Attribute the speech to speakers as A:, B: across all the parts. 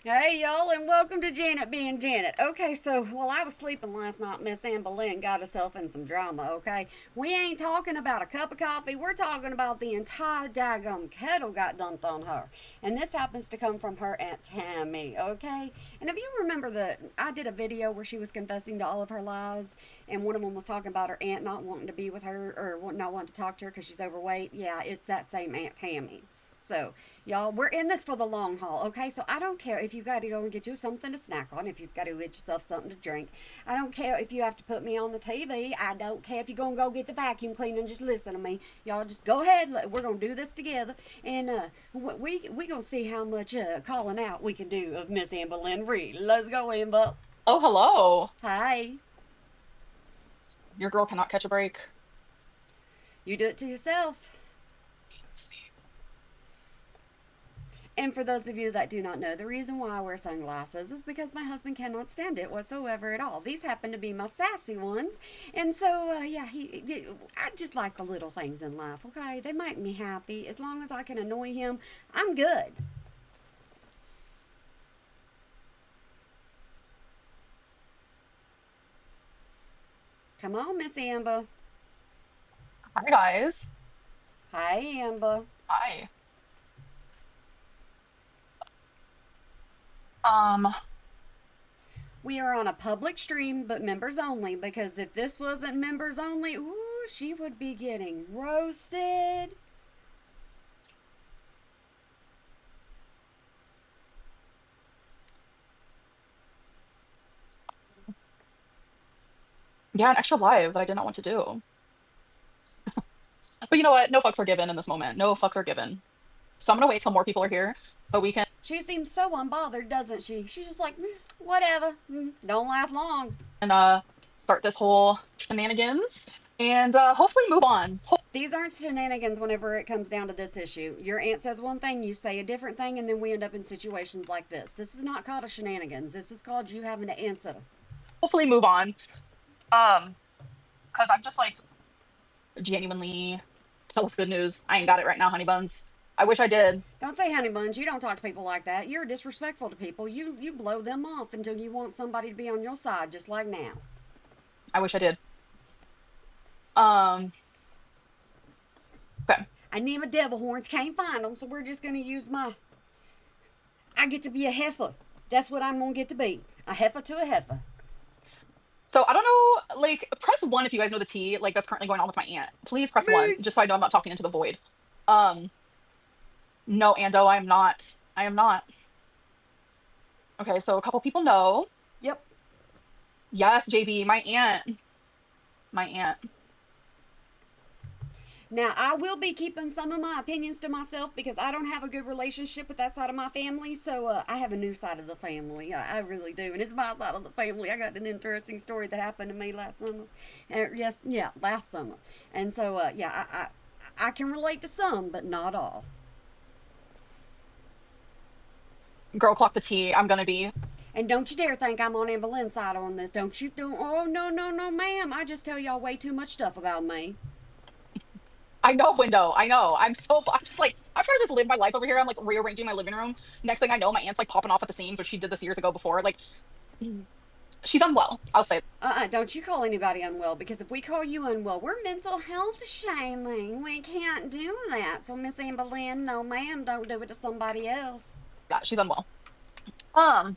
A: Hey y'all, and welcome to Janet being Janet. Okay, so while I was sleeping last night, Miss Anne Boleyn got herself in some drama. Okay, we ain't talking about a cup of coffee. We're talking about the entire daggum kettle got dumped on her, and this happens to come from her aunt Tammy. Okay, and if you remember that I did a video where she was confessing to all of her lies, and one of them was talking about her aunt not wanting to be with her or not wanting to talk to her because she's overweight. Yeah, it's that same Aunt Tammy. So, y'all, we're in this for the long haul, okay? So, I don't care if you've got to go and get you something to snack on, if you've got to get yourself something to drink. I don't care if you have to put me on the TV. I don't care if you're going to go get the vacuum cleaner and just listen to me. Y'all just go ahead. We're going to do this together. And we going to see how much calling out we can do of Miss Amber Lynn Reed. Let's go, Amber.
B: Oh, hello.
A: Hi.
B: Your girl cannot catch a break.
A: You do it to yourself.
B: Let's see.
A: And for those of you that do not know, the reason why I wear sunglasses is because my husband cannot stand it whatsoever at all. These happen to be my sassy ones. And so, yeah, I just like the little things in life, okay? They make me happy. As long as I can annoy him, I'm good. Come on, Miss Amber.
B: Hi, guys.
A: Hi, Amber.
B: Hi. Um,
A: We are on a public stream, but members only, because if this wasn't members only, ooh, she would be getting roasted.
B: yeah, an extra live that I did not want to do. But you know what? No fucks are given in this moment. No fucks are given. So I'm gonna wait till more people are here so we can
A: She seems so unbothered, doesn't she? She's just like, whatever, don't last long.
B: start this whole shenanigans and hopefully move on.
A: These aren't shenanigans whenever it comes down to this issue. Your aunt says one thing, you say a different thing, and then we end up in situations like this. This is not called a shenanigans. This is called you having to answer.
B: Hopefully move on. Um, because I'm just like genuinely tell us good news. I ain't got it right now, honey buns. I wish I did.
A: Don't say honey buns. You don't talk to people like that. You're disrespectful to people. You blow them off until you want somebody to be on your side, just like now.
B: I wish I did. Um, okay.
A: I need my devil horns. Can't find them, so we're just gonna use my. I get to be a heifer. That's what I'm gonna get to be. A heifer to a heifer.
B: So I don't know, like, press one if you guys know the tea, like, that's currently going on with my aunt. Please press one,
A: Me.
B: just so I know I'm not talking into the void. Um, no, Ando, I am not. I am not. Okay, so a couple people know.
A: Yep.
B: Yes, JB, my aunt. My aunt.
A: Now, I will be keeping some of my opinions to myself because I don't have a good relationship with that side of my family. So I have a new side of the family. I really do. And it's my side of the family. I got an interesting story that happened to me last summer. Yes, yeah, last summer. And so, yeah, I can relate to some, but not all.
B: Girl, clock the tea. I'm gonna be.
A: And don't you dare think I'm on Amber Lynn's side on this. Don't you? Don't. Oh, no, no, no, ma'am. I just tell y'all way too much stuff about me.
B: I know, window. I know. I'm just like, I'm trying to just live my life over here. I'm like rearranging my living room. Next thing I know, my aunt's like popping off at the seams, which she did this years ago before. Like, she's unwell. I'll say.
A: Don't you call anybody unwell because if we call you unwell, we're mental health shaming. We can't do that. So, Miss Amber Lynn, no, ma'am, don't do it to somebody else.
B: Yeah, she's unwell. Um,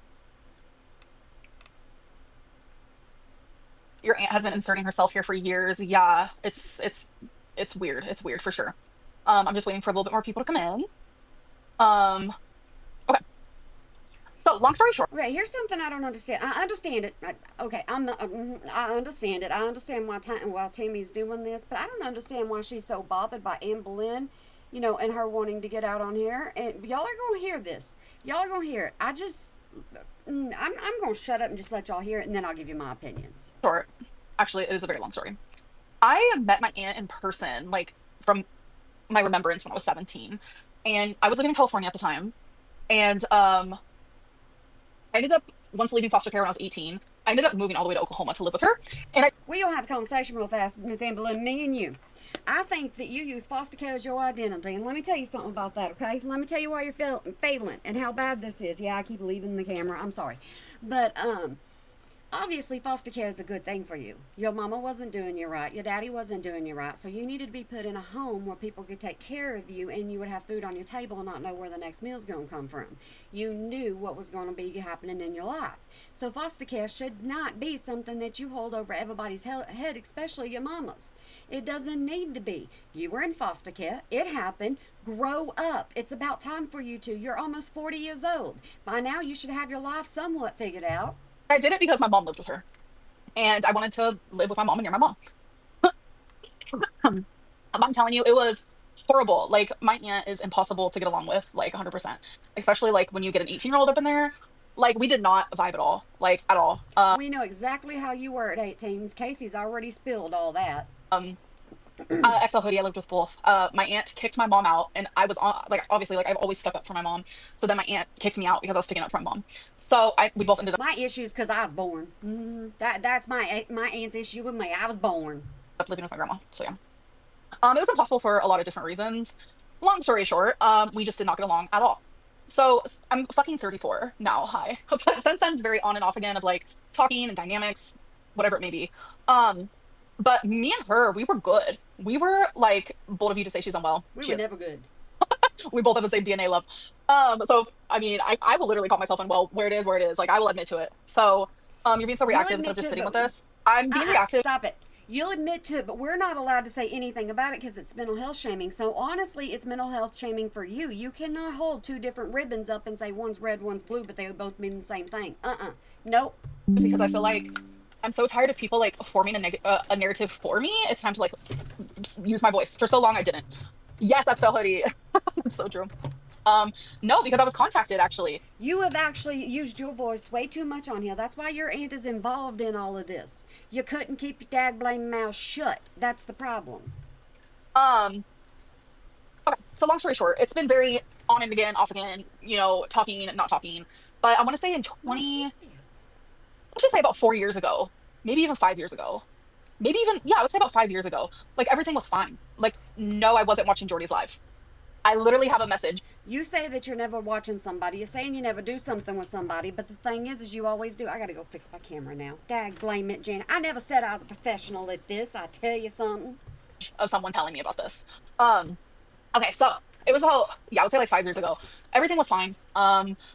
B: your aunt has been inserting herself here for years. Yeah, it's weird. It's weird for sure. I'm just waiting for a little bit more people to come in. Um, okay. So long story short,
A: Okay, here's something I don't understand. I understand it. Okay, I'm not. I understand it. I understand why Tammy's doing this, but I don't understand why she's so bothered by Anne Boleyn, and her wanting to get out on here. And y'all are gonna hear this. Y'all are gonna hear it. I'm gonna shut up and just let y'all hear it, and then I'll give you my opinions.
B: short. Actually, it is a very long story. I met my aunt in person, like from my remembrance when I was 17, and I was living in California at the time. And I ended up once leaving foster care when I was 18. I ended up moving all the way to Oklahoma to live with her. And I
A: We gonna have a conversation real fast, Miss Amber Lynn, me and you. I think that you use foster care as your identity, and let me tell you something about that, okay? Let me tell you why you're failing and how bad this is. Yeah, I keep leaving the camera. I'm sorry, but obviously foster care is a good thing for you. Your mama wasn't doing you right, your daddy wasn't doing you right, so you needed to be put in a home where people could take care of you and you would have food on your table and not know where the next meal's going to come from. You knew what was going to be happening in your life. So foster care should not be something that you hold over everybody's head, especially your mama's. It doesn't need to be. You were in foster care, it happened. Grow up. It's about time for you to. You're almost 40 years old. By now you should have your life somewhat figured out.
B: I did it because my mom lived with her, and I wanted to live with my mom and near my mom. I'm telling you, it was horrible. Like, my aunt is impossible to get along with, like 100%. Especially like when you get an 18-year-old up in there. Like, we did not vibe at all, like at all.
A: We know exactly how you were at 18. Casey's already spilled all that.
B: XL Hoodie, I lived with both. My aunt kicked my mom out, and I was on, like, obviously, like, I've always stuck up for my mom. So then my aunt kicked me out because I was sticking up for my mom. So we both ended
A: My issue is because I was born. That's my aunt's issue with me. I was born.
B: up living with my grandma. So yeah, it was impossible for a lot of different reasons. Long story short, we just did not get along at all. So I'm fucking 34 now. Hi, but since then, it's very on and off again of like talking and dynamics, whatever it may be. Um, but me and her, we were good. We were like, bold of you to say she's unwell.
A: We
B: She
A: were
B: is.
A: never good.
B: We both have the same DNA love. So I mean, I will literally call myself unwell where it is, where it is. Like, I will admit to it. So, you're being so
A: You'll
B: reactive instead
A: admit
B: of
A: to
B: just
A: it,
B: sitting
A: but
B: with this. I'm being reactive.
A: stop it. You'll admit to it, but we're not allowed to say anything about it because it's mental health shaming. So honestly, it's mental health shaming for you. You cannot hold two different ribbons up and say one's red, one's blue, but they would both mean the same thing. Nope.
B: Because I feel like I'm so tired of people like forming a narrative for me. It's time to like use my voice. For so long, I didn't. Yes, XL Hoodie. That's so true. No, because I was contacted actually.
A: You have actually used your voice way too much on here. That's why your aunt is involved in all of this. You couldn't keep your dag blame mouth shut. That's the problem.
B: Um, okay. So long story short, it's been very on and again, off again. Talking, not talking. But I want to say in 20, let's just say about 4 years ago, maybe even 5 years ago, maybe even yeah, I would say about 5 years ago. Like, everything was fine. Like, no, I wasn't watching Jordy's live. I literally have a message.
A: You say that you're never watching somebody. You're saying you never do something with somebody, but the thing is you always do. I gotta go fix my camera now. Dag blame it, Janet. I never said I was a professional at this. I tell you something.
B: Of someone telling me about this. Okay, so it was about, yeah, I would say like 5 years ago. Everything was fine.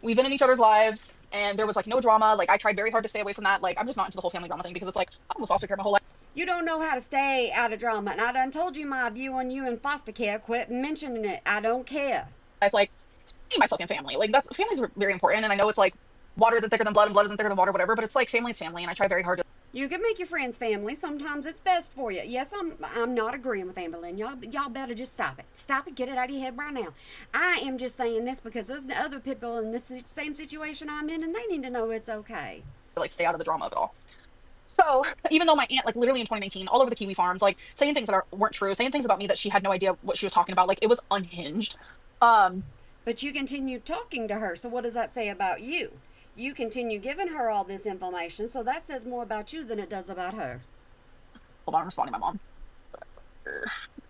B: We've been in each other's lives, and there was like no drama. Like, I tried very hard to stay away from that. Like, I'm just not into the whole family drama thing because it's like I was in foster care my whole life.
A: You don't know how to stay out of drama, and I done told you my view on you in foster care. Quit mentioning it. I don't care.
B: Like, me, my fucking family. Like, that's family's very important, and I know it's like water isn't thicker than blood, and blood isn't thicker than water, whatever. But it's like family's family, and I try very hard to.
A: You can make your friends family. Sometimes it's best for you. Yes, I'm not agreeing with Amberlynn. Y'all better just stop it. Stop it. Get it out of your head right now. I am just saying this because there's other people in this same situation I'm in, and they need to know it's okay.
B: Like, stay out of the drama of it all. So even though my aunt, like, literally in 2019, all over the Kiwi farms, like, saying things that weren't true, saying things about me that she had no idea what she was talking about, like, it was unhinged. Um,
A: But you continue talking to her. So what does that say about you? You continue giving her all this information, so that says more about you than it does about her.
B: Hold on, I'm responding to my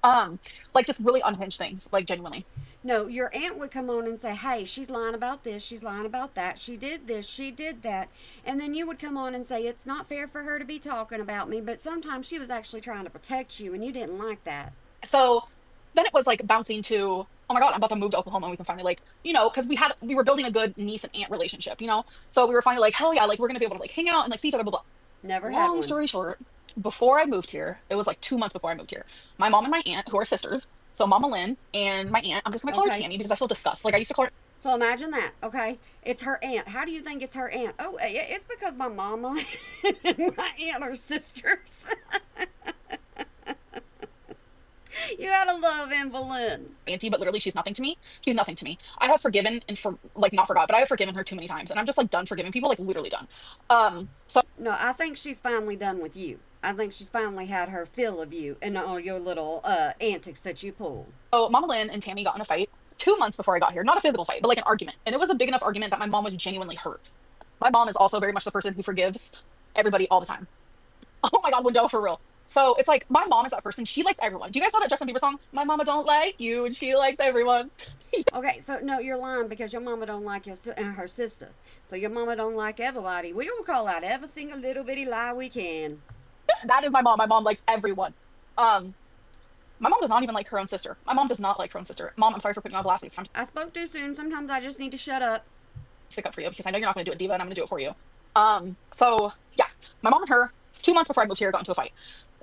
B: mom. Like, just really unhinged things, like, genuinely.
A: No, your aunt would come on and say, hey, she's lying about this, she's lying about that, she did this, she did that. And then you would come on and say, it's not fair for her to be talking about me, but sometimes she was actually trying to protect you, and you didn't like that.
B: So then it was like bouncing to, oh my God, I'm about to move to Oklahoma. And we can finally, like, because we were building a good niece and aunt relationship. So we were finally like, hell yeah, like, we're gonna be able to like hang out and like see each other, blah blah.
A: Never had
B: Long
A: one.
B: story short, before I moved here, it was like 2 months before I moved here. My mom and my aunt, who are sisters, so Mama Lynn and my aunt, I'm just gonna call her
A: Okay.
B: Tammy because I feel disgust. Like, I used to call her.
A: So imagine that, okay? It's her aunt. How do you think it's her aunt? Oh, it's because my mama and my aunt are sisters. You gotta love Evelyn.
B: Auntie, but literally she's nothing to me. She's nothing to me. I have forgiven and for like not forgot, but I have forgiven her too many times, and I'm just like done forgiving people, like literally done. So
A: No, I think she's finally done with you. I think she's finally had her fill of you and all your little antics that you pull.
B: Mama Lynn and Tammy got in a fight 2 months before I got here. Not a physical fight, but like an argument, and it was a big enough argument that my mom was genuinely hurt. My mom is also very much the person who forgives everybody all the time. Oh my God, window for real. So it's like my mom is that person. She likes everyone. Do you guys know that Justin Bieber song? My mama don't like you, and she likes everyone.
A: Okay, so no, you're lying because your mama don't like her sister. So your mama don't like everybody. We gonna call out every single little bitty lie we can.
B: That is my mom. My mom likes everyone. Um, my mom does not even like her own sister. My mom does not like her own sister. Mom, I'm sorry for putting you on blast. I'm
A: I spoke too soon. Sometimes I just need to shut up.
B: stick up for you because I know you're not going to do it, diva, and I'm going to do it for you. So yeah, my mom and her 2 months before I moved here got into a fight,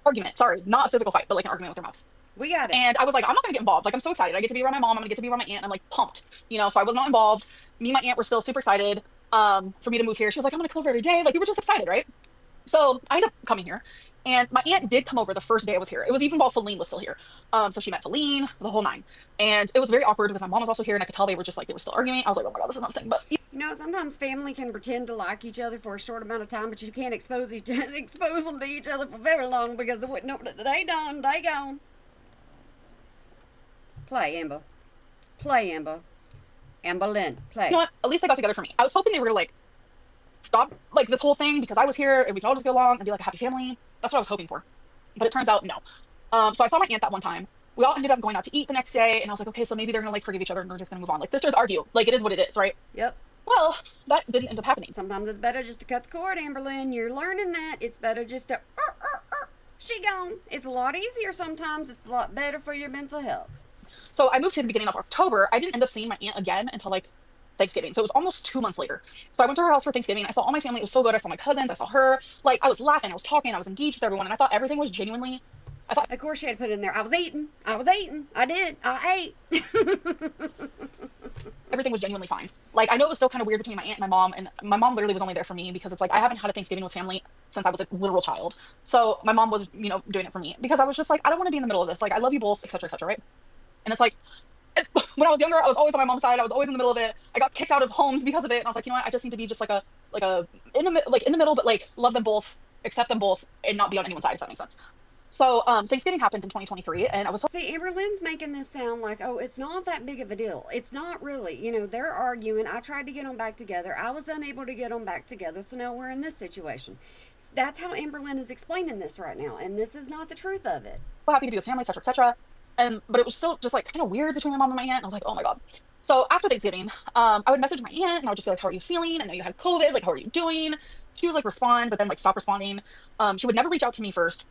B: argument. Sorry, not a physical fight, but like an argument with their moms.
A: We got it.
B: And I was like, I'm not gonna get involved. Like, I'm so excited. I get to be around my mom. I'm gonna get to be around my aunt. And I'm like pumped, So I was not involved. Me and my aunt were still super excited for me to move here. She was like, I'm gonna come over every day. Like, we were just excited, right? So I ended up coming here, and my aunt did come over the first day I was here. It was even while Feline was still here. So she met Feline, the whole nine, and it was very awkward because my mom was also here, and I could tell they were just like they were still arguing. I was like, oh my god, this is nothing. But
A: Sometimes family can pretend to like each other for a short amount of time, but you can't expose expose them to each other for very long because no, they done, they gone. Play, Amber. Play, Amber. Amber Lynn, play.
B: you know what? At least they got together for me. I was hoping they were gonna like stop like this whole thing because I was here and we could all just get along and be like a happy family. That's what I was hoping for. But it turns out no. So I saw my aunt that one time. We all ended up going out to eat the next day, and I was like, okay, so maybe they're gonna like forgive each other and we're just gonna move on. Like sisters argue, like it is what it is, right?
A: Yep.
B: Well, that didn't end up happening.
A: Sometimes it's better just to cut the cord, Amberlynn. You're learning that. It's better just to, she gone. It's a lot easier sometimes. It's a lot better for your mental health.
B: So I moved here at the beginning of October. I didn't end up seeing my aunt again until like Thanksgiving. So it was almost 2 months later. So I went to her house for Thanksgiving. I saw all my family. It was so good. I saw my cousins. I saw her. Like I was laughing. I was talking. I was engaged with everyone. And I thought everything was genuinely.
A: Of course, she had to put in there. I was eating. I did. I ate.
B: Everything was genuinely fine. Like I know it was still kind of weird between my aunt and my mom, and my mom literally was only there for me because it's like I haven't had a Thanksgiving with family since I was a literal child. So my mom was, doing it for me because I was just like, I don't want to be in the middle of this. Like I love you both, etc., etc., right? And it's like when I was younger, I was always on my mom's side. I was always in the middle of it. I got kicked out of homes because of it, and I was like, you know what? I just need to be just like a in the middle, but like love them both, accept them both, and not be on anyone's side. If that makes sense. So Thanksgiving happened in 2023, and I was
A: See, Amberlynn's making this sound like, oh, it's not that big of a deal. It's not really. They're arguing. I tried to get them back together. I was unable to get them back together, so now we're in this situation. That's how Amberlynn is explaining this right now, and this is not the truth of it.
B: so happy to be with family, etc., etc. And but it was still just like kind of weird between my mom and my aunt. And I was like, oh my god. So after Thanksgiving, I would message my aunt and I would just be like, how are you feeling? I know you had COVID. Like, how are you doing? She would like respond, but then like stop responding. She would never reach out to me first.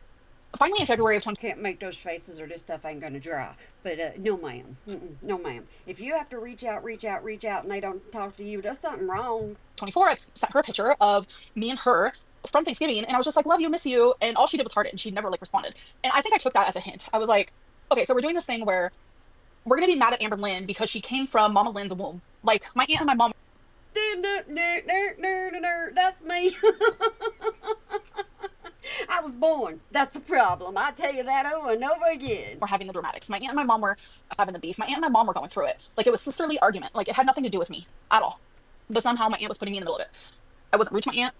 B: Finally, in February of 20,
A: Can't make those faces or this stuff ain't gonna dry. But no, ma'am. No, ma'am. If you have to reach out, and they don't talk to you, there's something wrong.
B: 24, I sent her a picture of me and her from Thanksgiving, and I was just like, love you, miss you. And all she did was heart it, and she never like responded. And I think I took that as a hint. I was like, okay, so we're doing this thing where we're gonna be mad at Amber Lynn because she came from Mama Lynn's womb. Like my aunt and my mom.
A: That's me. I was born. That's the problem. I tell you that over and over again.
B: Were having the dramatics. My aunt and my mom were having the beef. My aunt and my mom were going through it. Like it was sisterly argument. Like it had nothing to do with me at all. But somehow my aunt was putting me in the middle of it. I wasn't rude to my aunt.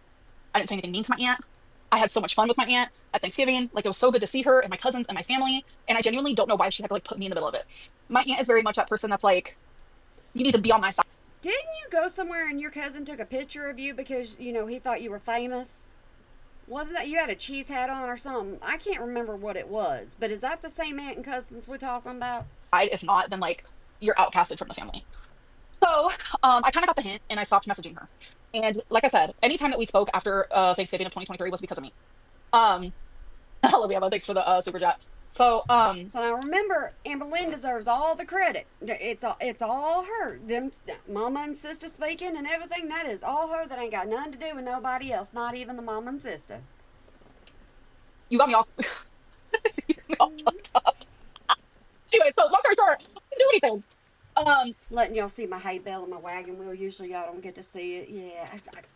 B: I didn't say anything mean to my aunt. I had so much fun with my aunt at Thanksgiving. Like it was so good to see her and my cousins and my family. And I genuinely don't know why she had to like put me in the middle of it. My aunt is very much that person that's like, you need to be on my side.
A: Didn't you go somewhere and your cousin took a picture of you because, he thought you were famous? Wasn't that you had a cheese hat on or something? I can't remember what it was. But is that the same aunt and cousins we're talking about?
B: If not, then like you're outcasted from the family. So I kind of got the hint and I stopped messaging her. And like I said, anytime that we spoke after Thanksgiving of 2023 was because of me. Olivia, thanks for the super chat. So
A: now remember, Amberlynn deserves all the credit. It's all her. Them mama and sister speaking and everything. That is all her. That ain't got nothing to do with nobody else. Not even the mama and sister.
B: You got me all, you got me all fucked up. Anyway, so long story short, I didn't do anything.
A: Letting y'all see my hay bale and my wagon wheel. Usually y'all don't get to see it. Yeah,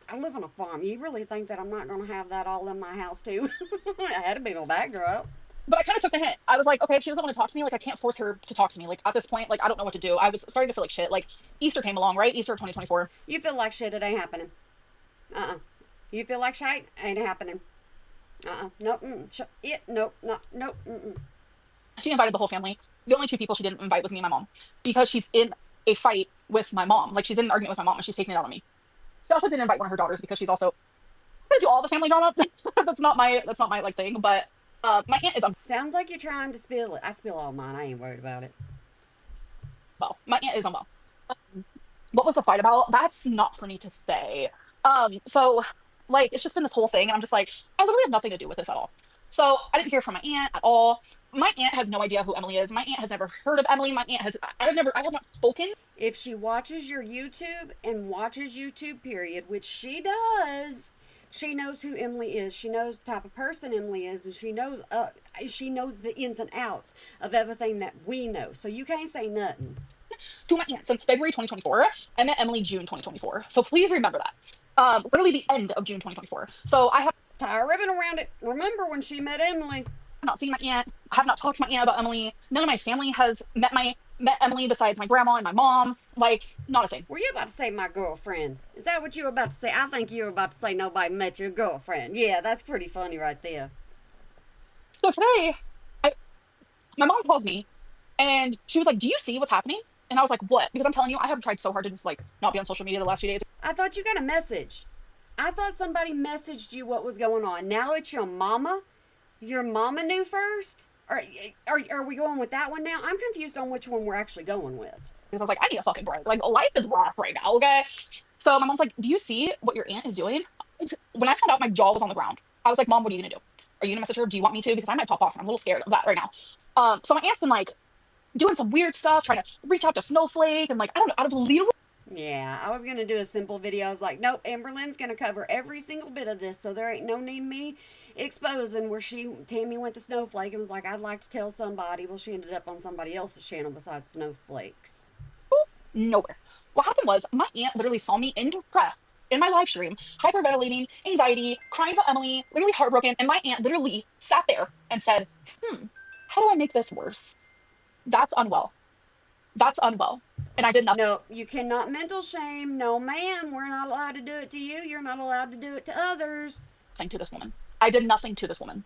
A: I live on a farm. You really think that I'm not going to have that all in my house too? I had to be my backdrop.
B: But I kind of took the hint. I was like, okay, if she doesn't want to talk to me, like I can't force her to talk to me. Like at this point, like I don't know what to do. I was starting to feel like shit. Like Easter came along, right? Easter 2024.
A: You feel like shit, it ain't happening. You feel like shit, ain't happening. Nope. Nope. Nope.
B: She invited the whole family. The only two people she didn't invite was me and my mom because she's in a fight with my mom. Like she's in an argument with my mom and she's taking it out on me. She also didn't invite one of her daughters because she's also I'm gonna do all the family drama. that's not my like thing. But My aunt is
A: Sounds like you're trying to spill it. I spill all mine. I ain't worried about it.
B: unwell. My aunt is unwell. What was the fight about? That's not for me to say. So like it's just been this whole thing, and I'm just like, I literally have nothing to do with this at all. So I didn't hear from my aunt at all. My aunt has no idea who Emily is. My aunt has never heard of Emily. My aunt has I have not spoken.
A: If she watches your YouTube and watches YouTube, period, which she does, she knows who Emily is. She knows the type of person Emily is, and she knows the ins and outs of everything that we know. So you can't say nothing.
B: To my aunt since February 2024. I met Emily June 2024. So please remember that. Literally the end of June 2024. So I have
A: Tie a ribbon around it. Remember when she met Emily?
B: not seen my aunt. I have not talked to my aunt about Emily. None of my family has met Emily besides my grandma and my mom. Like, not a thing.
A: Were you about to say my girlfriend? Is that what you were about to say? I think you were about to say nobody met your girlfriend. Yeah, that's pretty funny right there.
B: So today, I, my mom calls me and she was like, "Do you see what's happening?" And I was like, "What?" Because I'm telling you, I have tried so hard to just like not be on social media the last few days.
A: I thought you got a message. I thought somebody messaged you what was going on. Now it's your mama? Your mama knew first? Are we going with that one now? I'm confused on which one we're actually going with.
B: Because I was like, I need a fucking break. Like, life is rough right now, okay? So my mom's like, "Do you see what your aunt is doing?" When I found out, my jaw was on the ground. I was like, "Mom, what are you gonna do? Are you gonna message her? Do you want me to? Because I might pop off and I'm a little scared of that right now." So my aunt's been like doing some weird stuff, trying to reach out to Snowflake and like, I don't know, out of the leader.
A: Yeah, I was gonna do a simple video. I was like, nope, Amberlynn's gonna cover every single bit of this, so there ain't no need me exposing where Tammy went to Snowflake and was like, I'd like to tell somebody. Well, she ended up on somebody else's channel besides Snowflakes.
B: Nowhere. What happened was my aunt literally saw me in distress in my live stream, hyperventilating, anxiety, crying about Emily, literally heartbroken, and my aunt literally sat there and said, how do I make this worse? That's unwell. That's unwell. And I did nothing
A: No, you cannot mental shame. No, ma'am, we're not allowed to do it to you. You're not allowed to do it to others.
B: to this woman. I did nothing to this woman.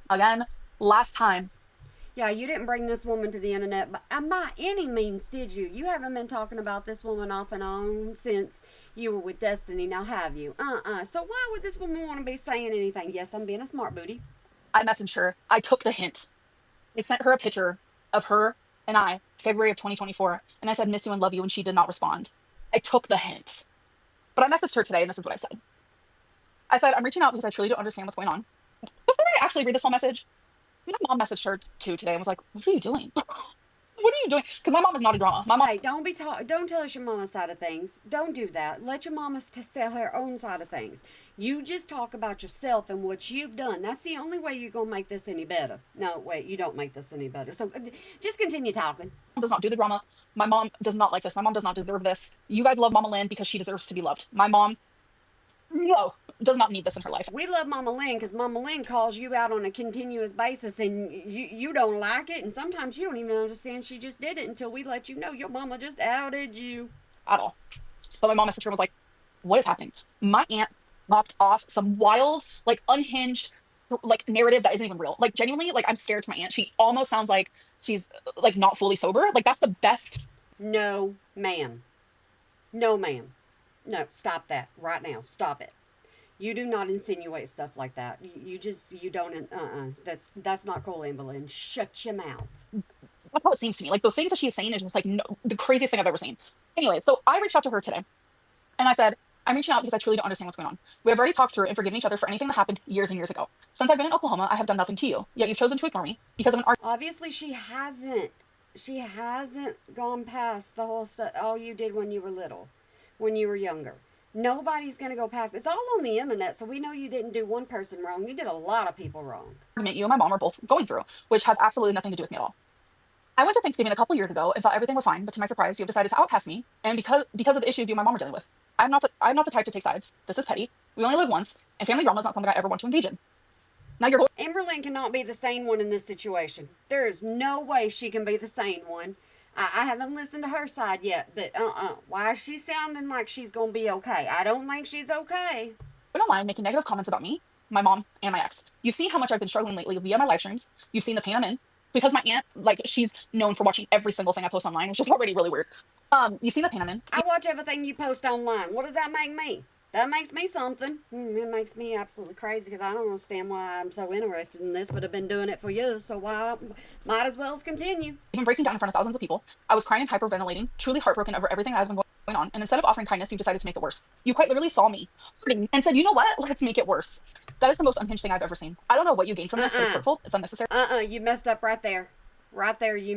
B: Again, last time.
A: Yeah, you didn't bring this woman to the internet by any means, did you? You haven't been talking about this woman off and on since you were with Destiny, now have you? So why would this woman want to be saying anything? Yes, I'm being a smart booty.
B: I messaged her. I took the hint. I sent her a picture of her and I, February of 2024, and I said, "Miss you and love you," and she did not respond. I took the hint. But I messaged her today, and this is what I said. I said, "I'm reaching out because I truly don't understand what's going on." Before I actually read this whole message, my mom messaged her too today and was like, "What are you doing? What are you doing?" Because my mom is not a drama. My mom.
A: Hey, don't tell us your mama's side of things. Don't do that. Let your mama tell her own side of things. You just talk about yourself and what you've done. That's the only way you're gonna make this any better. No, wait, you don't make this any better. So just continue talking.
B: Does not do the drama. My mom does not like this. My mom does not deserve this. You guys love Mama Lynn because she deserves to be loved. My mom, no, does not need this in her life.
A: We love Mama Lynn because Mama Lynn calls you out on a continuous basis and you don't like it, and sometimes you don't even understand she just did it until we let you know your mama just outed you.
B: At all. So my mom messaged her and was like, "What is happening?" My aunt popped off some wild, like unhinged, like narrative that isn't even real. Like genuinely, like I'm scared to my aunt. She almost sounds like she's like not fully sober. Like that's the best.
A: No, ma'am. No, ma'am. No, stop that right now. Stop it. You do not insinuate stuff like that. You don't. That's not cool, Amberlynn. Shut your mouth.
B: That's how it seems to me. Like the things that she's saying is just like no, the craziest thing I've ever seen. Anyway, so I reached out to her today and I said, "I'm reaching out because I truly don't understand what's going on. We have already talked through and forgiven each other for anything that happened years and years ago. Since I've been in Oklahoma, I have done nothing to you. Yet you've chosen to ignore me because of an argument."
A: Obviously, she hasn't. She hasn't gone past the whole stuff. All you did when you were little, when you were younger. Nobody's gonna go past. It's all on the internet, so we know you didn't do one person wrong. You did a lot of people wrong.
B: You and my mom are both going through, which has absolutely nothing to do with me at all. I went to Thanksgiving a couple years ago and thought everything was fine, but to my surprise, you have decided to outcast me, and because of the issues you and my mom are dealing with. I'm not the type to take sides. This is petty. We only live once, and family drama is not something I ever want to engage in. Now you're
A: Amberlynn cannot be the sane one in this situation. There is no way she can be the sane one. I haven't listened to her side yet, but why is she sounding like she's gonna be okay? I don't think she's okay.
B: going online making negative comments about me, my mom, and my ex. You've seen how much I've been struggling lately via my live streams. You've seen the pain I'm in. Because my aunt, like, she's known for watching every single thing I post online, which is already really weird. You've seen the pain I'm in.
A: I watch everything you post online. What does that make me? That makes me something. It makes me absolutely crazy because I don't understand why I'm so interested in this, but I've been doing it for years, so why might as well continue.
B: Even breaking down in front of thousands of people. I was crying and hyperventilating, truly heartbroken over everything that has been going on. And instead of offering kindness, you decided to make it worse. You quite literally saw me hurting and said, you know what? Let's make it worse. That is the most unhinged thing I've ever seen. I don't know what you gained from this, but it's hurtful. It's unnecessary.
A: You messed up right there. Right there, you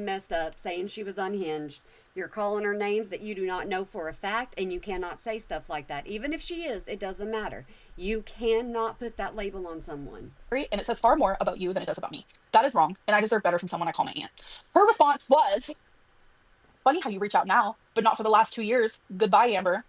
A: messed up saying she was unhinged. You're calling her names that you do not know for a fact, and you cannot say stuff like that. Even if she is, it doesn't matter. You cannot put that label on someone.
B: And it says far more about you than it does about me. That is wrong, and I deserve better from someone I call my aunt. Her response was, funny how you reach out now, but not for the last 2 years. Goodbye, Amber.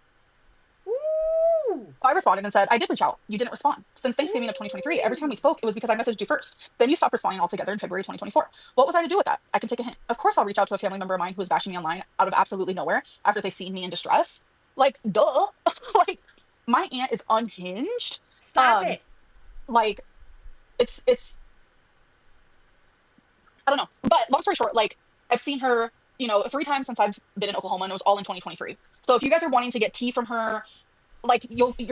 A: Ooh.
B: I responded and said, I did reach out. You didn't respond. Since Thanksgiving of 2023, every time we spoke, it was because I messaged you first. Then you stopped responding altogether in February 2024. What was I to do with that? I can take a hint. Of course, I'll reach out to a family member of mine who was bashing me online out of absolutely nowhere after they seen me in distress. Like, duh. Like, my aunt is unhinged.
A: Stop it.
B: Like, it's, I don't know. But long story short, like, I've seen her, 3 times since I've been in Oklahoma, and it was all in 2023. So if you guys are wanting to get tea from her, like,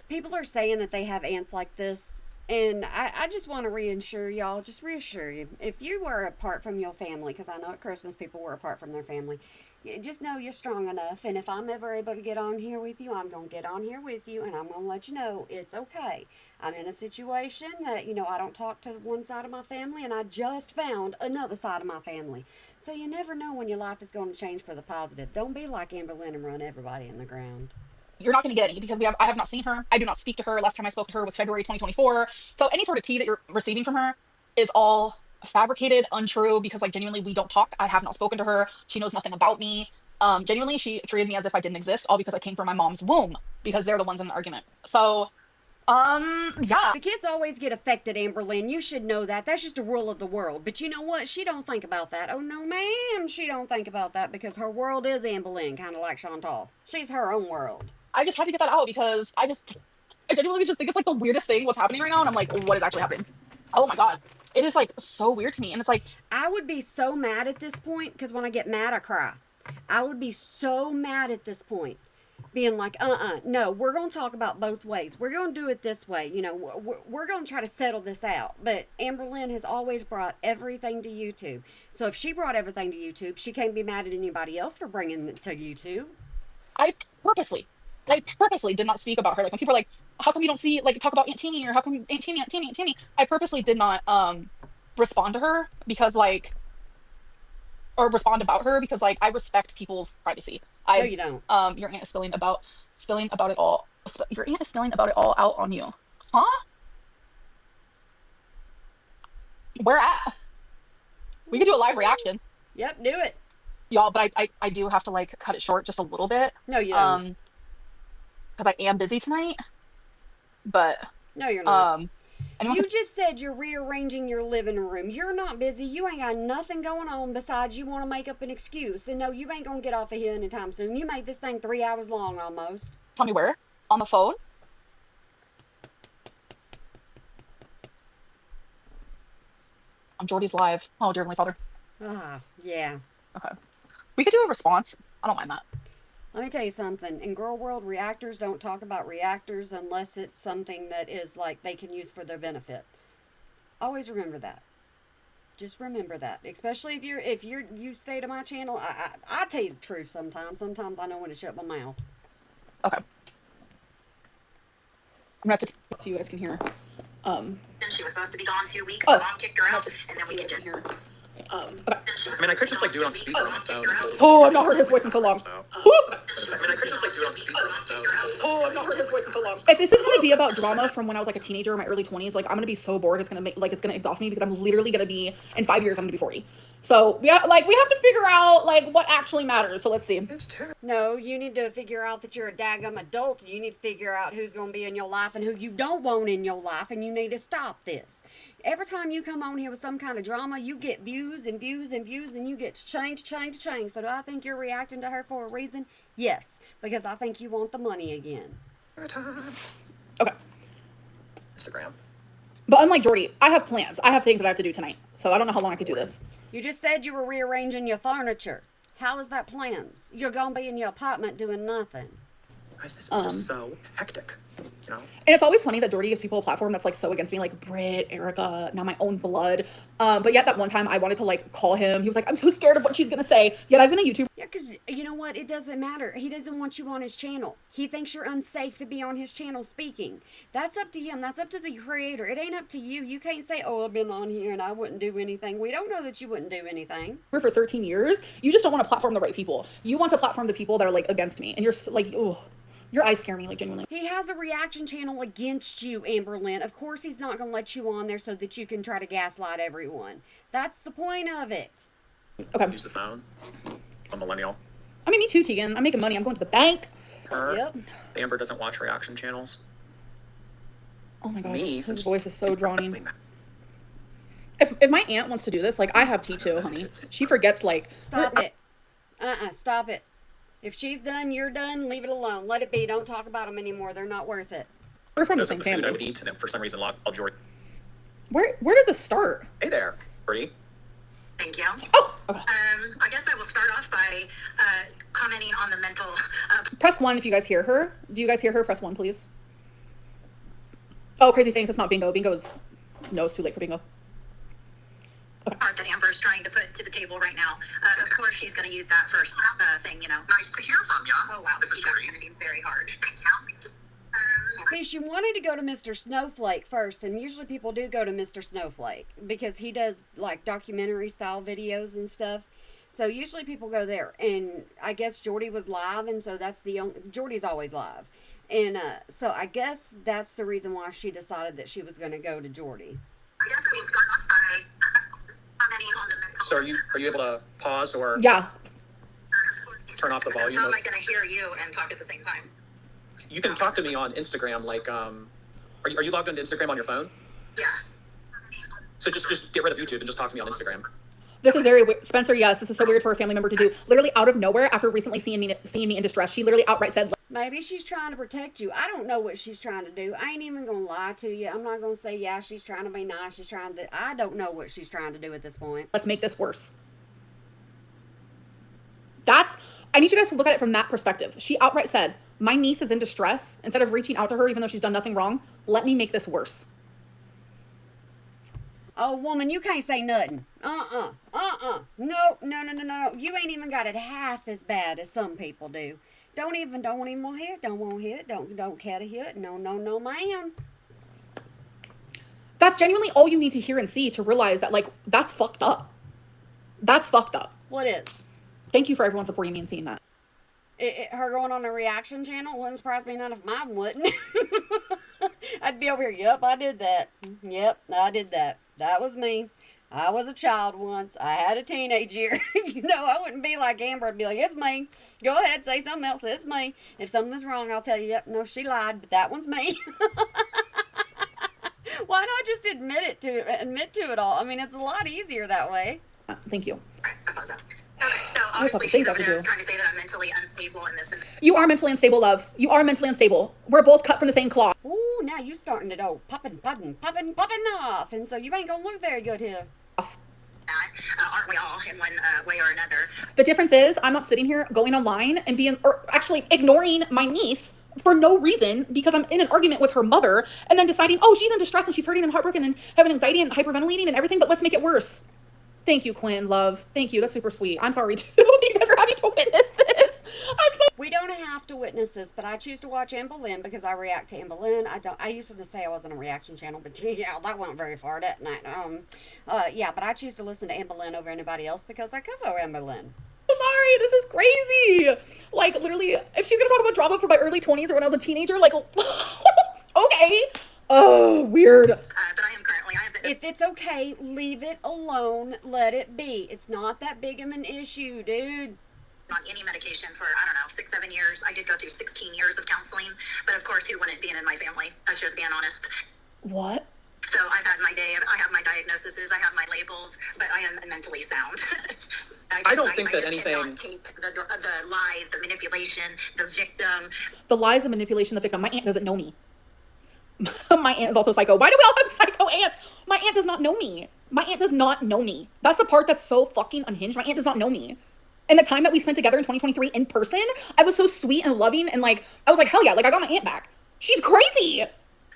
A: people are saying that they have aunts like this, and I just want to reassure y'all, just reassure you, if you were apart from your family, because I know at Christmas people were apart from their family, just know you're strong enough, and if I'm ever able to get on here with you, I'm going to get on here with you, and I'm going to let you know it's okay. I'm in a situation that, I don't talk to one side of my family, and I just found another side of my family. So you never know when your life is going to change for the positive. Don't be like Amber Lynn and run everybody in the ground.
B: you're not going to get any because I have not seen her. I do not speak to her. Last time I spoke to her was February 2024. So any sort of tea that you're receiving from her is all fabricated, untrue, because like genuinely we don't talk. I have not spoken to her. She knows nothing about me. Genuinely, she treated me as if I didn't exist, all because I came from my mom's womb, because they're the ones in the argument. So, yeah.
A: The kids always get affected, Amberlynn. You should know that. That's just a rule of the world. But you know what? She don't think about that. Oh, no, ma'am. She don't think about that because her world is Amberlynn, kind of like Chantal. She's her own world.
B: I just had to get that out because I genuinely just think it's like the weirdest thing what's happening right now. And I'm like, what is actually happening? Oh my God. It is like so weird to me. And it's like,
A: I would be so mad at this point because when I get mad, I cry. I would be so mad at this point. Being like, no, we're going to talk about both ways. We're going to do it this way. We're going to try to settle this out. But Amberlynn has always brought everything to YouTube. So if she brought everything to YouTube, she can't be mad at anybody else for bringing it to YouTube.
B: I purposely did not speak about her. Like when people are like, how come you don't see, like, talk about Aunt Tammy, or how come Aunt Tammy, Aunt Tammy, Aunt Tammy? I purposely did not respond to her because like, or respond about her because like I respect people's privacy.
A: No, you don't.
B: Your aunt is spilling about it all. Your aunt is spilling about it all out on you. Huh? Where at? We could do a live reaction.
A: Yep, do it.
B: Y'all, but I do have to like cut it short just a little bit.
A: No, you don't.
B: Because I am busy tonight. But
A: no, you're not.
B: You
A: just said you're rearranging your living room. You're not busy. You ain't got nothing going on besides you want to make up an excuse. And no, you ain't going to get off of here anytime soon. You made this thing 3 hours long almost.
B: Tell me where? On the phone? On Jordy's live. Oh, dear Heavenly Father.
A: Yeah.
B: Okay. We could do a response. I don't mind that.
A: Let me tell you something. In Girl World, reactors don't talk about reactors unless it's something that is like they can use for their benefit. Always remember that. Just remember that. Especially if you stay to my channel, I tell you the truth sometimes. Sometimes I know when to shut my mouth.
B: Okay. I'm gonna have to so you guys can hear.
C: She was supposed to be gone 2 weeks. Mom kicked her out, and then we can just hear.
B: Okay.
D: I mean, I could just like do it on speaker.
B: Oh, I've not heard his voice in so long.
D: I mean, I could just like do it on speaker.
B: Oh, I've not heard his voice in so long. If this is gonna be about drama from when I was like a teenager in my early 20s, like I'm gonna be so bored. It's gonna exhaust me because I'm literally gonna be in 5 years. I'm gonna be 40. So we have to figure out like what actually matters. So let's see.
A: No, you need to figure out that you're a daggum adult. You need to figure out who's going to be in your life and who you don't want in your life, and you need to stop this. Every time you come on here with some kind of drama, you get views and views and views, and you get change. So do I think you're reacting to her for a reason? Yes, because I think you want the money again.
B: Okay.
D: Instagram.
B: But unlike Jordy, I have plans. I have things that I have to do tonight. So I don't know how long I could do this.
A: You just said you were rearranging your furniture. How is that plans? You're going to be in your apartment doing nothing.
D: Guys, this is just so hectic. You know?
B: And it's always funny that Jordy gives people a platform that's like so against me, like Britt, Erica, now my own blood. But yet that one time I wanted to like call him. He was like, I'm so scared of what she's gonna say. Yet I've been a YouTuber.
A: Yeah, because you know what? It doesn't matter. He doesn't want you on his channel. He thinks you're unsafe to be on his channel speaking. That's up to him. That's up to the creator. It ain't up to you. You can't say, oh, I've been on here and I wouldn't do anything. We don't know that you wouldn't do anything.
B: For 13 years. You just don't want to platform the right people. You want to platform the people that are like against me. And you're like, oh, your eyes scare me, like genuinely.
A: He has a reaction channel against you, Amberlynn. Of course he's not going to let you on there so that you can try to gaslight everyone. That's the point of it.
B: Okay.
D: Use the phone. A millennial.
B: I mean, me too, Tegan. I'm making money. I'm going to the bank.
D: Her.
A: Yep.
D: Amber doesn't watch reaction channels.
B: Oh my god.
D: Me,
B: His
D: since-
B: voice is so drowning. If my aunt wants to do this, like I have T2, honey. She forgets like.
A: Stop it. Stop it. If she's done, you're done. Leave it alone. Let it be. Don't talk about them anymore. They're not worth it.
B: We're from the
D: Those are
B: same
D: the food I would
B: family.
D: eat, and for some reason, all Jordy.
B: Where does this start?
D: Hey there, Birdie.
C: Thank you.
B: Oh, okay.
C: I guess I will start off by commenting on the mental.
B: Press 1 if you guys hear her. Do you guys hear her? Press 1, please. Oh, crazy things. It's not bingo. Bingo is. No, it's too late for bingo.
C: Part that Amber's trying to put to the table right now. Of course, she's going to use that first thing, you know. Nice to hear from you. Oh, wow. This is going to be very hard.
A: See, she wanted to go to Mr. Snowflake first, and usually people do go to Mr. Snowflake because he does like documentary style videos and stuff. So usually people go there, and I guess Jordy was live, and so that's the only. Jordy's always live, and so I guess that's the reason why she decided that she was going to go to Jordy.
C: I guess I will start off by commenting on the mental.
D: So are you able to pause or
B: Yeah.
D: turn off the volume?
C: How am I going to hear you and talk at the same time?
D: You can talk to me on Instagram. Like, are you logged into Instagram on your phone?
C: Yeah.
D: So just get rid of YouTube and just talk to me on Instagram.
B: This is very weird. Spencer, yes, this is so weird for a family member to do. Literally out of nowhere, after recently seeing me in distress, she literally outright said,
A: Maybe she's trying to protect you. I don't know what she's trying to do. I ain't even going to lie to you. I'm not going to say, yeah, she's trying to be nice. She's trying to. I don't know what she's trying to do at this point.
B: let's make this worse. I need you guys to look at it from that perspective. She outright said, my niece is in distress. Instead of reaching out to her, even though she's done nothing wrong, let me make this worse.
A: Oh, woman, you can't say nothing. No. You ain't even got it half as bad as some people do. Don't even want to hear it. Don't want to hear it. Don't care to hear it. No, ma'am.
B: That's genuinely all you need to hear and see to realize that, like, that's fucked up. That's fucked up.
A: What is?
B: Thank you for everyone supporting me and seeing that.
A: Her going on a reaction channel wouldn't surprise me none if mine wouldn't. I'd be over here, yep, I did that. Yep, I did that. That was me. I was a child once. I had a teenage year. I wouldn't be like Amber. I'd be like, it's me. Go ahead, say something else. It's me. If something's wrong, I'll tell you, yep, no, she lied, but that one's me. Why not just admit to it all? I mean, it's a lot easier that way.
B: Thank you.
C: Okay, so obviously she's over there trying to say that I'm mentally unstable in this. And
B: You are mentally unstable, love. You are mentally unstable. We're both cut from the same cloth.
A: Ooh, now you starting to go popping off. And so you ain't going to look very good here.
C: aren't we all in one way or another?
B: The difference is I'm not sitting here going online and actually ignoring my niece for no reason because I'm in an argument with her mother and then deciding, oh, she's in distress and she's hurting and heartbroken and having anxiety and hyperventilating and everything, but let's make it worse. Thank you, Quinn, love. Thank you. That's super sweet. I'm sorry, too, that you guys are having to witness this. I'm so...
A: We don't have to witness this, but I choose to watch Anne Boleyn because I react to Anne Boleyn. I used to say I wasn't a reaction channel, but yeah, that went very far that night. Yeah, but I choose to listen to Anne Boleyn over anybody else because I cover Anne Boleyn.
B: Sorry, this is crazy. Like, literally, if she's gonna talk about drama from my early 20s or when I was a teenager, like, okay. Oh, weird.
C: But I am currently,
A: If it's okay, leave it alone. Let it be. It's not that big of an issue, dude.
C: on any medication for, I don't know, 6-7 years. I did go through 16 years of counseling, but of course, who wouldn't being in my family? That's just being honest.
B: What?
C: So I've had my day, I have my diagnoses, I have my labels, but I am mentally sound.
D: I don't think that
C: just
D: anything...
C: cannot take the lies, the manipulation, the victim.
B: The lies, the manipulation, the victim. My aunt doesn't know me. My aunt is also psycho. Why do we all have psycho aunts? My aunt does not know me. My aunt does not know me. That's the part that's so fucking unhinged. My aunt does not know me. And the time that we spent together in 2023 in person, I was so sweet and loving, and like, I was like, hell yeah, like I got my aunt back. She's crazy.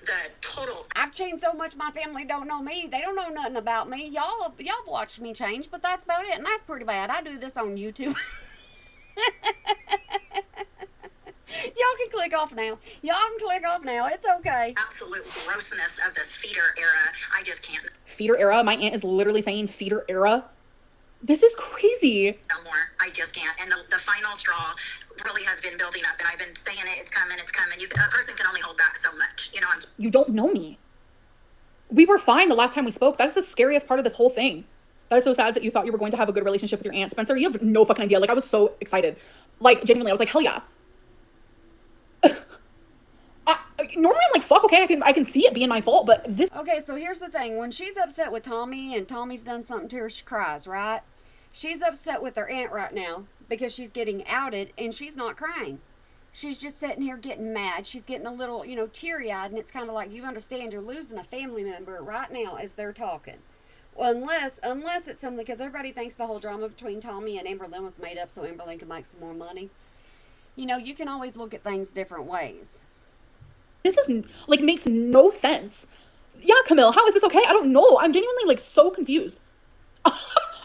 C: The total.
A: I've changed so much my family don't know me. They don't know nothing about me. Y'all watched me change, but that's about it. And that's pretty bad. I do this on YouTube. Y'all can click off now. Y'all can click off now. It's okay.
C: Absolute grossness of this feeder era. I just can't.
B: Feeder era? My aunt is literally saying feeder era. This is crazy.
C: No more. I just can't. And the final straw really has been building up. And I've been saying it. It's coming. It's coming. A person can only hold back so much. You know,
B: You don't know me. We were fine the last time we spoke. That's the scariest part of this whole thing. That is so sad that you thought you were going to have a good relationship with your aunt. Spencer, you have no fucking idea. Like, I was so excited. Like, genuinely, I was like, hell yeah. Normally I'm like, fuck, okay, I can see it being my fault, but this...
A: Okay, so here's the thing. When she's upset with Tommy and Tommy's done something to her, she cries, right? She's upset with her aunt right now because she's getting outed and she's not crying. She's just sitting here getting mad. She's getting a little, teary-eyed, and it's kind of like, you understand you're losing a family member right now as they're talking. Well, unless it's something, because everybody thinks the whole drama between Tommy and Amberlynn was made up so Amberlynn can make some more money. You can always look at things different ways.
B: This is, like, makes no sense. Yeah, Camille, how is this okay? I don't know. I'm genuinely, like, so confused. I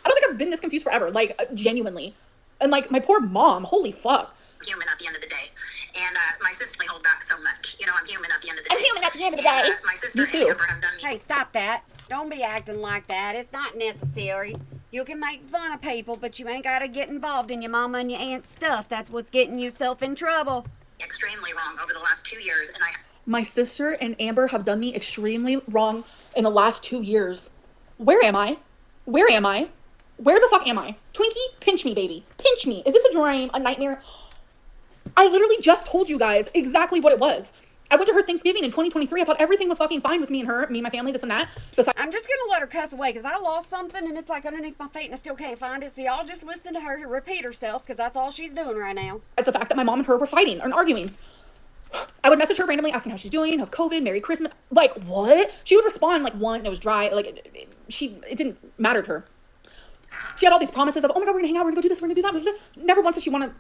B: don't think I've been this confused forever, like, genuinely. And, like, my poor mom, holy fuck.
C: I'm human at the end of the day. And my sister may hold back so much. I'm human at the end of the day.
B: I'm human at the end of the day.
C: My sister
B: Me too.
C: and Amber have done me.
A: Hey, stop that. Don't be acting like that. It's not necessary. You can make fun of people, but you ain't got to get involved in your mama and your aunt's stuff. That's what's getting yourself in trouble.
C: Extremely wrong over the last 2 years, and
B: My sister and Amber have done me extremely wrong in the last 2 years. Where am I? Where am I? Where the fuck am I? Twinkie, pinch me, baby. Pinch me. Is this a dream? A nightmare? I literally just told you guys exactly what it was. I went to her Thanksgiving in 2023. I thought everything was fucking fine with me and her, me and my family, this and that. Besides,
A: I'm just going to let her cuss away because I lost something and it's like underneath my feet and I still can't find it. So y'all just listen to her repeat herself because that's all she's doing right now.
B: it's the fact that my mom and her were fighting and arguing. I would message her randomly asking how she's doing, how's COVID, Merry Christmas. Like, what? She would respond like one, it was dry. Like, it didn't matter to her. She had all these promises of, oh my God, we're gonna hang out, we're gonna go do this, we're gonna do that. Blah, blah, blah. Never once did she want to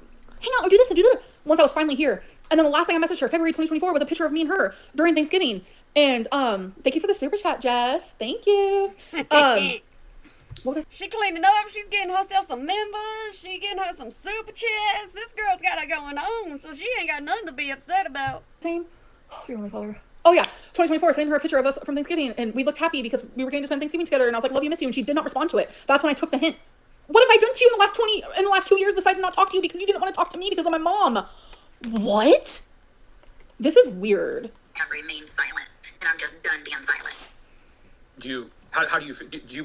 B: hang out or do this and do that. Once I was finally here. And then the last thing I messaged her, February 2024, was a picture of me and her during Thanksgiving. And thank you for the super chat, Jess. Thank you. What was I?
A: She cleaning up. She's getting herself some members. She getting her some super chats. This girl's got it going on, so she ain't got nothing to be upset about.
B: Same. Oh, dear Heavenly Father. Oh yeah, 2024. Sending her a picture of us from Thanksgiving, and we looked happy because we were going to spend Thanksgiving together. And I was like, "Love you, miss you," and she did not respond to it. That's when I took the hint. What have I done to you in the last 2 years besides not talk to you because you didn't want to talk to me because of my mom? What? This is weird.
C: have remained silent, and I'm just done being silent.
D: How do you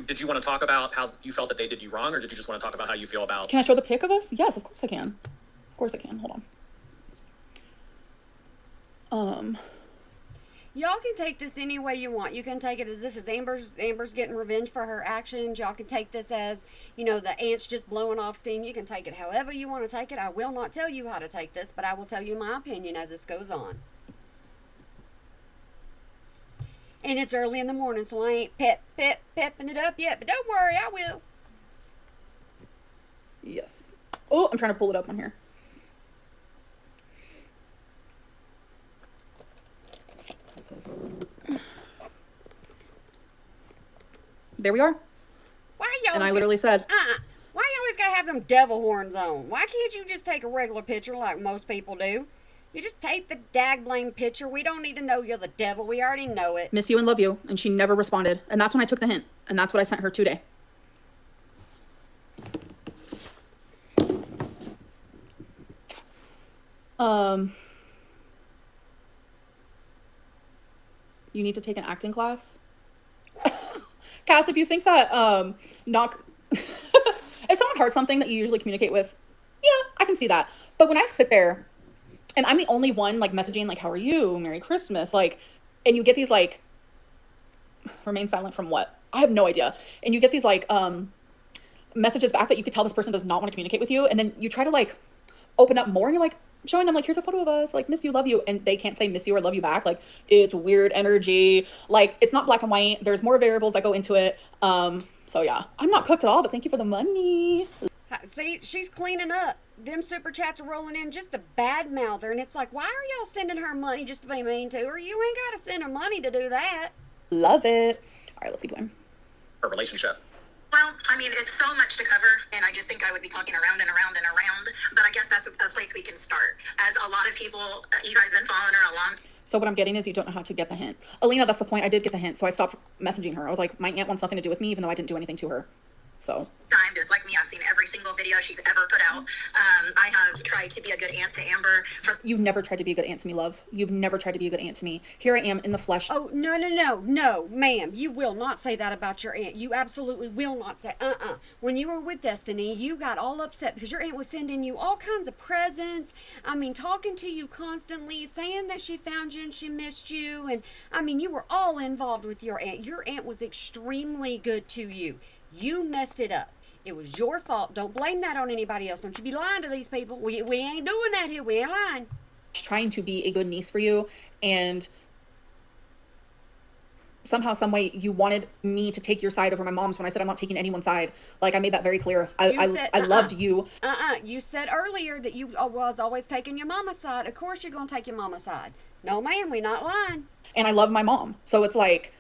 D: did you want to talk about how you felt that they did you wrong, or did you just want to talk about how you feel about?
B: Can I show the pic of us? Yes, of course I can. Of course I can. Hold on.
A: Y'all can take this any way you want. You can take it as this is Amber's getting revenge for her actions. Y'all can take this as, the aunt's just blowing off steam. You can take it however you want to take it. I will not tell you how to take this, but I will tell you my opinion as this goes on. And it's early in the morning, so I ain't pepping it up yet. But don't worry, I will.
B: Yes. Oh, I'm trying to pull it up on here. There we are.
A: Why y'all?
B: And I literally said,
A: why you always gotta have them devil horns on? Why can't you just take a regular picture like most people do? You just take the dag blame picture. We don't need to know you're the devil. We already know it.
B: miss you and love you. And she never responded. And that's when I took the hint. And that's what I sent her today. You need to take an acting class. Cass, if you think that if someone heard something that you usually communicate with, yeah, I can see that. But when I sit there and I'm the only one like messaging like, how are you? Merry Christmas. Like, and you get these like, remain silent from what? I have no idea. And you get these like messages back that you could tell this person does not want to communicate with you. And then you try to like open up more and you're like showing them like, here's a photo of us, like miss you, love you. And they can't say miss you or love you back. Like it's weird energy. Like it's not black and white. There's more variables that go into it. So yeah, I'm not cooked at all, but thank you for the money.
A: See, she's cleaning up. Them super chats are rolling in just a bad mouther, and it's like, why are y'all sending her money just to be mean to her? You ain't got to send her money to do that.
B: Love it. All right, let's keep going.
D: Her relationship.
C: Well, I mean, it's so much to cover, and I just think I would be talking around and around and around, but I guess that's a place we can start. As a lot of people, you guys have been following her along.
B: So what I'm getting is you don't know how to get the hint. Alina, that's the point. I did get the hint, so I stopped messaging her. I was like, my aunt wants nothing to do with me, even though I didn't do anything to her. So.
C: Time, just like me, I've seen every single video she's ever put out. I have tried to be a good aunt to Amber.
B: You've never tried to be a good aunt to me, love. You've never tried to be a good aunt to me. Here I am in the flesh.
A: Oh, no, ma'am. You will not say that about your aunt. You absolutely will not say, When you were with Destiny, you got all upset because your aunt was sending you all kinds of presents. I mean, talking to you constantly, saying that she found you and she missed you. And, I mean, you were all involved with your aunt. Your aunt was extremely good to you. You messed it up. It was your fault. Don't blame that on anybody else. Don't you be lying to these people. We ain't doing that here. We ain't lying.
B: Trying to be a good niece for you, and somehow, some way, you wanted me to take your side over my mom's when I said I'm not taking anyone's side. Like, I made that very clear. I loved you.
A: You said earlier that you was always taking your mama's side. Of course you're going to take your mama's side. No, ma'am, we not lying.
B: And I love my mom. So it's like,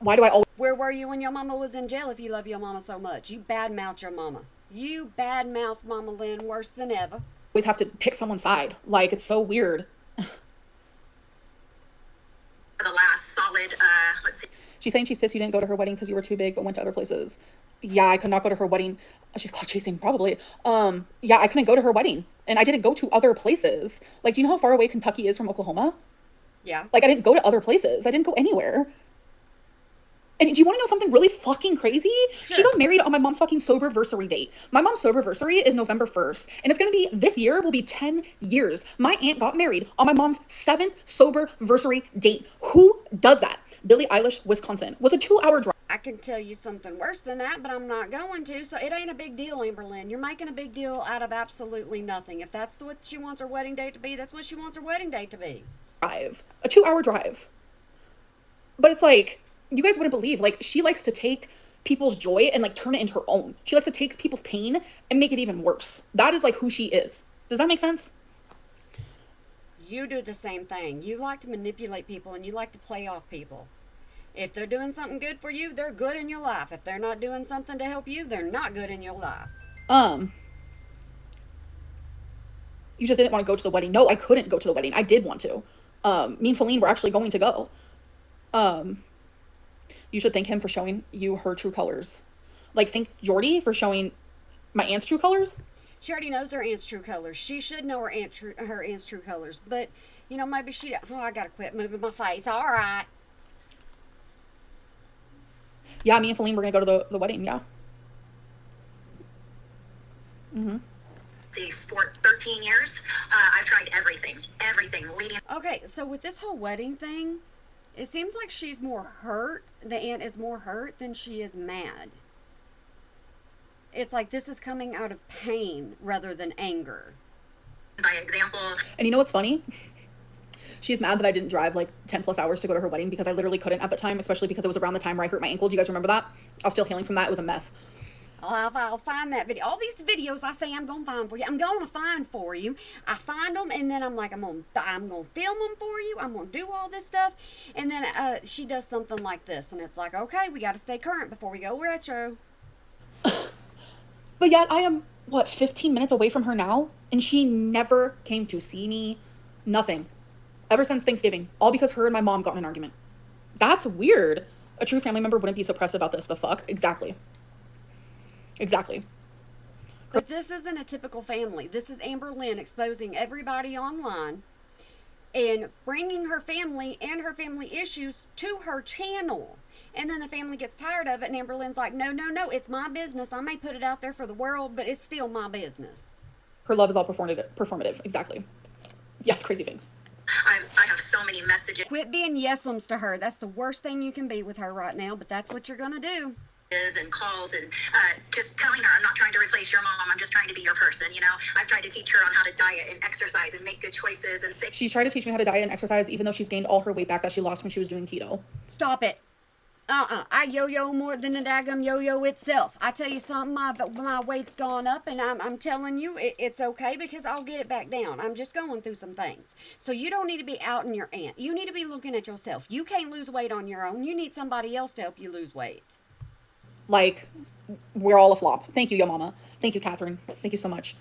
B: why do I always...
A: Where were you when your mama was in jail if you love your mama so much? You badmouth your mama. You badmouth Mama Lynn worse than ever.
B: Always have to pick someone's side. Like, it's so weird.
C: The last solid, let's see.
B: She's saying she's pissed you didn't go to her wedding because you were too big but went to other places. Yeah, I could not go to her wedding. She's clout chasing, probably. Yeah, I couldn't go to her wedding. And I didn't go to other places. Like, do you know how far away Kentucky is from Oklahoma?
A: Yeah.
B: Like, I didn't go to other places. I didn't go anywhere. And do you want to know something really fucking crazy?
A: Sure.
B: She got married on my mom's fucking soberversary date. My mom's soberversary is November 1st. And it's going to be, this year will be 10 years. My aunt got married on my mom's 7th soberversary date. Who does that? Billie Eilish, Wisconsin. Was a 2-hour drive.
A: I can tell you something worse than that, but I'm not going to. So it ain't a big deal, Amberlynn. You're making a big deal out of absolutely nothing. If that's what she wants her wedding date to be, that's what she wants her wedding date to be.
B: A 2-hour drive. But it's like, you guys wouldn't believe, like, she likes to take people's joy and, like, turn it into her own. She likes to take people's pain and make it even worse. That is, like, who she is. Does that make sense?
A: You do the same thing. You like to manipulate people and you like to play off people. If they're doing something good for you, they're good in your life. If they're not doing something to help you, they're not good in your life.
B: You just didn't want to go to the wedding. No, I couldn't go to the wedding. I did want to. Me and Feline were actually going to go. You should thank him for showing you her true colors. Like, thank Jordy for showing my aunt's true colors.
A: She already knows her aunt's true colors. She should know her aunt's true colors. But, you know, maybe she... Oh, I gotta quit moving my face. All right.
B: Yeah, me and Feline were going to go to the wedding, yeah. Mm-hmm.
C: See, for 13 years, I've tried everything leading.
A: Okay, so with this whole wedding thing, it seems like she's more hurt. The aunt is more hurt than she is mad. It's like this is coming out of pain rather than anger.
C: By example.
B: And you know what's funny? She's mad that I didn't drive like 10 plus hours to go to her wedding because I literally couldn't at the time, especially because it was around the time where I hurt my ankle. Do you guys remember that? I was still healing from that. It was a mess.
A: I'll find that video. All these videos I say I'm going to find for you. I'm going to find for you. I find them and then I'm like, I'm going to film them for you. I'm going to do all this stuff. And then she does something like this. And it's like, okay, we got to stay current before we go retro.
B: But yet I am, 15 minutes away from her now? And she never came to see me. Nothing. Ever since Thanksgiving. All because her and my mom got in an argument. That's weird. A true family member wouldn't be suppressed about this. The fuck? Exactly.
A: But this isn't a typical family. This is Amber Lynn exposing everybody online and bringing her family and her family issues to her channel. And then the family gets tired of it and Amber Lynn's like, no, it's my business. I may put it out there for the world, but it's still my business.
B: Her love is all performative. Exactly. Yes, crazy things.
C: I have so many messages.
A: Quit being yesums to her. That's the worst thing you can be with her right now, but that's what you're going to do.
C: And calls and just telling her I'm not trying to replace your mom, I'm just trying to be your person. You know, I've tried to teach her on how to diet and exercise and make good choices and say
B: she's tried to teach me how to diet and exercise even though she's gained all her weight back that she lost when she was doing keto.
A: Stop it. I yo-yo more than the daggum yo-yo itself. I tell you something, my weight's gone up, and I'm telling you, it's okay because I'll get it back down. I'm just going through some things. So you don't need to be outing your aunt. You need to be looking at yourself. You can't lose weight on your own. You need somebody else to help you lose weight.
B: Like, we're all a flop. Thank you, yo mama. Thank you, Catherine. Thank you so much.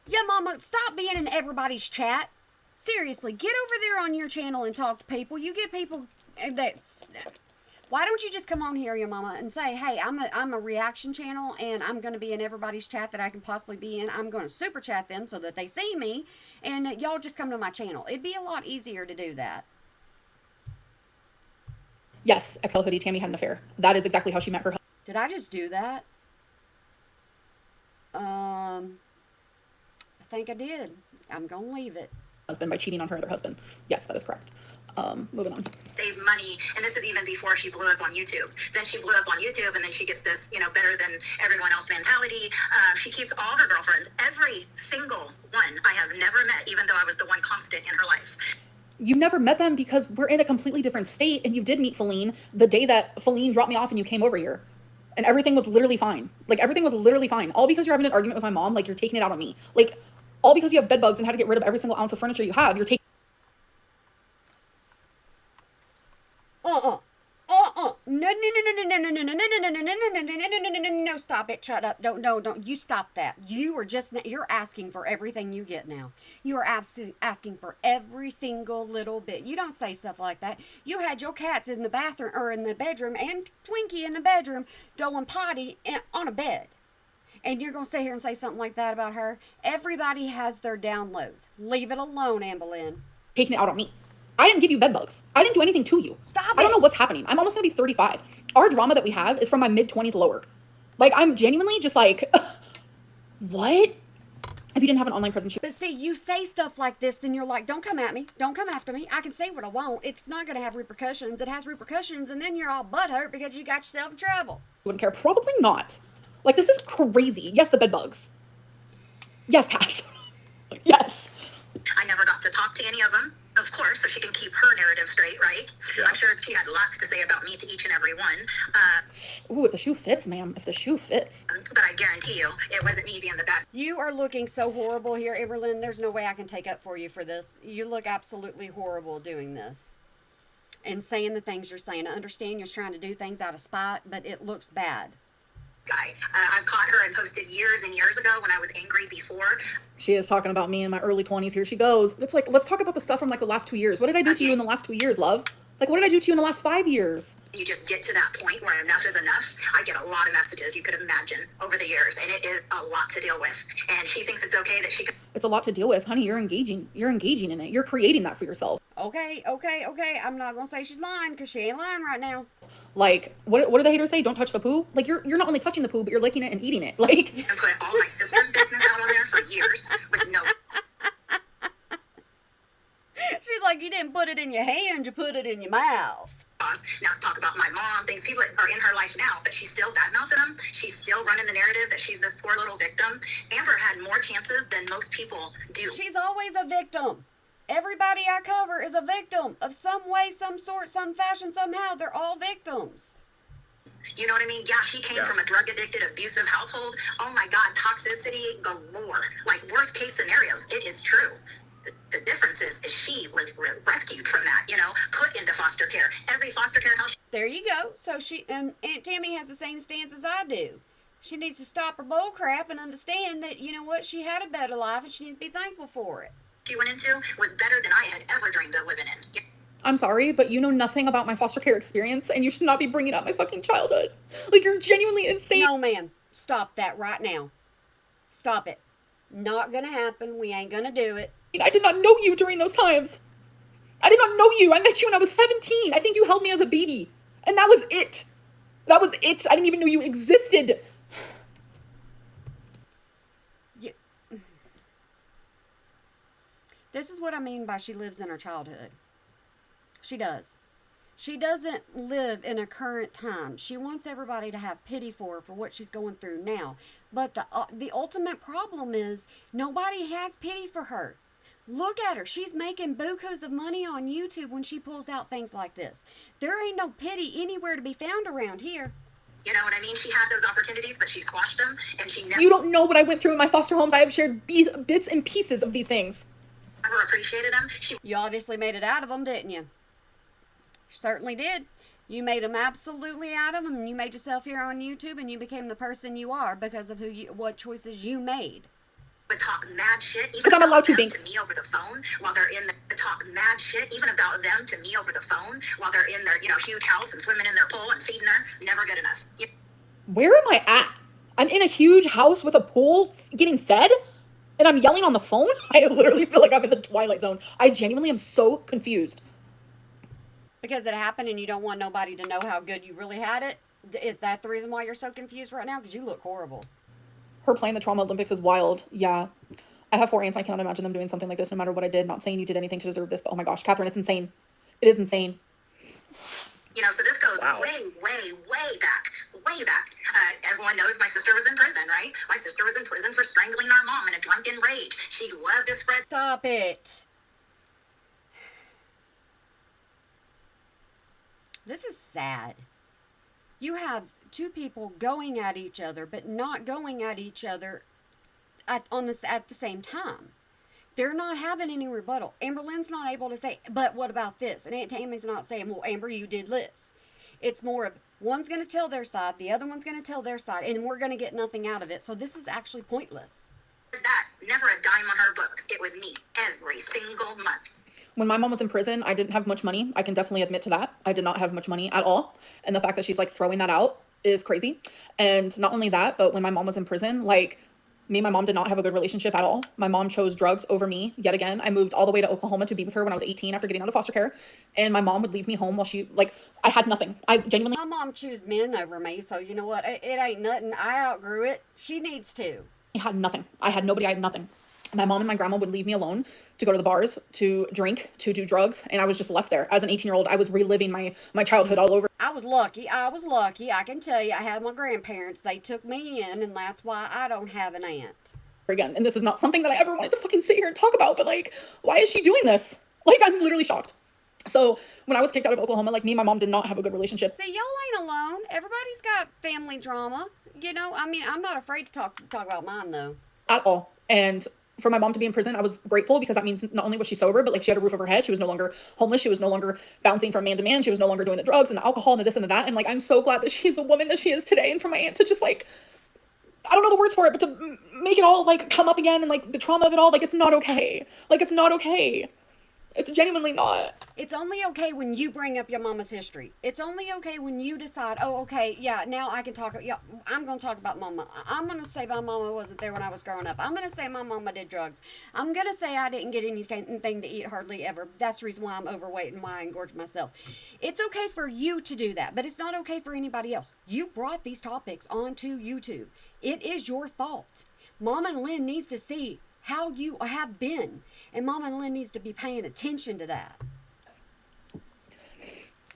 A: Yeah, mama, stop being in everybody's chat. Seriously, get over there on your channel and talk to people. You get people that... Why don't you just come on here, your mama, and say, hey, I'm a reaction channel, and I'm going to be in everybody's chat that I can possibly be in. I'm going to super chat them so that they see me, and y'all just come to my channel. It'd be a lot easier to do that.
B: Yes, XL Hoodie, Tammy had an affair. That is exactly how she met her husband.
A: Did I just do that? I think I did. I'm going to leave it.
B: By cheating on her other husband. Yes, that is correct. Moving on.
C: Save money, and this is even before she blew up on YouTube. Then she blew up on YouTube, and then she gets this, better than everyone else mentality. She keeps all her girlfriends, every single one I have never met, even though I was the one constant in her life.
B: You never met them because we're in a completely different state, and you did meet Feline the day that Feline dropped me off and you came over here. And everything was literally fine. Like, everything was literally fine. All because you're having an argument with my mom, like, you're taking it out on me. Like, all because you have bed bugs and had to get rid of every single ounce of furniture you have, you're taking...
A: No, stop it. Shut up. Don't. You stop that. You're asking for everything you get now. You are asking for every single little bit. You don't say stuff like that. You had your cats in the bathroom, or in the bedroom, and Twinkie in the bedroom, going potty on a bed. And you're going to sit here and say something like that about her? Everybody has their down lows. Leave it alone, Amberlynn.
B: Taking it out on me. I didn't give you bed bugs. I didn't do anything to you.
A: Stop it.
B: I don't know what's happening. I'm almost going to be 35. Our drama that we have is from my mid-20s lower. Like, I'm genuinely just like, what? If you didn't have an online presence...
A: But see, you say stuff like this, then you're like, don't come at me. Don't come after me. I can say what I want. It's not going to have repercussions. It has repercussions, and then you're all butthurt because you got yourself in trouble.
B: Wouldn't care. Probably not. Like, this is crazy. Yes, the bed bugs. Yes, Cass. Yes.
C: I never got to talk to any of them, of course, so she can keep her narrative straight, right? Yeah. I'm sure she had lots to say about me to each and every one.
B: Ooh, if the shoe fits, ma'am. If the shoe fits.
C: But I guarantee you, it wasn't me being the bad.
A: You are looking so horrible here, Amberlynn. There's no way I can take up for you for this. You look absolutely horrible doing this. And saying the things you're saying. I understand you're trying to do things out of spite, but it looks bad.
C: Guy. I've caught her and posted years and years ago when I was angry before.
B: She is talking about me in my early 20s. Here she goes. It's like, let's talk about the stuff from like the last 2 years. What did I do to you in the last 2 years, love? Like, what did I do to you in the last 5 years?
C: You just get to that point where enough is enough. I get a lot of messages you could imagine over the years, and it is a lot to deal with. And she thinks it's okay that she can...
B: It's a lot to deal with. Honey, you're engaging. You're engaging in it. You're creating that for yourself.
A: Okay. I'm not going to say she's lying because she ain't lying right now.
B: Like, what do the haters say? Don't touch the poo? Like, you're not only touching the poo, but you're licking it and eating it. Like...
C: And put all my sister's business out on there for years with no...
A: She's like, you didn't put it in your hand, you put it in your mouth.
C: Now talk about my mom, things people are in her life now, but she's still bad-mouthing them. She's still running the narrative that she's this poor little victim. Amber had more chances than most people do.
A: She's always a victim. Everybody I cover is a victim of some way, some sort, some fashion, somehow. They're all victims.
C: You know what I mean? Yeah, she came from a drug-addicted, abusive household. Oh my God, toxicity galore. Like, worst case scenarios. It is true. The difference is she was rescued from that, put into foster care. Every foster care house.
A: There you go. So Aunt Tammy has the same stance as I do. She needs to stop her bull crap and understand that, you know what, she had a better life and she needs to be thankful for it.
C: She went into was better than I had ever dreamed of living in.
B: I'm sorry, but you know nothing about my foster care experience, and you should not be bringing up my fucking childhood. Like, you're genuinely insane.
A: No, ma'am. Stop that right now. Stop it. Not gonna happen. We ain't gonna do it.
B: I did not know you during those times. I did not know you. I met you when I was 17. I think you held me as a baby. And that was it. That was it. I didn't even know you existed.
A: Yeah. This is what I mean by she lives in her childhood. She does. She doesn't live in a current time. She wants everybody to have pity for her for what she's going through now. But the ultimate problem is nobody has pity for her. Look at her. She's making bukus of money on YouTube when she pulls out things like this. There ain't no pity anywhere to be found around here.
C: You know what I mean? She had those opportunities, but she squashed them, and she never
B: You don't know what I went through in my foster homes. I have shared bits and pieces of these things.
C: appreciated them. She
A: You obviously made it out of them, didn't you? Certainly did. You made them absolutely out of them, and you made yourself here on YouTube, and you became the person you are because of what choices you made.
C: would talk mad shit even
B: Because I'm
C: about
B: allowed to,
C: them
B: Binks.
C: to me over the phone while they're in the talk mad shit even about them to me over the phone while they're in their huge house and swimming in their pool and feeding her. Never good enough.
B: Where am I at? I'm in a huge house with a pool getting fed, and I'm yelling on the phone? I literally feel like I'm in the Twilight Zone. I genuinely am so confused.
A: Because it happened and you don't want nobody to know how good you really had it? Is that the reason why you're so confused right now? Because you look horrible.
B: Her playing the Trauma Olympics is wild. Yeah. I have 4 aunts. I cannot imagine them doing something like this no matter what I did. Not saying you did anything to deserve this, but oh my gosh, Catherine, it's insane. It is insane.
C: So this goes
D: Wow.
C: way back. Way back. Everyone knows my sister was in prison, right? My sister was in prison for strangling our mom in a drunken rage. She loved to spread.
A: Stop it. This is sad. You have two people going at each other, but not going at each other at the same time. They're not having any rebuttal. Amberlynn's not able to say, but what about this? And Aunt Tammy's not saying, well, Amber, you did this. It's more of one's going to tell their side, the other one's going to tell their side, and we're going to get nothing out of it. So this is actually pointless.
C: That never a dime on her books. It was me every single month.
B: When my mom was in prison, I didn't have much money. I can definitely admit to that. I did not have much money at all. And the fact that she's like throwing that out is crazy. And not only that, but when my mom was in prison, like me and my mom did not have a good relationship at all. My mom chose drugs over me yet again. I moved all the way to Oklahoma to be with her when I was 18 after getting out of foster care. And my mom would leave me home while I had nothing. I genuinely.
A: My mom chose men over me, so you know what? It ain't nothing. I outgrew it. She needs to.
B: I had nothing. I had nobody. I had nothing. My mom and my grandma would leave me alone to go to the bars, to drink, to do drugs, and I was just left there. As an 18-year-old, I was reliving my childhood all over
A: I was lucky. I can tell you, I had my grandparents. They took me in, and that's why I don't have an aunt.
B: again. And this is not something that I ever wanted to fucking sit here and talk about, but like, why is she doing this? Like, I'm literally shocked. So when I was kicked out of Oklahoma, like me and my mom did not have a good relationship.
A: See, y'all ain't alone. Everybody's got family drama. I'm not afraid to talk about mine, though.
B: At all. And for my mom to be in prison, I was grateful because that means not only was she sober, but like she had a roof over her head. She was no longer homeless. She was no longer bouncing from man to man. She was no longer doing the drugs and the alcohol and the this and the that. And like, I'm so glad that she's the woman that she is today. And for my aunt to just like, I don't know the words for it, but to make it all like come up again and like the trauma of it all, like it's not okay. Like it's not okay. It's genuinely not.
A: It's only okay when you bring up your mama's history. It's only okay when you decide, oh, okay, yeah, now I can talk. Yeah, I'm going to talk about mama. I'm going to say my mama wasn't there when I was growing up. I'm going to say my mama did drugs. I'm going to say I didn't get anything to eat hardly ever. That's the reason why I'm overweight and why I engorge myself. It's okay for you to do that, but it's not okay for anybody else. You brought these topics onto YouTube. It is your fault. Mama Lynn needs to see how you have been. And Mama Lynn needs to be paying attention to that.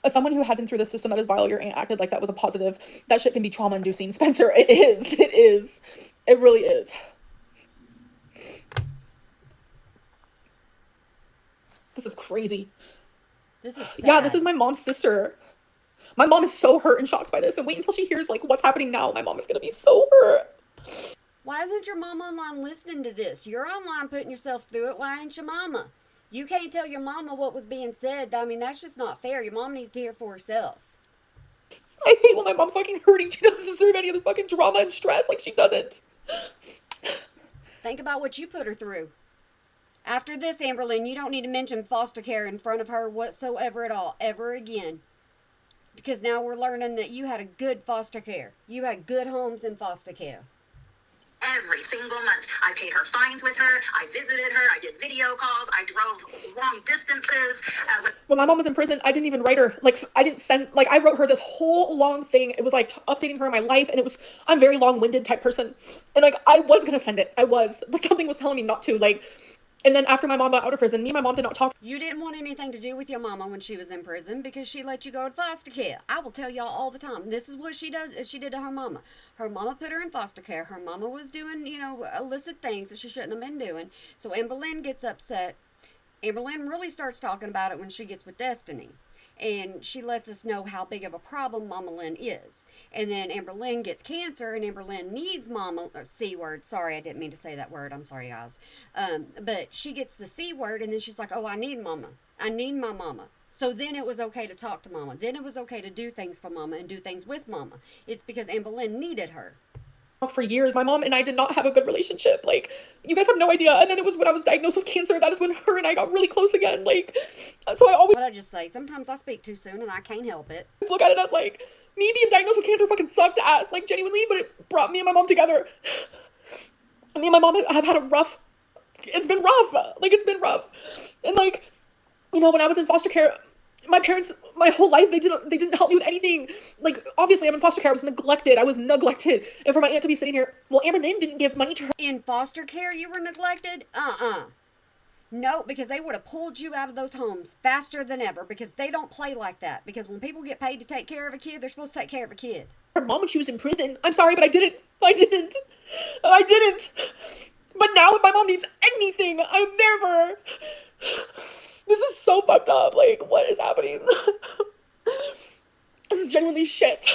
B: As someone who had been through the system that is vile, your aunt acted like that was a positive. That shit can be trauma-inducing, Spencer. It is. It is. It really is. This is crazy.
A: This is sad.
B: Yeah, this is my mom's sister. My mom is so hurt and shocked by this. And wait until she hears like what's happening now. My mom is gonna be so hurt.
A: Why isn't your mama online listening to this? You're online putting yourself through it. Why ain't your mama? You can't tell your mama what was being said. I mean, that's just not fair. Your mom needs to hear it for herself.
B: I hate when my mom's fucking hurting. She doesn't deserve any of this fucking drama and stress. Like, she doesn't.
A: Think about what you put her through. After this, Amberlynn, you don't need to mention foster care in front of her whatsoever at all, ever again. Because now we're learning that you had a good foster care. You had good homes in foster care.
C: Every single month, I paid her fines with her. I visited her. I did video calls. I drove long distances.
B: When my mom was in prison, I didn't even write her. Like, I didn't send, like, I wrote her this whole long thing. It was like updating her in my life. And it was, I'm a very long-winded type person. And like, I was going to send it. I was. But something was telling me not to. Like,
E: And then after my mom got out of prison, me and my mom did not talk.
A: You didn't want anything to do with your mama when she was in prison because she let you go to foster care. I will tell y'all all the time. This is what she did to her mama. Her mama put her in foster care. Her mama was doing, illicit things that she shouldn't have been doing. So Amber Lynn gets upset. Amber Lynn really starts talking about it when she gets with Destiny. And she lets us know how big of a problem Mama Lynn is. And then Amber Lynn gets cancer, and Amber Lynn needs Mama, C word. Sorry, I didn't mean to say that word. I'm sorry, guys. But she gets the C word, and then she's like, oh, I need Mama. I need my Mama. So then it was okay to talk to Mama. Then it was okay to do things for Mama and do things with Mama. It's because Amber Lynn needed her.
E: For years, my mom and I did not have a good relationship. Like, you guys have no idea. And then it was when I was diagnosed with cancer. That is when her and I got really close again. Like, so I always...
A: What I just say, sometimes I speak too soon and I can't help it.
E: Look at it as like, me being diagnosed with cancer fucking sucked ass. Like, genuinely, but it brought me and my mom together. Me and my mom have had a rough... It's been rough. Like, it's been rough. And like, when I was in foster care... My parents, my whole life, they didn't help me with anything. Like, obviously, I'm in foster care. I was neglected. And for my aunt to be sitting here, well, Amber Lynn didn't give money to her.
A: In foster care, you were neglected? No, because they would have pulled you out of those homes faster than ever because they don't play like that. Because when people get paid to take care of a kid, they're supposed to take care of a kid.
E: Her mom when she was in prison. I'm sorry, but I didn't. But now if my mom needs anything, I'm there for her. This is so fucked up. Like, what is happening? This is genuinely shit.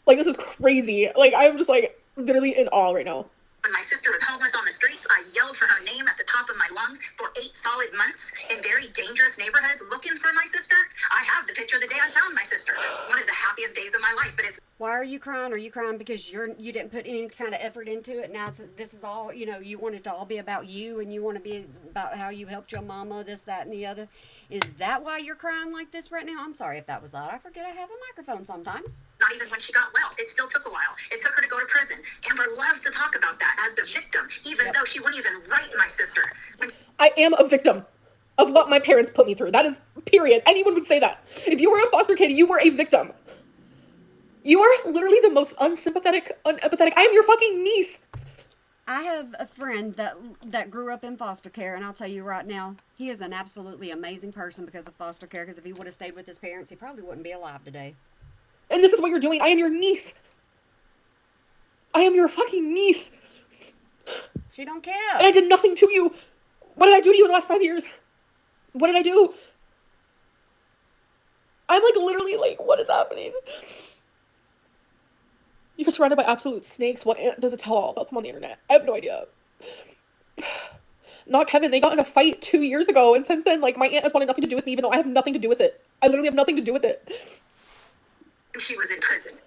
E: Like, this is crazy. Like, I'm just, like, literally in awe right now.
C: When my sister was homeless on the streets, I yelled for her name at the top of my lungs for 8 solid months in very dangerous neighborhoods looking for my sister. I have the picture of the day I found my sister. One of the happiest days of my life, but it's...
A: Why are you crying? Are you crying because you didn't put any kind of effort into it? Now this is all, you want it to all be about you and you want to be about how you helped your mama, this, that, and the other. Is that why you're crying like this right now? I'm sorry if that was loud. I forget I have a microphone sometimes.
C: Not even when she got well. It still took a while. It took her to go to prison. Amber loves to talk about that as the victim, even though she wouldn't even write my sister.
E: I am a victim of what my parents put me through. That is, period. Anyone would say that. If you were a foster kid, you were a victim. You are literally the most unempathetic. I am your fucking niece.
A: I have a friend that grew up in foster care, and I'll tell you right now, he is an absolutely amazing person because of foster care, because if he would have stayed with his parents, he probably wouldn't be alive today.
E: And this is what you're doing. I am your niece. I am your fucking niece.
A: She don't care.
E: And I did nothing to you. What did I do to you in the last 5 years? What did I do? I'm like literally like, what is happening? You're surrounded by absolute snakes. What aunt does it tell all about them on the internet? I have no idea. Not Kevin. They got in a fight 2 years ago, and since then, like, my aunt has wanted nothing to do with me, even though I have nothing to do with it. I literally have nothing to do with it.
C: She was in prison.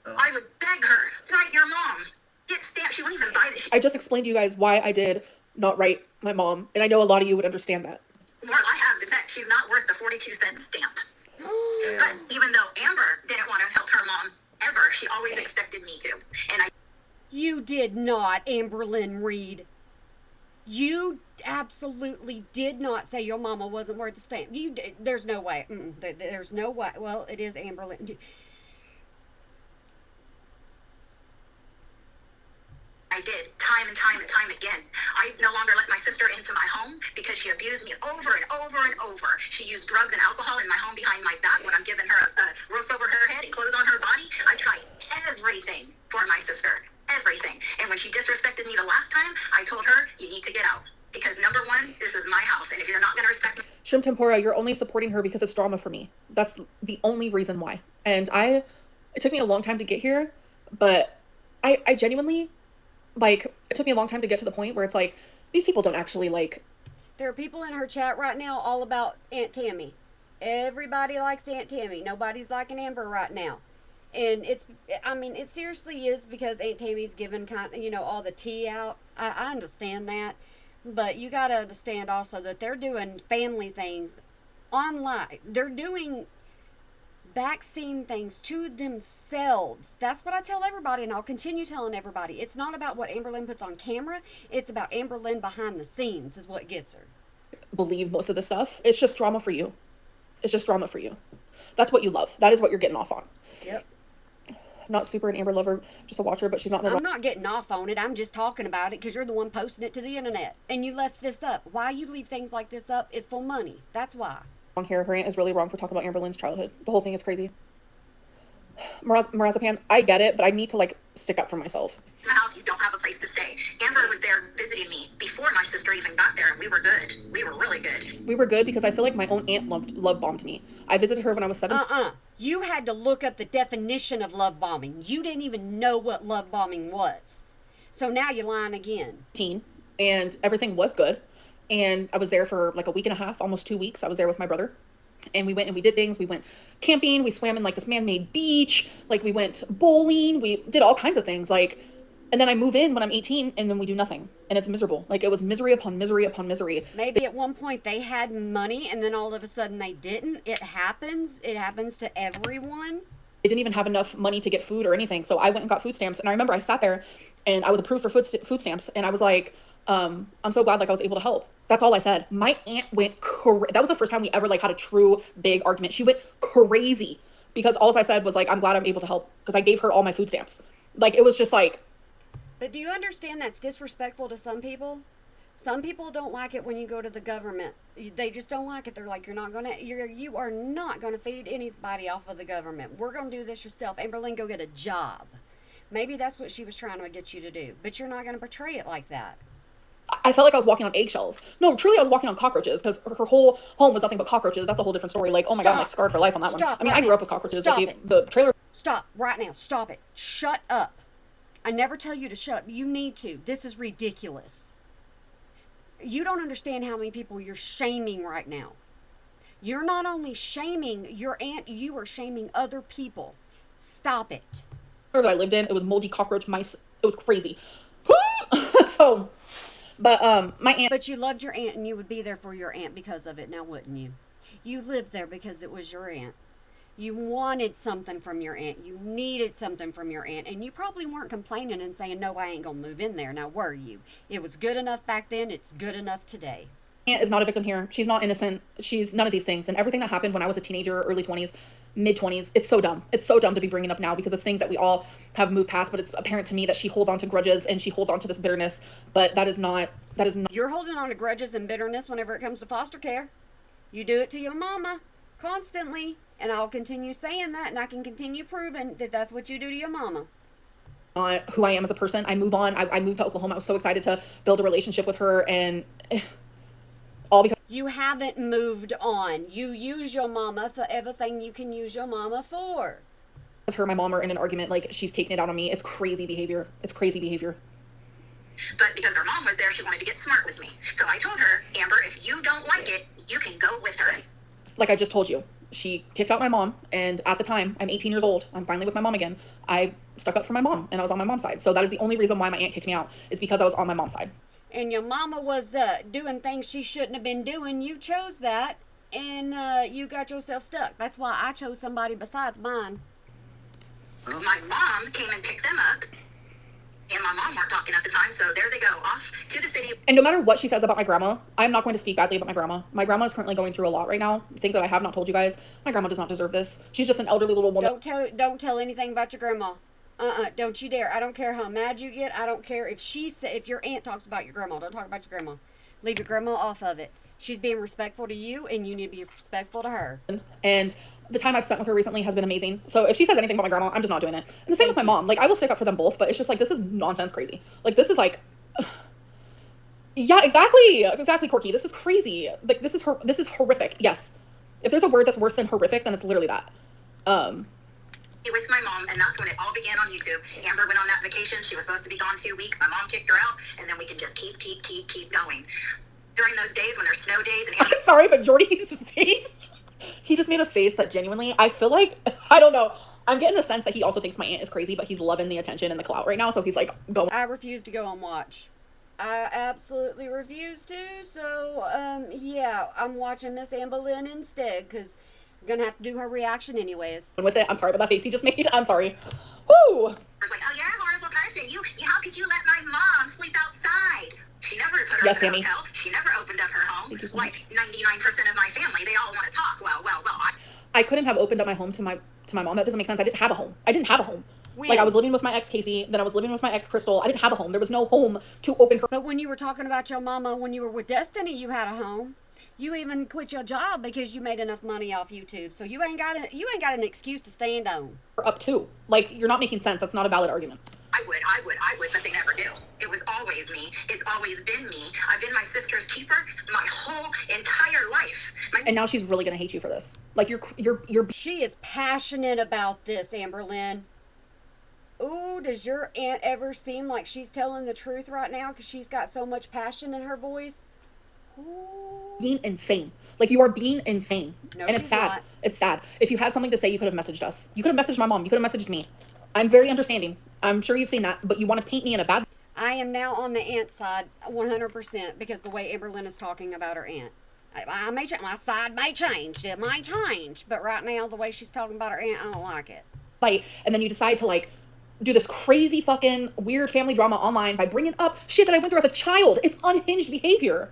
C: I would beg her, write your mom. Get stamped. She wouldn't even buy this.
E: I just explained to you guys why I did not write my mom, and I know a lot of you would understand that.
C: Well, I have the text. She's not worth the 42-cent stamp. But even though Amber didn't want to help her mom ever, she always expected me to. And I...
A: You did not, Amberlynn You absolutely did not say your mama wasn't worth the stamp. You did. There's no way. There's no way. Well, it is Amberlynn.
C: I did, time and time and time again. I no longer let my sister into my home because she abused me over and over and over. She used drugs and alcohol in my home behind my back when I'm giving her a roof over her head and clothes on her body. I tried everything for my sister, everything. And when she disrespected me the last time, I told her, you need to get out. Because number one, this is my house, and if you're not going to respect me...
E: Shrimp Tempura, you're only supporting her because it's drama for me. That's the only reason why. And it took me a long time to get here, but I genuinely... Like, it took me a long time to get to the point where it's like, these people don't actually like...
A: There are people in her chat right now all about Aunt Tammy. Everybody likes Aunt Tammy. Nobody's liking Amber right now. And it seriously is because Aunt Tammy's given all the tea out. I understand that. But you got to understand also that they're doing family things online. They're doing vaccine things to themselves. That's what I tell everybody, and I'll continue telling everybody. It's not about what Amberlynn puts on camera. It's about Amberlynn behind the scenes is what gets her.
E: Believe most of the stuff. It's just drama for you. It's just drama for you. That's what you love. That is what you're getting off on.
A: Yep.
E: not super an Amber lover, just a watcher, but she's not in the
A: I'm not getting off on it. I'm just talking about it because you're the one posting it to the internet. And you left this up. Why you leave things like this up is for money. That's why.
E: wrong here. Her aunt is really wrong for talking about Amberlynn's childhood. The whole thing is crazy. Marzipan, I get it, but I need to, like, stick up for myself.
C: In the house, you don't have a place to stay. Amber was there visiting me before my sister even got there, and we were good. We were really good.
E: We were good because I feel like my own aunt love bombed me. I visited her when I was 7.
A: You had to look up the definition of love bombing. You didn't even know what love bombing was. So now you're lying again.
E: And everything was good. And I was there for like a week and a half, almost 2 weeks. I was there with my brother. And we went and we did things. We went camping. We swam in like this man-made beach. Like we went bowling. We did all kinds of things. Like, and then I move in when I'm 18 and then we do nothing. And it's miserable. Like it was misery upon misery upon misery.
A: Maybe at one point they had money and then all of a sudden they didn't. It happens. It happens to everyone.
E: They didn't even have enough money to get food or anything. So I went and got food stamps. And I remember I sat there and I was approved for food stamps. And I was like, I'm so glad like I was able to help. That's all I said. My aunt went that was the first time we ever like had a true big argument. She went crazy because all I said was like, I'm glad I'm able to help because I gave her all my food stamps. Like it was just like.
A: But do you understand that's disrespectful to some people? Some people don't like it when you go to the government. They just don't like it. They're like, you are not gonna feed anybody off of the government. We're gonna do this yourself. Amberlynn, go get a job. Maybe that's what she was trying to get you to do, but you're not gonna portray it like that.
E: I felt like I was walking on eggshells. No, truly I was walking on cockroaches because her whole home was nothing but cockroaches. That's a whole different story. Like, oh my God, I'm like scarred for life on that one. I mean, I grew up with cockroaches. The trailer.
A: Stop right now. Stop it. Shut up. I never tell you to shut up. You need to. This is ridiculous. You don't understand how many people you're shaming right now. You're not only shaming your aunt, you are shaming other people. Stop it.
E: That I lived in, it was moldy cockroach mice. It was crazy. So... But my aunt.
A: But you loved your aunt and you would be there for your aunt because of it, now wouldn't you? You lived there because it was your aunt. You wanted something from your aunt. You needed something from your aunt. And you probably weren't complaining and saying, no, I ain't going to move in there. Now, were you? It was good enough back then. It's good enough today.
E: Aunt is not a victim here. She's not innocent. She's none of these things. And everything that happened when I was a teenager, early 20s, mid 20s, it's so dumb. It's so dumb to be bringing up now because it's things that we all have moved past. But it's apparent to me that she holds on to grudges and she holds on to this bitterness. But that is not.
A: You're holding on to grudges and bitterness whenever it comes to foster care. You do it to your mama constantly. And I'll continue saying that and I can continue proving that that's what you do to your mama.
E: Not who I am as a person. I move on. I moved to Oklahoma. I was so excited to build a relationship with her and all because
A: you haven't moved on. You use your mama for everything you can use your mama for.
E: Her and my mom are in an argument, like she's taking it out on me. It's crazy behavior. It's crazy behavior.
C: But because her mom was there, she wanted to get smart with me. So I told her, Amber, if you don't like it, you can go with her.
E: Like I just told you, she kicked out my mom. And at the time, I'm 18 years old. I'm finally with my mom again. I stuck up for my mom and I was on my mom's side. So that is the only reason why my aunt kicked me out is because I was on my mom's side.
A: And your mama was doing things she shouldn't have been doing. You chose that, and you got yourself stuck. That's why I chose somebody besides mine.
C: My mom came and picked them up, and my mom weren't talking at the time, so there they go, off to the city.
E: And no matter what she says about my grandma, I'm not going to speak badly about my grandma. My grandma is currently going through a lot right now. Things that I have not told you guys. My grandma does not deserve this. She's just an elderly little woman.
A: Don't tell anything about your grandma. Don't you dare. I don't care how mad you get. I don't care if your aunt talks about your grandma. Don't talk about your grandma. Leave your grandma off of it. She's being respectful to you, and you need to be respectful to her.
E: And the time I've spent with her recently has been amazing. So if she says anything about my grandma, I'm just not doing it. And the same with my mom. Like, I will stick up for them both, but it's just like, this is nonsense crazy. Like, this is like... Yeah, exactly, Corky. This is crazy. Like, this is horrific. Yes. If there's a word that's worse than horrific, then it's literally that.
C: With my mom, and that's when it all began on YouTube. Amber went on that vacation. She was supposed to be gone 2 weeks. My mom kicked her out, and then we can just keep going. During those days when there's snow days and
E: I'm sorry, but Jordy's face, he just made a face that genuinely, I feel like, I don't know. I'm getting the sense that he also thinks my aunt is crazy, but he's loving the attention and the clout right now, so he's like, go.
A: I refuse to go and watch. I absolutely refuse to, so, yeah, I'm watching Miss Amberlynn instead, because I'm gonna have to do her reaction anyways.
E: And with it, I'm sorry about that face he just made. I'm sorry. Woo!
C: I was like, oh, you're a horrible person. How could you let my mom sleep outside? She never put her in a hotel. She never opened up her home. So like 99% of my family, they all want to talk. Well.
E: I couldn't have opened up my home to my mom. That doesn't make sense. I didn't have a home.
A: When?
E: Like, I was living with my ex Casey, then I was living with my ex Crystal. I didn't have a home. There was no home to open her.
A: But when you were talking about your mama, when you were with Destiny, you had a home. You even quit your job because you made enough money off YouTube. So you ain't got an excuse to stand on.
E: Up to. Like, you're not making sense. That's not a valid argument.
C: I would, but they never do. It was always me. It's always been me. I've been my sister's keeper my whole entire life.
E: And now she's really gonna hate you for this. Like, you're.
A: She is passionate about this, Amberlynn. Ooh, does your aunt ever seem like she's telling the truth right now because she's got so much passion in her voice? Ooh.
E: Being insane. Like, you are being insane.
A: No,
E: and it's
A: she's
E: sad.
A: not.
E: It's sad. If you had something to say, you could have messaged us. You could have messaged my mom. You could have messaged me. I'm very understanding. I'm sure you've seen that, but you want to paint me in a bad.
A: I am now on the aunt side 100% because the way Amberlynn is talking about her aunt. My side may change. It might change. But right now, the way she's talking about her aunt, I don't like it.
E: Fight, and then you decide to, like, do this crazy fucking weird family drama online by bringing up shit that I went through as a child. It's unhinged behavior.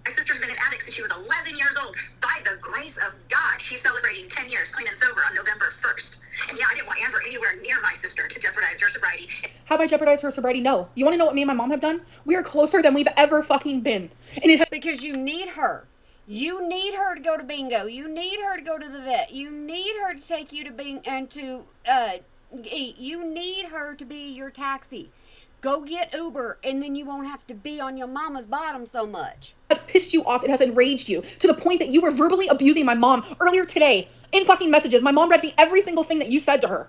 C: My sister's been an addict since she was 11 years old. By the grace of God, she's celebrating 10 years clean and sober on November 1st. And yeah, I didn't want Amber anywhere near my sister to jeopardize her sobriety.
E: Have I jeopardized her sobriety? No. You want to know what me and my mom have done? We are closer than we've ever fucking been. And it
A: Because you need her. You need her to go to bingo. You need her to go to the vet. You need her to take you to eat. You need her to be your taxi. Go get Uber, and then you won't have to be on your mama's bottom so much.
E: has pissed you off. It has enraged you to the point that you were verbally abusing my mom earlier today in fucking messages. My mom read me every single thing that you said to her.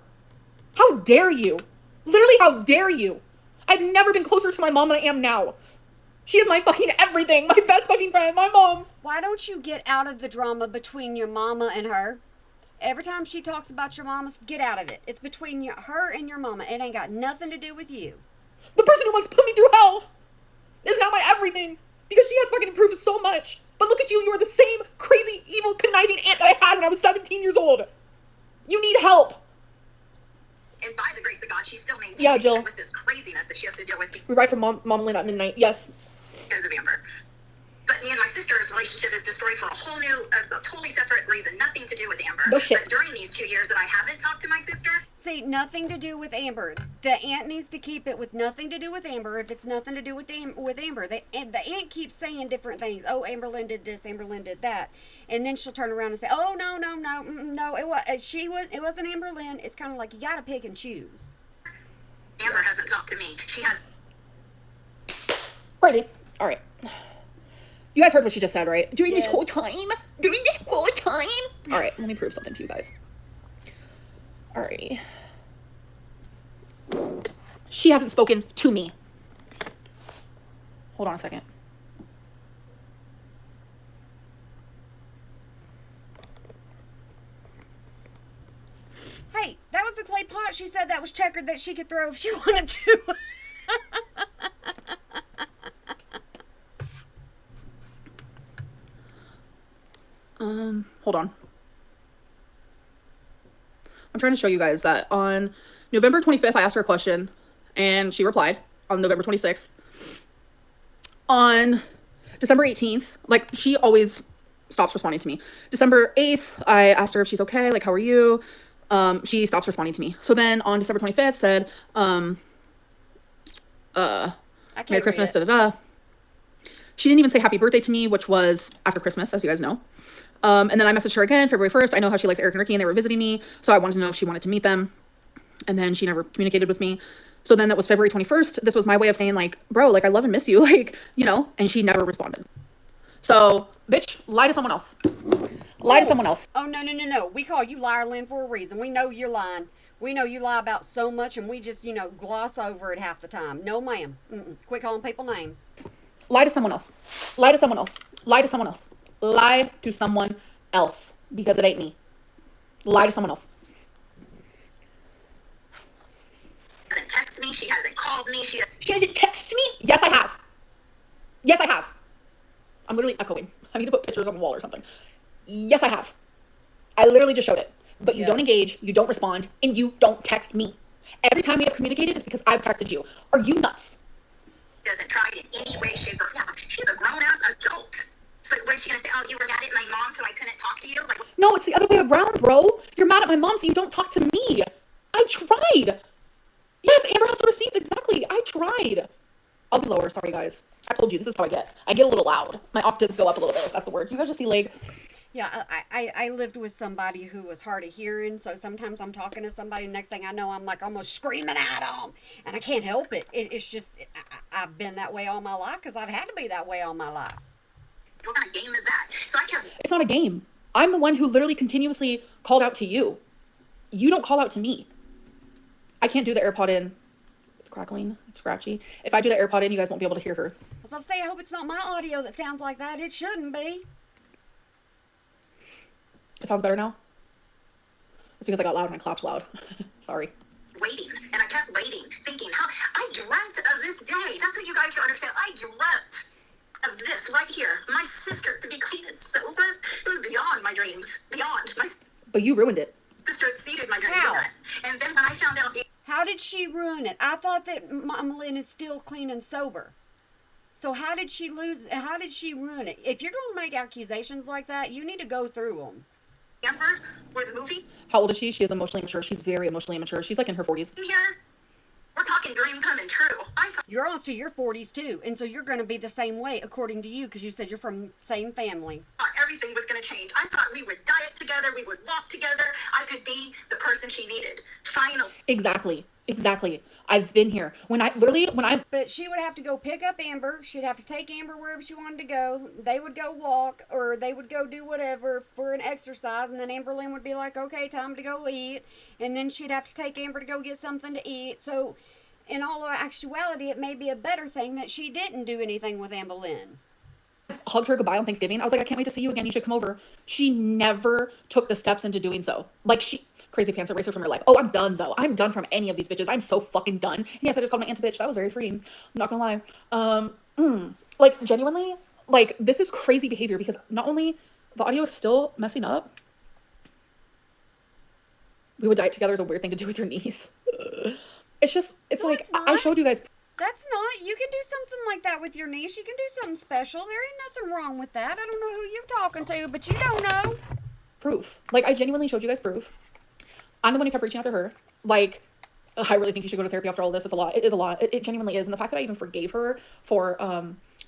E: How dare you? Literally, how dare you? I've never been closer to my mom than I am now. She is my fucking everything, my best fucking friend, my mom.
A: Why don't you get out of the drama between your mama and her? Every time she talks about your mama, get out of it. It's between her and your mama. It ain't got nothing to do with you.
E: The person who wants to put me through hell is now my everything because she has fucking improved so much. But look at you, you are the same crazy, evil, conniving aunt that I had when I was 17 years old. You need help.
C: And by the grace of God, she's still maintaining
E: Yeah, Jill.
C: with this craziness that she has to deal with
E: We ride from Mom Lynn at midnight. Yes.
C: because of Amber. But me and my sister's relationship is destroyed for a whole new, a totally separate reason. Nothing to do with Amber.
E: No shit.
C: But during these 2 years that I haven't talked to my sister,
A: See, nothing to do with Amber. The aunt needs to keep it with nothing to do with Amber. If it's nothing to do with Amber, the aunt keeps saying different things. Oh, Amberlynn did this, Amberlynn did that, and then she'll turn around and say, "Oh, no, it wasn't Amberlynn." It's kind of like you got to pick and choose.
C: Amber hasn't talked to me. She has.
E: Crazy. All right. You guys heard what she just said, right? During this
A: Yes.
E: whole time? During this whole time? All right, let me prove something to you guys. Alrighty. She hasn't spoken to me. Hold on a second.
A: Hey, that was a clay pot. She said that was checkered that she could throw if she wanted to.
E: Hold on. I'm trying to show you guys that on November 25th, I asked her a question and she replied on November 26th. On December 18th, like, she always stops responding to me. December 8th, I asked her if she's okay, like, how are you? She stops responding to me. So then on December 25th said, Merry Christmas, da-da-da. She didn't even say happy birthday to me, which was after Christmas, as you guys know. And then I messaged her again, February 1st. I know how she likes Eric and Ricky, and they were visiting me, so I wanted to know if she wanted to meet them. And then she never communicated with me. So then that was February 21st. This was my way of saying, like, bro, like, I love and miss you, like, you know, and she never responded. So, bitch, lie to someone else. Lie to someone else.
A: Oh, no. We call you Liar Lynn for a reason. We know you're lying. We know you lie about so much, and we just, gloss over it half the time. No, ma'am. Quit calling people names.
E: Lie to someone else. Lie to someone else. Lie to someone else. Lie to someone else. Because it ain't me. Lie to someone else.
C: She hasn't texted me. She hasn't called me. She
E: hasn't texted me? Yes, I have. Yes, I have. I'm literally echoing. I need to put pictures on the wall or something. Yes, I have. I literally just showed it. But you don't engage, you don't respond, and you don't text me. Every time we have communicated, it's because I've texted you. Are you nuts?
C: doesn't try it in any way, shape, or form. She's a grown-ass adult. So when's she gonna say, oh, you were mad at my mom, so I couldn't talk to you? Like,
E: no, it's the other way around, bro. You're mad at my mom, so you don't talk to me. I tried. Yes, Amber has the receipts. Exactly. I tried. I'll be lower. Sorry, guys. I told you, this is how I get. I get a little loud. My octaves go up a little bit, if that's the word. You guys just see, like...
A: Yeah, I lived with somebody who was hard of hearing, so sometimes I'm talking to somebody, next thing I know, I'm like almost screaming at them, and I can't help it. It's just, I've been that way all my life because I've had to be that way all my life.
C: What kind of game is that? So I kept.
E: It's not a game. I'm the one who literally continuously called out to you. You don't call out to me. I can't do the AirPod in. It's crackling. It's scratchy. If I do the AirPod in, you guys won't be able to hear her.
A: I was about to say, I hope it's not my audio that sounds like that. It shouldn't be.
E: It sounds better now? It's because I got loud and I clapped loud. Sorry.
C: Waiting, and I kept waiting, thinking, how I dreamt of this day. That's what you guys don't understand. I dreamt of this right here. My sister to be clean and sober. It was beyond my dreams. Beyond. My
E: But you ruined it.
C: sister exceeded my dreams.
A: How?
C: In that. And then when I found out
A: How did she ruin it? I thought that Mama Lynn is still clean and sober. So how did she ruin it? If you're going to make accusations like that, you need to go through them.
C: Amber was moving
E: How old is she? She is emotionally mature. She's very emotionally mature. She's like in her 40s.
C: here, we're talking dream coming true. I thought
A: You're almost to your 40s too, and so you're going to be the same way according to you because you said you're from same family.
C: everything was going to change. I thought we would diet together, we would walk together. I could be the person she needed. Finally.
E: Exactly. I've been here. When I...
A: But she would have to go pick up Amber. She'd have to take Amber wherever she wanted to go. They would go walk, or they would go do whatever for an exercise, and then Amberlynn would be like, okay, time to go eat. And then she'd have to take Amber to go get something to eat. So in all actuality, it may be a better thing that she didn't do anything with Amberlynn.
E: hugged her goodbye on Thanksgiving. I was like, I can't wait to see you again. You should come over. She never took the steps into doing so. Like, crazy pants eraser from her life. Oh, I'm done, though. I'm done from any of these bitches. I'm so fucking done. And yes, I just called my aunt a bitch. That was very freeing. I'm not gonna lie. Like, genuinely, like, this is crazy behavior because not only the audio is still messing up, we would diet together is a weird thing to do with your niece. It's just, it's
A: No,
E: like,
A: it's not.
E: I showed you guys.
A: That's not. You can do something like that with your niece. You can do something special. There ain't nothing wrong with that. I don't know who you're talking to, but you don't know.
E: Proof. Like, I genuinely showed you guys proof. I'm the one who kept reaching out to her. Like, I really think you should go to therapy after all this. It's a lot. It is a lot. It genuinely is. And the fact that I even forgave her for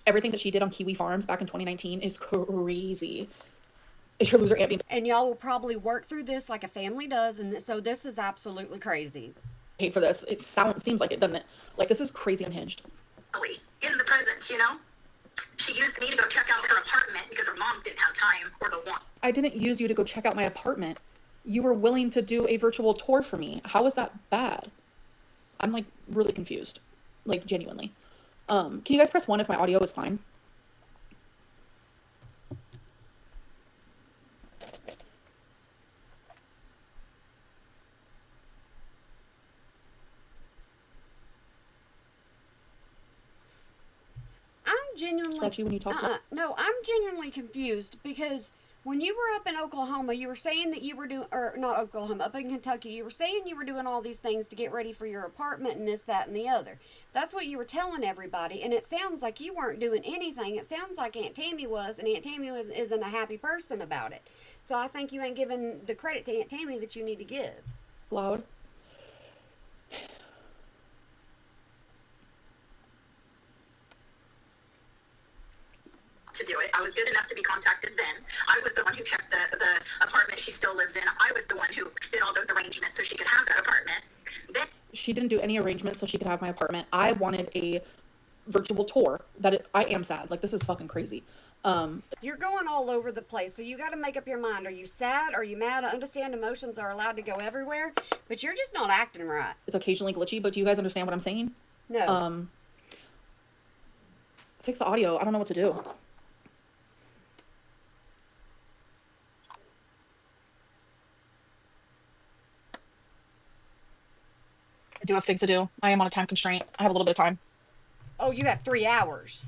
E: everything that she did on Kiwi Farms back in 2019 is crazy. Is your loser aunt being
A: And y'all will probably work through this like a family does, and so this is absolutely crazy.
E: paid for this? It seems like it, doesn't it? Like, this is crazy unhinged.
C: In the present, you know? She used me to go check out her apartment because her mom didn't have time or the want.
E: I didn't use you to go check out my apartment. You were willing to do a virtual tour for me. How is that bad? I'm, like, really confused. Like, genuinely. Can you guys press 1 if my audio is fine? Scratchy when you talk about-
A: No, I'm genuinely confused because when you were up in Oklahoma, you were saying that you were doing, or not Oklahoma, up in Kentucky, you were saying you were doing all these things to get ready for your apartment and this, that, and the other. That's what you were telling everybody, and it sounds like you weren't doing anything. It sounds like Aunt Tammy was, and Aunt Tammy isn't a happy person about it. So I think you ain't giving the credit to Aunt Tammy that you need to give.
E: Loud.
C: To do it. I was good enough to be contacted then. I was the one who checked the apartment she still lives in. I was the one who did all those arrangements so she could have that apartment. Then
E: She didn't do any arrangements so she could have my apartment. I wanted a virtual tour. I am sad. Like, this is fucking crazy.
A: You're going all over the place, so you got to make up your mind. Are you sad? Are you mad? I understand emotions are allowed to go everywhere, but you're just not acting right.
E: It's occasionally glitchy, but do you guys understand what I'm saying?
A: No.
E: Fix the audio. I don't know what to do.
B: I do have things to do. I am on a time constraint. I have a little bit of time.
A: Oh, you have 3 hours.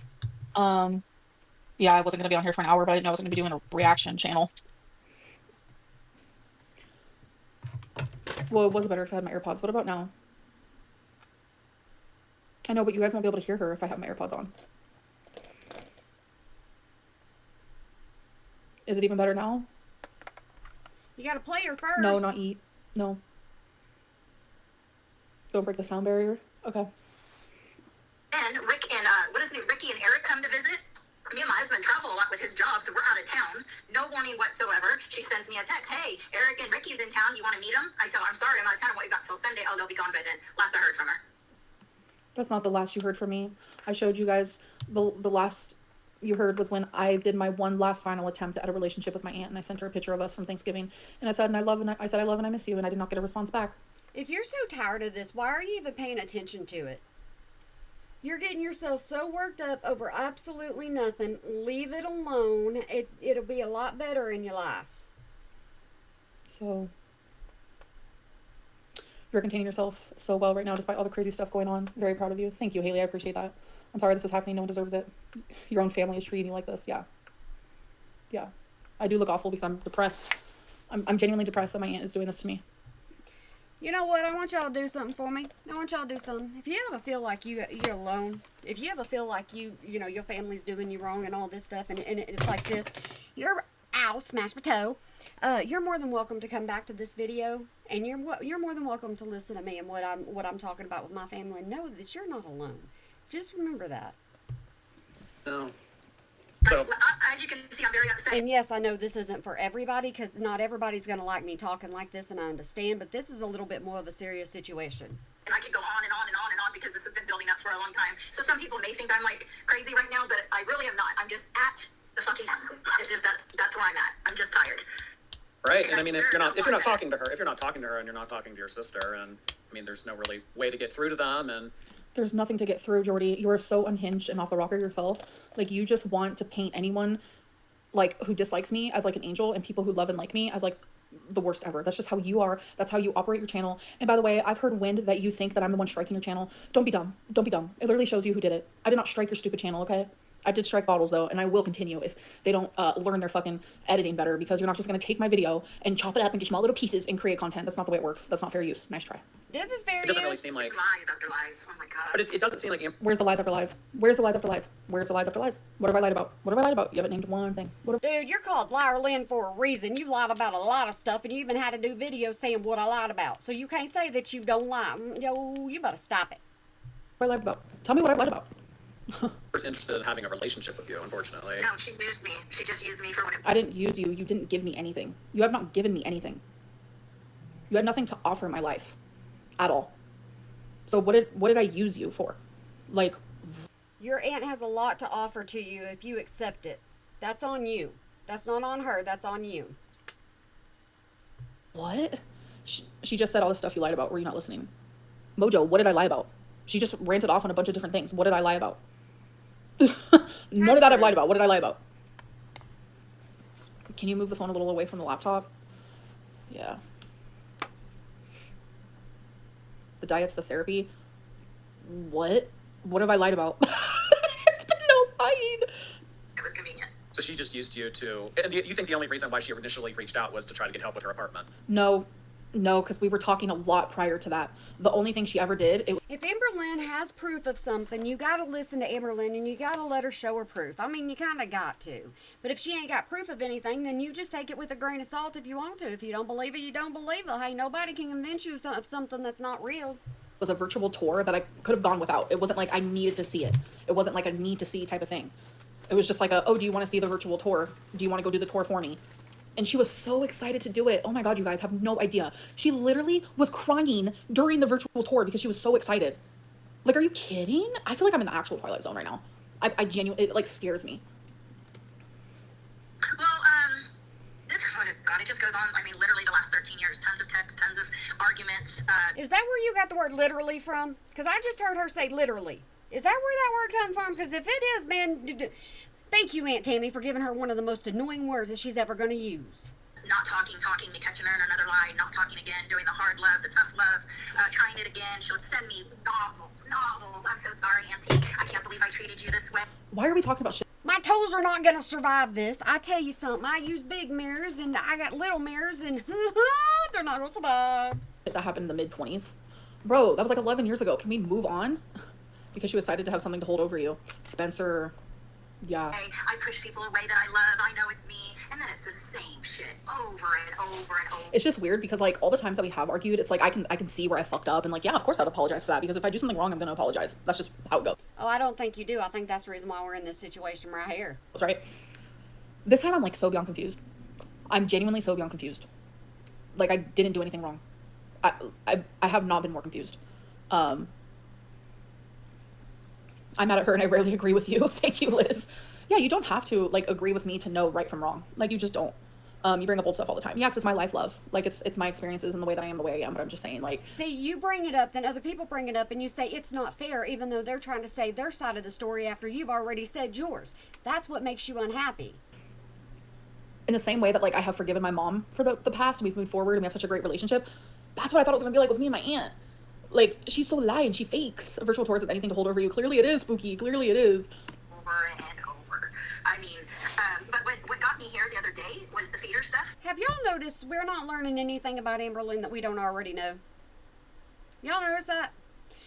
B: Yeah, I wasn't going to be on here for an hour, but I didn't know I was going to be doing a reaction channel.
E: Well, it was better because I had my AirPods. What about now? I know, but you guys won't be able to hear her if I have my AirPods on. Is it even better now?
A: You got to play her first.
E: No, not eat. No. Don't break the sound barrier. Okay.
C: And Rick and what is his name? Ricky and Eric come to visit. Me and my husband travel a lot with his job, so we're out of town. No warning whatsoever. She sends me a text. Hey, Eric and Ricky's in town. You want to meet them? I tell her, I'm sorry, I'm out of town. What, you got till Sunday? Oh, they'll be gone by then. Last I heard from her.
E: That's not the last you heard from me. I showed you guys the last you heard was when I did my one last final attempt at a relationship with my aunt, and I sent her a picture of us from Thanksgiving, and I said, I love and I miss you, and I did not get a response back.
A: If you're so tired of this, why are you even paying attention to it? You're getting yourself so worked up over absolutely nothing. Leave it alone. It'll be a lot better in your life.
E: So you're containing yourself so well right now, despite all the crazy stuff going on. Very proud of you. Thank you, Haley. I appreciate that. I'm sorry this is happening. No one deserves it. Your own family is treating you like this. Yeah. Yeah. I do look awful because I'm depressed. I'm genuinely depressed that my aunt is doing this to me.
A: You know what? I want y'all to do something for me. I want y'all to do something. If you ever feel like you're alone, if you ever feel like you know, your family's doing you wrong and all this stuff, and it's like this, smash my toe. You're more than welcome to come back to this video, and you're more than welcome to listen to me and what I'm talking about with my family, and know that you're not alone. Just remember that.
D: No. So,
C: As you can see, I'm very upset.
A: and yes, I know this isn't for everybody, because not everybody's going to like me talking like this, and I understand, but this is a little bit more of a serious situation.
C: And I could go on and on and on and on because this has been building up for a long time. So some people may think I'm like crazy right now, but I really am not. I'm just at the fucking end. It's just that's where I'm at. I'm just tired.
D: right, and I mean, if you're not talking to her, and you're not talking to your sister, and I mean, there's no really way to get through to them, and
E: There's nothing to get through, Jordy. You are so unhinged and off the rocker yourself. Like, you just want to paint anyone, like, who dislikes me as, like, an angel, and people who love and like me as, like, the worst ever. That's just how you are. That's how you operate your channel. And by the way, I've heard wind that you think that I'm the one striking your channel. Don't be dumb. Don't be dumb. It literally shows you who did it. I did not strike your stupid channel, okay? I did strike bottles, though, and I will continue if they don't learn their fucking editing better, because you're not just going to take my video and chop it up into small little pieces and create content. That's not the way it works. That's not fair use. Nice try.
A: This is very
D: it doesn't really seem like.
C: It's lies after lies. Oh my god.
D: But it doesn't seem like.
E: Where's the lies after lies? Where's the lies after lies? Where's the lies after lies? What have I lied about? What have I lied about? You haven't named one thing.
A: Dude, you're called Liar Lynn for a reason. You lied about a lot of stuff, and you even had to do videos saying what I lied about. So you can't say that you don't lie. Yo, you better stop it.
E: What have I lied about? Tell me what I lied about.
D: Was interested in having a relationship with you, unfortunately.
C: No, she used me. She just used me for whatever.
E: I didn't use you. You didn't give me anything. You have not given me anything. You had nothing to offer in my life at all. So what did I use you for? Like,
A: Your aunt has a lot to offer to you if you accept it. That's on you. That's not on her. That's on you.
E: what? She just said all the stuff you lied about. Were you not listening? Mojo, what did I lie about? She just ranted off on a bunch of different things. What did I lie about? None of that I've lied about. What did I lie about? Can you move the phone a little away from the laptop? Yeah. The diet's the therapy. What? What have I lied about? There's been no lying.
C: It was convenient.
D: So she just used you to. And you think the only reason why she initially reached out was to try to get help with her apartment?
E: No, because we were talking a lot prior to that. The only thing she ever did,
A: If Amberlynn has proof of something, you gotta listen to Amberlynn and you gotta let her show her proof. I mean, you kinda got to. But if she ain't got proof of anything, then you just take it with a grain of salt if you want to. If you don't believe it, you don't believe it. Hey, nobody can convince you of something that's not real.
E: was a virtual tour that I could have gone without. It wasn't like I needed to see it. It wasn't like a need to see type of thing. It was just like oh, do you want to see the virtual tour? Do you want to go do the tour for me? And she was so excited to do it. Oh my God, you guys have no idea. She literally was crying during the virtual tour because she was so excited. Like, are you kidding? I feel like I'm in the actual Twilight Zone right now. I genuinely, it like scares me.
C: Well, this, oh God, it just goes on. I mean, literally the last 13 years, tons of texts, tons of arguments.
A: Is that where you got the word literally from? Because I just heard her say literally. Is that where that word comes from? Because if it is, man, thank you, Aunt Tammy, for giving her one of the most annoying words that she's ever going to use.
C: Not talking, me catching her in another lie, not talking again, doing the hard love, the tough love, trying it again. She would send me novels. I'm so sorry, Auntie. I can't believe I treated you this way.
E: Why are we talking about shit?
A: My toes are not going to survive this. I tell you something. I use big mirrors, and I got little mirrors, and they're not going to survive.
E: That happened in the mid-20s. Bro, that was like 11 years ago. Can we move on? Because she was excited to have something to hold over you. Spencer, Yeah.
C: I push people away that I love. I know it's me. And then it's the same shit over and over and over.
E: It's just weird because like all the times that we have argued, it's like I can see where I fucked up, and like, yeah, of course I'd apologize for that, because if I do something wrong, I'm gonna apologize. That's just how it goes.
A: Oh, I don't think you do. I think that's the reason why we're in this situation right here.
E: Right? This time I'm like so beyond confused. I'm genuinely so beyond confused. Like I didn't do anything wrong. I have not been more confused. I'm mad at her and I rarely agree with you. Thank you, Liz. Yeah, you don't have to like agree with me to know right from wrong. Like you just don't. You bring up old stuff all the time. Yeah, 'cause it's my life, love. Like it's my experiences and the way that I am the way I am. But I'm just saying, like,
A: See, you bring it up, then other people bring it up, and you say it's not fair, even though they're trying to say their side of the story after you've already said yours. That's what makes you unhappy.
E: in the same way that like I have forgiven my mom for the past, and we've moved forward and we have such a great relationship. That's what I thought it was gonna be like with me and my aunt. Like she's so lying. She fakes virtual tours with anything to hold over you. Clearly it is spooky. Clearly it is.
C: Over and over. I mean, but what got me here the other day was the feeder stuff.
A: Have y'all noticed we're not learning anything about Amberlynn that we don't already know? Y'all notice that?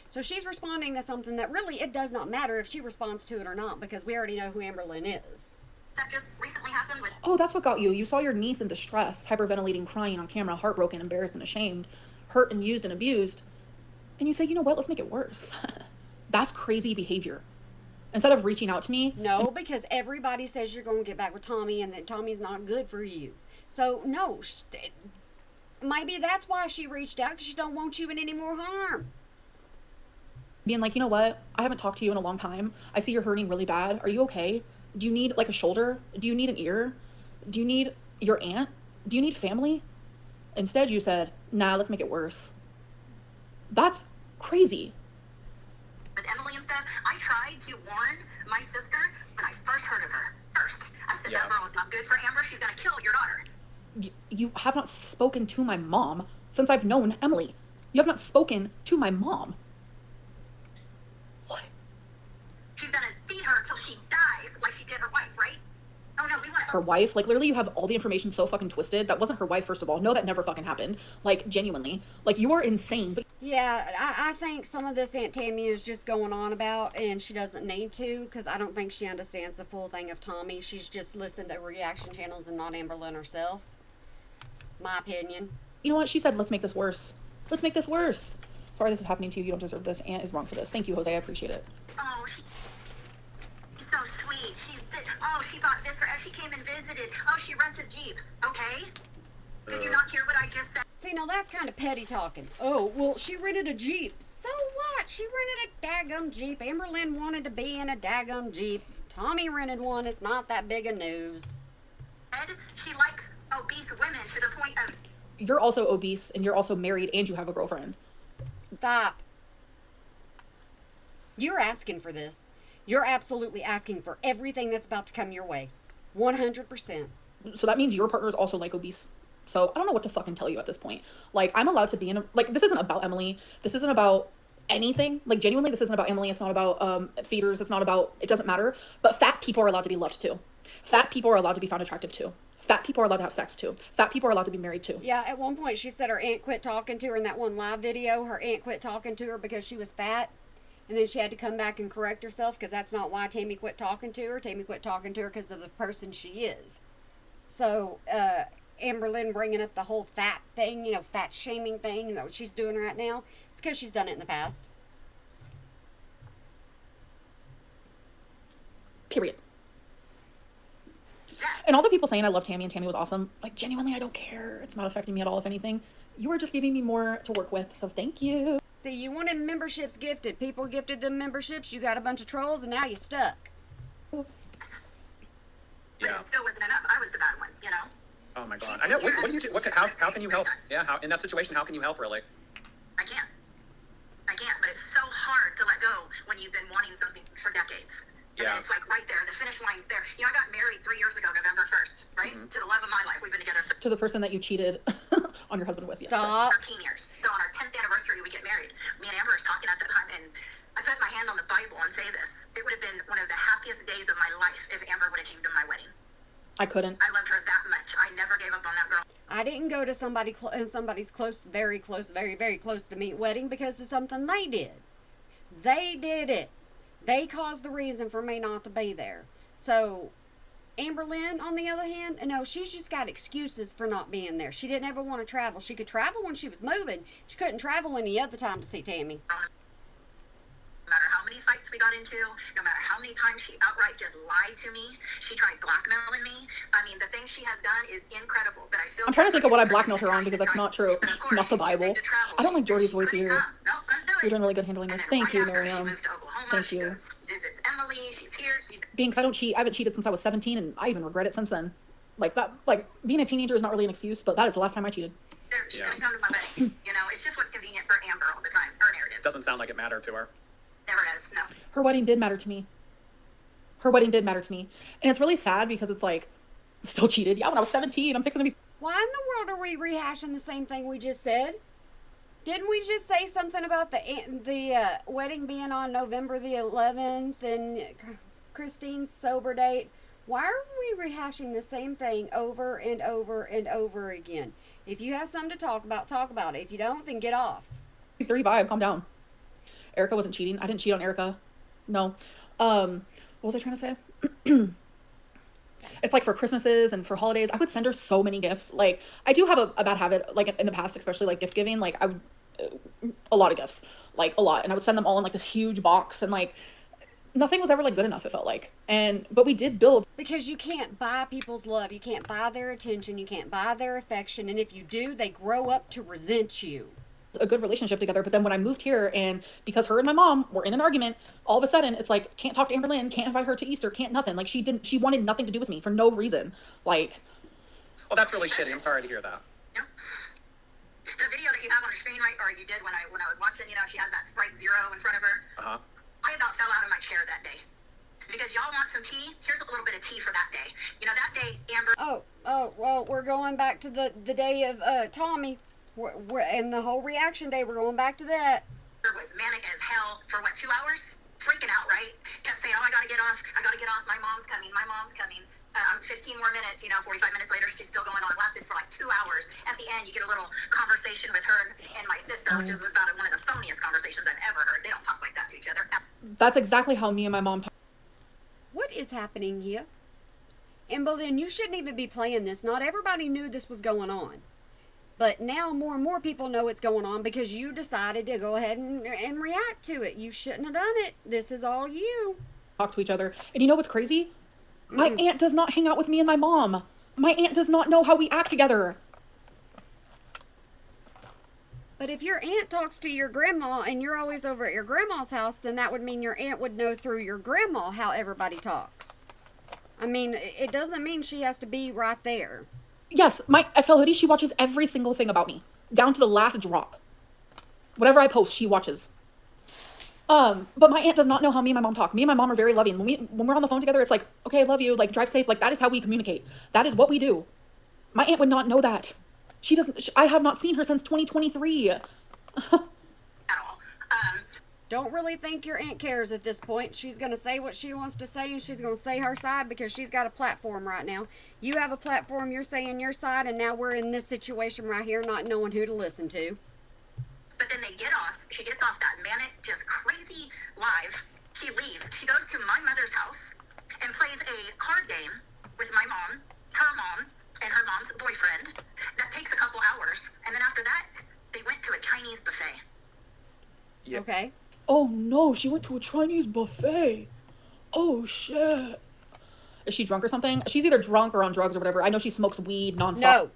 A: So she's responding to something that really it does not matter if she responds to it or not, because we already know who Amberlynn is.
C: That just recently happened with.
E: Oh, that's what got you. You saw your niece in distress, hyperventilating, crying on camera, heartbroken, embarrassed, and ashamed, hurt and used and abused. And you say, you know what, let's make it worse. That's crazy behavior. Instead of reaching out to me.
A: No, because everybody says you're going to get back with Tommy and that Tommy's not good for you. So, no, maybe that's why she reached out, because she don't want you in any more harm.
E: Being like, you know what, I haven't talked to you in a long time. I see you're hurting really bad. Are you okay? Do you need like a shoulder? Do you need an ear? Do you need your aunt? Do you need family? Instead, you said, nah, let's make it worse. That's crazy.
C: With Emily and stuff, I tried to warn my sister when I first heard of her. First, I said that girl is not good for Amber. She's gonna kill your daughter.
E: You have not spoken to my mom since I've known Emily. You have not spoken to my mom. What?
C: She's gonna feed her until she dies, like she did her wife, right? Oh no, we want
E: Her wife? Like, literally, you have all the information so fucking twisted. That wasn't her wife, first of all. No, that never fucking happened. Like, genuinely. Like, you are insane. But
A: Yeah, I think some of this Aunt Tammy is just going on about, and she doesn't need to, because I don't think she understands the full thing of Tommy. She's just listened to reaction channels and not Amberlynn herself. My opinion.
E: you know what? She said, let's make this worse. Let's make this worse. Sorry this is happening to you. You don't deserve this. Aunt is wrong for this. Thank you, Jose. I appreciate it.
C: Oh, she's so sweet. She bought this for as she came and visited. Oh, she rents a Jeep. Okay. Did you not hear what I just said?
A: See, now that's kind of petty talking. Oh, well, she rented a Jeep. So what? She rented a daggum Jeep. Amberlynn wanted to be in a daggum Jeep. Tommy rented one. It's not that big of news.
C: She likes obese women to the point of.
E: You're also obese, and you're also married, and you have a girlfriend.
A: Stop. You're asking for this. You're absolutely asking for everything that's about to come your way. 100%.
E: So that means your partner's also like obese. So I don't know what to fucking tell you at this point. Like, I'm allowed to be in a, like, this isn't about Emily. This isn't about anything. Like, genuinely, this isn't about Emily. It's not about feeders. It's not about, it doesn't matter. But fat people are allowed to be loved too. Fat people are allowed to be found attractive too. Fat people are allowed to have sex too. Fat people are allowed to be married too.
A: Yeah, at one point she said her aunt quit talking to her in that one live video. Her aunt quit talking to her because she was fat. And then she had to come back and correct herself, because that's not why Tammy quit talking to her. Tammy quit talking to her because of the person she is. So, Amberlynn bringing up the whole fat thing, fat shaming thing, and what she's doing right now, it's because she's done it in the past.
E: Period. And all the people saying I love Tammy and Tammy was awesome, like, genuinely, I don't care. It's not affecting me at all, if anything. You are just giving me more to work with, so thank you.
A: See, you wanted memberships gifted. People gifted them memberships. You got a bunch of trolls, and now you're stuck.
C: But it still wasn't enough. I was the bad one, you know?
D: Oh my god. I know. What do you do? How can you help? Yeah. How in that situation? How can you help? Really?
C: I can't, but it's so hard to let go when you've been wanting something for decades. And then it's like right there, the finish line's there. I got married 3 years ago, November 1st, right? To the love of my life. We've been together
E: To the person that you cheated on your husband with. Yes,
A: Stop.
C: 13 years. So on our 10th anniversary, we get married. Me and Amber was talking at the time, and I put my hand on the Bible and say this. It would have been one of the happiest days of my life if Amber would have came to my wedding.
E: I couldn't.
C: I loved her that much. I never gave up on that girl.
A: I didn't go to somebody's close, very close, very, very close to me wedding because of something they did. They did it. They caused the reason for me not to be there. So Amber Lynn, on the other hand, no, she's just got excuses for not being there. She didn't ever want to travel. She could travel when she was moving. She couldn't travel any other time to see Tammy.
C: No matter how many fights we got into, no matter how many times she outright just lied to me, she tried blackmailing me. I mean, the things she has done is incredible, but I still...
E: I'm trying to think of what I blackmailed her on because that's not true. Not the Bible. I don't like Jordy's voice either.
C: No, couldn't do it.
E: You're doing really good handling this. Thank you, Miriam. Thank
C: She
E: you.
C: goes, visits Emily. She's here. She's
E: Being, because I don't cheat. I haven't cheated since I was 17, and I even regret it since then. Like that, like being a teenager is not really an excuse, but that is the last time I cheated.
C: there. She's gonna come to my wedding. You know, it's just what's convenient for Amber all the time. Her narrative.
D: Doesn't sound like it mattered to her.
C: Never has. No.
E: Her wedding did matter to me. Her wedding did matter to me, and it's really sad because it's like, I still cheated. Yeah, when I was 17, I'm fixing to be.
A: Why in the world are we rehashing the same thing we just said? Didn't we just say something about the wedding being on November the 11th and Christine's sober date? Why are we rehashing the same thing over and over and over again? If you have something to talk about it. If you don't, then get off.
E: 35. Calm down. Erica wasn't cheating. I didn't cheat on Erica. No. What was I trying to say? It's like for Christmases and for holidays, I would send her so many gifts. Like, I do have a bad habit, like in the past, especially like gift giving. Like, I would, a lot of gifts, like a lot. And I would send them all in like this huge box, and like, nothing was ever like good enough, it felt like. But we did build.
A: Because you can't buy people's love. You can't buy their attention. You can't buy their affection. And if you do, they grow up to resent you.
E: A good relationship together. But then when I moved here, and because her and my mom were in an argument, all of a sudden it's like, can't talk to Amber Lynn, can't invite her to Easter, can't nothing. Like, she wanted nothing to do with me for no reason. Like,
D: Well, that's really shitty. I'm sorry to hear that.
C: Yeah. The video that you have on the screen, right, or you did when I was watching, you know, she has that Sprite Zero in front of her.
D: Uh-huh.
C: I about fell out of my chair that day. Because y'all want some tea? Here's a little bit of tea for that day. You know, that day, Amber
A: Well, we're going back to the day of Tommy. We're and the whole reaction day, we're going back to that.
C: was manic as hell for 2 hours? Freaking out, right? Kept saying, oh, I gotta get off, my mom's coming. 15 more minutes, 45 minutes later, she's still going on. It lasted for like 2 hours. At the end, you get a little conversation with her and my sister, which is about one of the phoniest conversations I've ever heard. They don't talk like that to each other.
E: that's exactly how me and my mom talk.
A: What is happening here? And Boleyn, you shouldn't even be playing this. Not everybody knew this was going on. But now more and more people know it's going on because you decided to go ahead and react to it. You shouldn't have done it. This is all you.
E: Talk to each other. And you know what's crazy? My aunt does not hang out with me and my mom. My aunt does not know how we act together.
A: But if your aunt talks to your grandma and you're always over at your grandma's house, then that would mean your aunt would know through your grandma how everybody talks. I mean, it doesn't mean she has to be right there.
E: Yes, my XL hoodie, she watches every single thing about me, down to the last drop. Whatever I post, she watches. But my aunt does not know how me and my mom talk. Me and my mom are very loving. When we're on the phone together, it's like, okay, I love you, like, drive safe. Like, that is how we communicate. That is what we do. My aunt would not know that. She doesn't, I have not seen her since 2023.
C: At all.
A: Don't really think your aunt cares at this point. She's going to say what she wants to say, and she's going to say her side because she's got a platform right now. You have a platform, you're saying your side, and now we're in this situation right here not knowing who to listen to.
C: But then she gets off that manic, just crazy live. She leaves. She goes to my mother's house and plays a card game with my mom, her mom, and her mom's boyfriend. That takes a couple hours. And then after that, they went to a Chinese buffet.
D: Yeah.
A: Okay.
E: Oh no, she went to a Chinese buffet. Oh shit. Is she drunk or something? She's either drunk or on drugs or whatever. I know she smokes weed nonstop.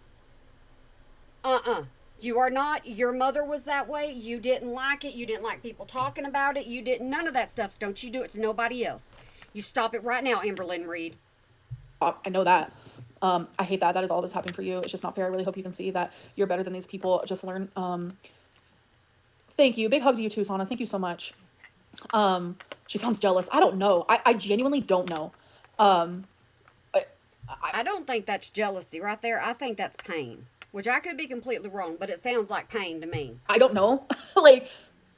A: No. You are not. Your mother was that way. You didn't like it. You didn't like people talking about it. You didn't. None of that stuff. Don't you do it to nobody else. You stop it right now, Amberlynn Reid.
E: I know that. I hate that. That is all that's happening for you. It's just not fair. I really hope you can see that you're better than these people. Just learn. Thank you. Big hug to you too, Sana. Thank you so much. She sounds jealous. I don't know. I genuinely don't know.
A: I don't think that's jealousy right there. I think that's pain. Which I could be completely wrong, but it sounds like pain to me.
E: I don't know. Like,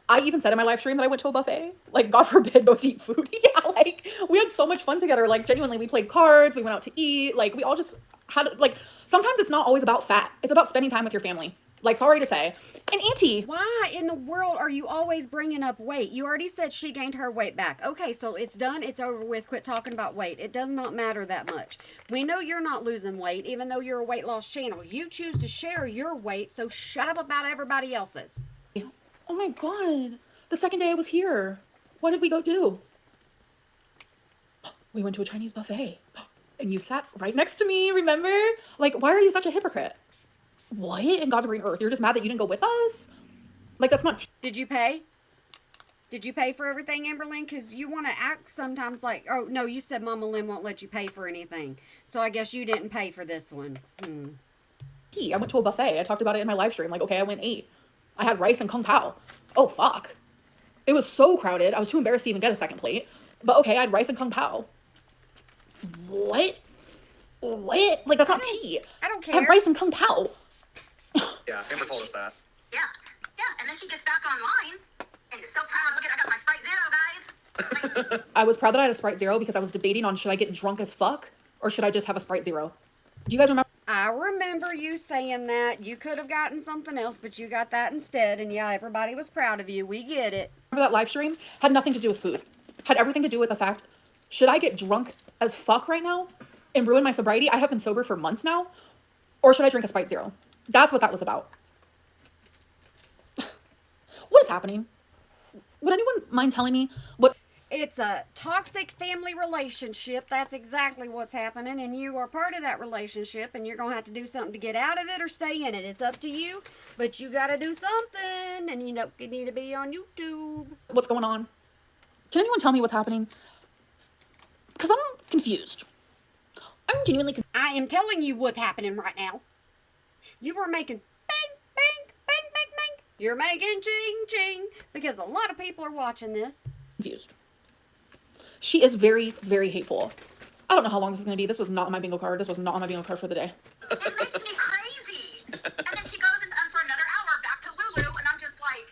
E: I even said in my live stream that I went to a buffet. Like, God forbid, go eat food. Yeah, like, we had so much fun together. Like, genuinely, we played cards. We went out to eat. Like, we all just had, like, sometimes it's not always about fat. It's about spending time with your family. Like, sorry to say. And Auntie,
A: Why in the world are you always bringing up weight? You already said she gained her weight back. Okay, so it's done. It's over with. Quit talking about weight. It does not matter that much. We know you're not losing weight, even though you're a weight loss channel. You choose to share your weight, so shut up about everybody else's.
E: oh my God, the second day I was here, what did we go do? We went to a Chinese buffet. And you sat right next to me, remember? Like, why are you such a hypocrite? What? In God's green earth? You're just mad that you didn't go with us? Like, that's not
A: Did you pay? Did you pay for everything, Amberlynn? Because you want to act sometimes like, oh, no, you said Mama Lynn won't let you pay for anything. So I guess you didn't pay for this one.
E: tea. I went to a buffet. I talked about it in my live stream. Like, okay, I went and ate. I had rice and kung pao. Oh, fuck. It was so crowded. I was too embarrassed to even get a second plate. But okay, I had rice and kung pao. What? What? Like, that's not tea.
A: I don't
E: I had
A: care.
E: rice and kung pao.
D: Yeah, Amber told us that.
C: Yeah, yeah. And then she gets back online and is so proud. Look at, I got my Sprite Zero, guys. Like,
E: I was proud that I had a Sprite Zero because I was debating on should I get drunk as fuck or should I just have a Sprite Zero. Do you guys remember
A: I remember you saying that. You could have gotten something else, but you got that instead. And yeah, everybody was proud of you. We get it.
E: that live stream? Had nothing to do with food. Had everything to do with the fact, should I get drunk as fuck right now and ruin my sobriety? I have been sober for months now. Or should I drink a Sprite Zero? That's what that was about. What is happening? Would anyone mind telling me what?
A: It's a toxic family relationship. That's exactly what's happening. And you are part of that relationship. And you're going to have to do something to get out of it or stay in it. It's up to you. But you got to do something. And you know, you need to be on YouTube.
E: What's going on? Can anyone tell me what's happening? Because I'm confused. I'm genuinely confused.
A: I am telling you what's happening right now. You were making bang, bang, bang, bang, bang. You're making ching, ching. Because a lot of people are watching this.
E: She is very, very hateful. I don't know how long this is going to be. This was not on my bingo card. This was not on my bingo card for the day.
C: it makes me crazy. And then she goes and for another hour back to Lulu, and I'm just like,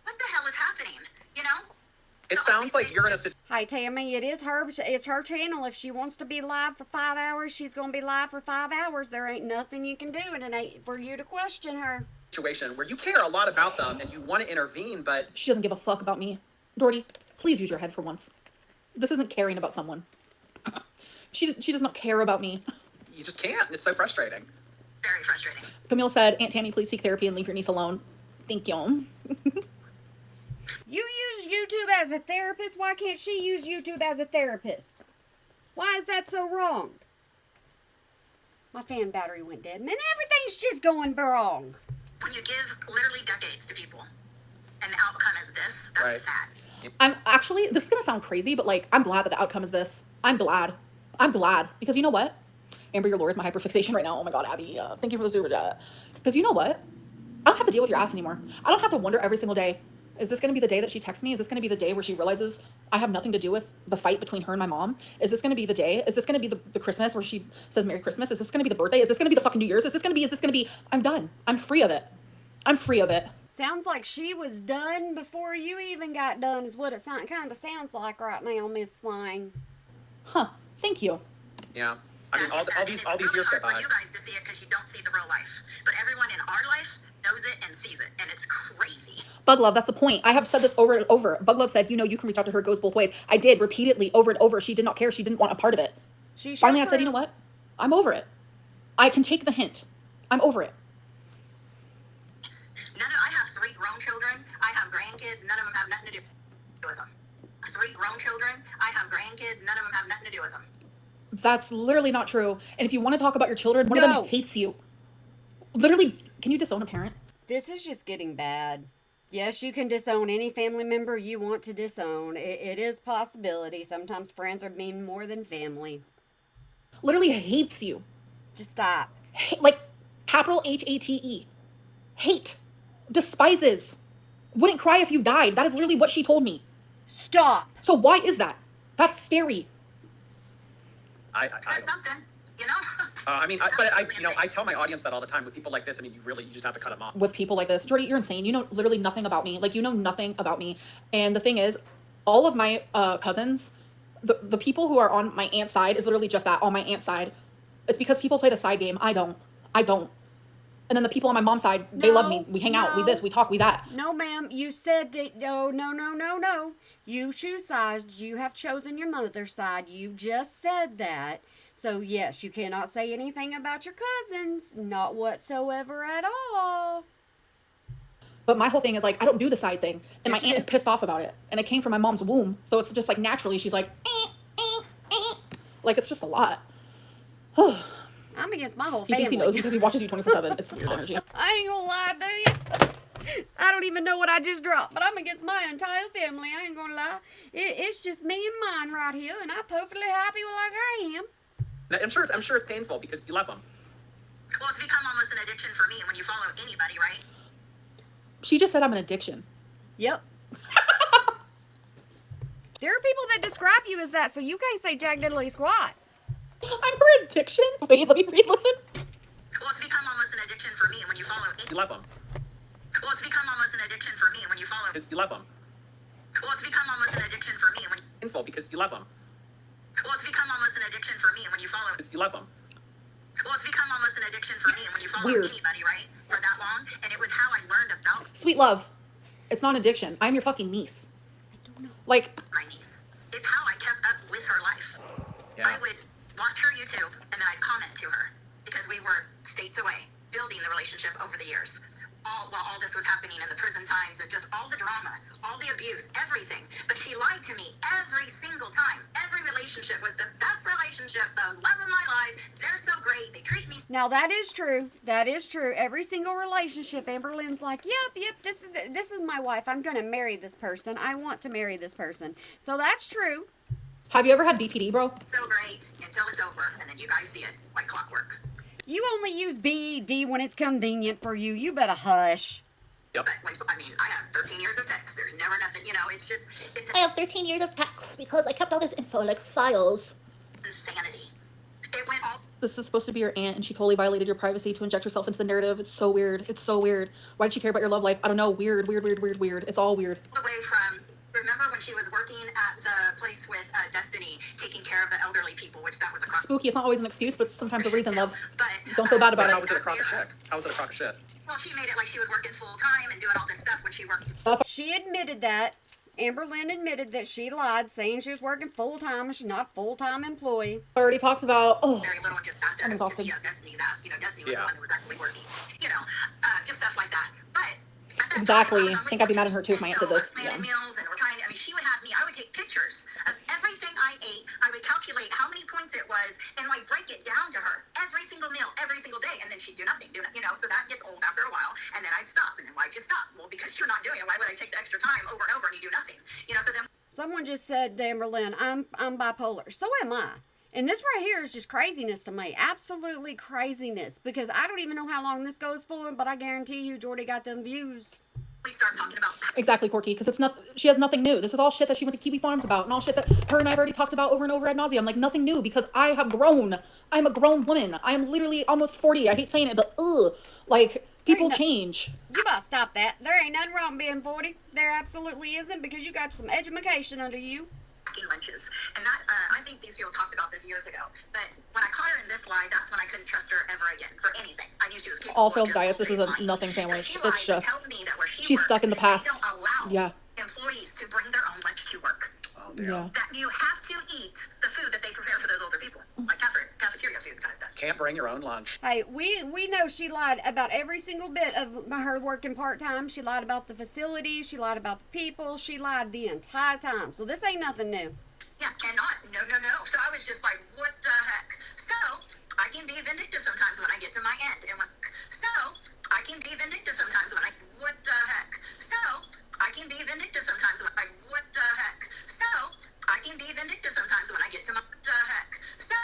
C: what the hell is happening? You know?
D: It
C: So at
D: sounds
C: least
D: like
C: it's
D: you're in a
C: just-
D: situation.
A: Hi, Tammy. It's her channel. If she wants to be live for 5 hours, she's going to be live for 5 hours. There ain't nothing you can do, and it ain't for you to question her.
D: Where you care a lot about them and you want to intervene, but
E: She doesn't give a fuck about me. Doherty, please use your head for once. This isn't caring about someone. She does not care about me.
D: you just can't. And it's so frustrating.
C: very frustrating.
E: Camille said, Aunt Tammy, please seek therapy and leave your niece alone. Thank you.
A: You use YouTube as a therapist. Why can't she use YouTube as a therapist? Why is that so wrong? My fan battery went dead. Man, everything's just going wrong.
C: When you give literally decades to people, and the outcome is this, that's
D: Right.
C: sad.
E: I'm actually, this is going to sound crazy, but like, I'm glad that the outcome is this. I'm glad. Because you know what? Amber, your lore is my hyperfixation right now. Oh my God, Abby. Thank you for the super chat. Because you know what? I don't have to deal with your ass anymore. I don't have to wonder every single day, is this going to be the day that she texts me? Is this going to be the day where she realizes I have nothing to do with the fight between her and my mom? Is this going to be the day? Is this going to be the Christmas where she says Merry Christmas? Is this going to be the birthday? Is this going to be the fucking New Year's? Is this going to be, I'm done. I'm free of it.
A: Sounds like she was done before you even got done, is what it kind of sounds like right now, Miss Slang.
E: Huh. Thank you.
D: Yeah. I mean,
C: Yeah, it's sad.
D: all
C: It's
D: these years go
C: really hard
D: by.
C: for you guys to see it because you don't see the real life, but everyone in our life knows it and sees it, and it's crazy.
E: Bug Love, that's the point. I have said this over and over. Bug Love said, you know, you can reach out to her. It goes both ways. I did repeatedly over and over. She did not care. She didn't want a part of it.
A: She
E: Finally, I said, you know what? I'm over it. I can take the hint. I'm over it.
C: I have 3 grown children. I have grandkids. None of them have nothing to do with them. 3 grown children. I have grandkids. None of them have nothing to do with them.
E: That's literally not true. And if you want to talk about your children, one of
A: No.
E: them hates you. Literally, can you disown a parent?
A: This is just getting bad. Yes, you can disown any family member you want to disown. It is possibility. Sometimes friends are mean more than family.
E: Literally hates you.
A: Just stop.
E: Like, capital Hate. Hate. Despises. Wouldn't cry if you died. That is literally what she told me.
A: Stop.
E: So why is that? That's scary.
C: Says something, you know?
D: I tell my audience that all the time with people like this. I mean, you just have to cut them off.
E: With people like this. Jordy, you're insane. You know literally nothing about me. Like, you know nothing about me. And the thing is, all of my cousins, the people who are on my aunt's side is literally just that, on my aunt's side. It's because people play the side game. I don't. And then the people on my mom's side, they love me.
A: No,
E: We hang out. We
A: no.
E: this. We talk. We that.
A: No, ma'am. You said that. No. You choose sides. You have chosen your mother's side. You just said that. So, yes, you cannot say anything about your cousins. Not whatsoever at all.
E: But my whole thing is like, I don't do the side thing. And
A: Yes,
E: my
A: you
E: aunt
A: do.
E: is pissed off about it. And it came from my mom's womb. So it's just like naturally, she's like, like it's just a lot.
A: I'm against my whole
E: He
A: family.
E: thinks he knows because he watches you 24/7. It's weird energy.
A: I ain't gonna lie to you. I don't even know what I just dropped, but I'm against my entire family. I ain't gonna lie. It's just me and mine right here, and I'm perfectly happy like I am.
D: Now, I'm sure it's painful because you love them.
C: Well, it's become almost an addiction for me when you follow anybody, right?
E: She just said I'm an addiction.
A: Yep. There are people that describe you as that, so you can't say jack diddly squat.
E: I'm her addiction. Wait, let me listen.
C: Well, it's become almost an addiction for me when you follow.
D: You love them
C: Well, it's become almost an addiction for me when you follow.
D: because you love them.
C: Well, it's become almost an addiction for me when.
D: Painful because you love them
C: Well, it's become almost an addiction for me when you follow.
D: because you love them.
C: Well, it's become almost an addiction for me when you follow
E: Weird.
C: anybody, right? For that long, and it was how I learned about
E: Sweet love. It's not an addiction. I'm your fucking niece.
A: I don't know.
E: Like,
C: my niece. It's how I kept up with her life.
D: Yeah.
C: I would watch her YouTube, and then I'd comment to her because we were states away, building the relationship over the years. While all this was happening in the prison times and just all the drama, all the abuse, everything. But she lied to me every single time. Every relationship was the best relationship, the love of my life. They're so great. They treat me.
A: Now that is true. That is true. Every single relationship, Amber Lynn's like, yep. This is my wife. I'm gonna marry this person. I want to marry this person. So that's true.
E: have you ever had BPD, bro?
C: So great until it's over, and then you guys see it like clockwork.
A: You only use BED when it's convenient for you. You better hush.
D: Yep.
C: But I have 13 years of text. There's never nothing, it's
F: I have 13 years of texts because I kept all this info, like files.
C: insanity. It went all
E: This is supposed to be your aunt, and she totally violated your privacy to inject herself into the narrative. It's so weird. It's so weird. Why did she care about your love life? I don't know. Weird. It's all weird.
C: the way from. Remember when she was working at the place with Destiny, taking care of the elderly people, which that was across.
E: Spooky. It's not always an excuse, but sometimes a reason, love.
C: But
E: Don't feel bad about
D: How
E: it.
D: was it a crock of shit? How was it a crock of shit?
C: well, she made it like she was working full time and doing all this stuff when she worked.
E: Stuff.
A: She admitted that. Amber Lynn admitted that she lied, saying she was working full time and she's not a full time employee.
E: I already talked about. Oh,
C: Very little and just sat there
E: I'm
C: to
E: exhausted.
C: be up Destiny's ass. Destiny was
D: Yeah.
C: the one who was actually working. Just stuff like that. But at that
E: Exactly.
C: time, I was
E: I
C: only
E: think I'd be mad at her too if my
C: and
E: aunt did
C: so
E: this.
C: us planning
E: Yeah.
C: meals, and we're trying. She would have me. I would take pictures of everything I ate. I would calculate how many points it was, and like break it down to her every single meal, every single day, and then she'd do nothing. So that gets old after a while, and then I'd stop, and then why'd you stop? Well, because you're not doing it. Why would I take the extra time over and over and you do nothing? So then.
A: Someone just said to Amber Lynn, I'm bipolar. So am I. And this right here is just craziness to me. Absolutely craziness. Because I don't even know how long this goes for, but I guarantee you Jordy got them views.
C: We start talking about
E: Exactly, Corky, because it's not. She has nothing new. This is all shit that she went to Kiwi Farms about, and all shit that her and I have already talked about over and over ad nauseum. Like nothing new, because I have grown. I'm a grown woman. I am literally almost 40. I hate saying it, but like people
A: Ain't no-
E: change.
A: You better stop that. There ain't nothing wrong being 40. There absolutely isn't, because you got some education under you.
C: packing lunches. And that, I think these people talked about this years ago. But when I caught her in this lie, that's when I couldn't trust her ever again for anything. I knew she was capable
E: All
C: of
E: failed
C: just
E: diets. This is a
C: lying.
E: nothing
C: So
E: sandwich.
C: she
E: It's
C: lies and
E: just
C: tells me that where she
E: she's
C: works,
E: stuck in the past.
C: They don't allow
E: Yeah.
C: employees to bring their own lunch to work.
D: Oh,
E: Yeah.
C: That you have to eat the food that they prepare for those older people, like cafeteria food kind of stuff.
D: Can't bring your own lunch.
A: Hey, we know she lied about every single bit of her working part-time. She lied about the facility. She lied about the people. She lied the entire time. So this ain't nothing new.
C: Yeah, cannot. No. So I was just like, what the heck? So I can be vindictive sometimes when I get to my end. And so I can be vindictive sometimes when what the heck? So I can be vindictive sometimes when what the heck? So I can be vindictive sometimes when I get to my what the heck? So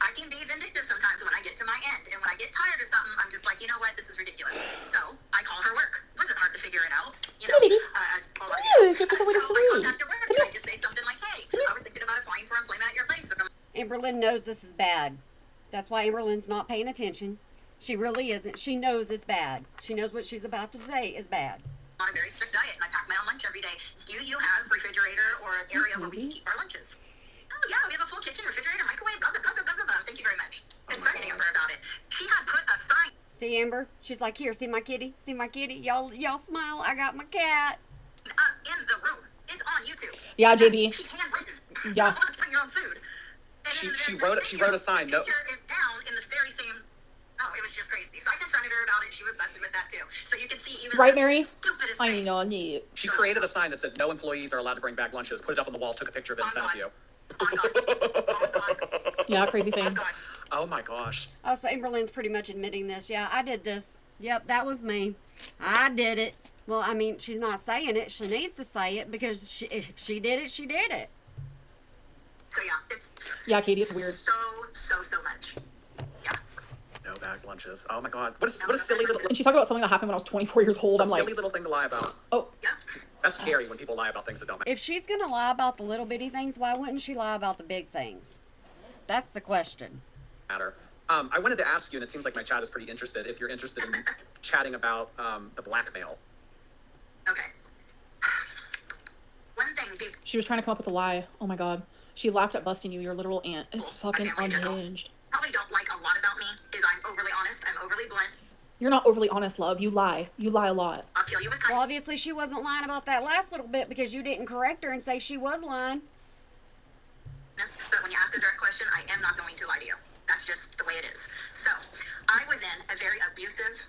C: I can be vindictive sometimes when I get to my end. And when I get tired of something, I'm just like, you know what? This is ridiculous. So I call her work. It wasn't hard to figure it out.
F: Come here, baby.
C: As all of
F: Come
C: you.
F: here, just like a
C: So
F: little
C: I
F: flea.
C: contact her work and I just say something like, hey, I was thinking about applying for employment at your place. But I'm
A: Amber Lynn knows this is bad. That's why Amber Lynn's not paying attention. She really isn't. She knows it's bad. She knows what she's about to say is bad.
C: on a very strict diet and I pack my own lunch every day. Do you have a refrigerator or an area where we can keep our lunches? Oh yeah, we have a full kitchen, refrigerator, microwave, blah, blah, blah, blah, blah, blah. Thank you very much. Confronting Amber about it. She had put a sign.
A: See, Amber? She's like, here, see my kitty? See my kitty? Y'all smile. I got my cat.
C: In the room. It's on YouTube.
E: Yeah, JB.
C: She handwritten.
E: Yeah.
C: Bring your own food. And
D: She-
C: then the
D: she
C: very
D: wrote-
C: next
D: she
C: video,
D: wrote a sign,
C: The
D: no-
C: picture is down in the very same. Oh, it was just crazy. So I confronted her about it. She was busted with that too. So you can see even
E: Right,
C: the
E: Mary?
C: stupidest
E: I
C: things.
E: know, neat.
D: She created a sign that said no employees are allowed to bring back lunches, put it up on the wall, took a picture of it, and
C: On
D: sent it to you.
C: God. On God. On God.
E: Yeah, crazy
C: On
E: things.
C: God.
D: Oh my gosh.
A: Oh, so Amberlynn's pretty much admitting this. Yeah, I did this. Yep, that was me. I did it. Well, I mean, she's not saying it. She needs to say it because if she did it, she did it.
C: So yeah, it's
E: Yeah, Katie, it's weird.
C: so much. Yeah.
D: No bag lunches. Oh my god. What a silly little
E: And she's talking about something that happened when I was 24 years old. I'm like,
D: silly little thing to lie about.
E: oh,
C: Yeah.
D: That's scary when people lie about things that don't matter.
A: If she's going to lie about the little bitty things, why wouldn't she lie about the big things? That's the question.
D: I wanted to ask you, and it seems like my chat is pretty interested, if you're interested in chatting about the blackmail.
C: Okay. One thing people
E: she was trying to come up with a lie. Oh my god. She laughed at busting you, your literal aunt. It's
C: Oh,
E: fucking
C: family in general.
E: unhinged.
C: probably don't like a lot about me is I'm overly honest. I'm overly blunt.
E: You're not overly honest, love. You lie. You lie a lot.
C: I'll kill you with
A: Well,
C: kindness.
A: obviously she wasn't lying about that last little bit because you didn't correct her and say she was lying.
C: But when you ask a direct question, I am not going to lie to you. That's just the way it is. So, I was in a very abusive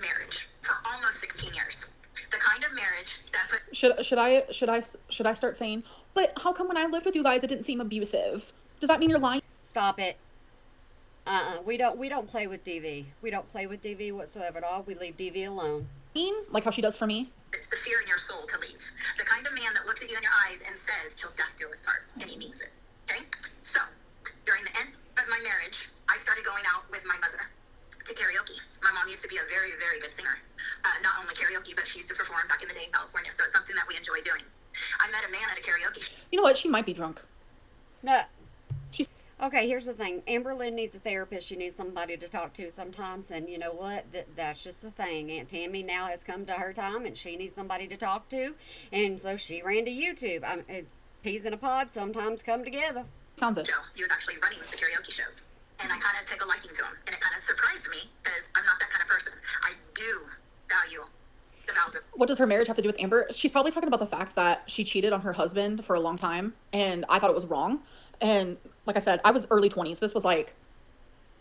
C: marriage for almost 16 years. The kind of marriage that put
E: Should I start saying, but how come when I lived with you guys it didn't seem abusive? Does that mean you're lying?
A: Stop it. We don't play with DV. We don't play with DV whatsoever at all. We leave DV alone.
E: Like how she does for me?
C: it's the fear in your soul to leave. The kind of man that looks at you in your eyes and says, till death do us part, and he means it. Okay? So, during the end of my marriage, I started going out with my mother to karaoke. My mom used to be a very, very good singer. Not only karaoke, but she used to perform back in the day in California, so it's something that we enjoy doing. I met a man at a karaoke show.
E: You know what? She might be drunk.
A: No.
E: She's
A: Okay, here's the thing. Amberlynn needs a therapist. She needs somebody to talk to sometimes. And you know what? That's just the thing. Aunt Tammy now has come to her time and she needs somebody to talk to. And so she ran to YouTube. Peas in a pod sometimes come together.
E: sounds it.
C: He was actually running the karaoke shows. And I kind of took a liking to him. And it kind of surprised me because I'm not that kind of person. I do value the vows of.
E: What does her marriage have to do with Amber? She's probably talking about the fact that she cheated on her husband for a long time, and I thought it was wrong. And like I said, I was early 20s. This was like,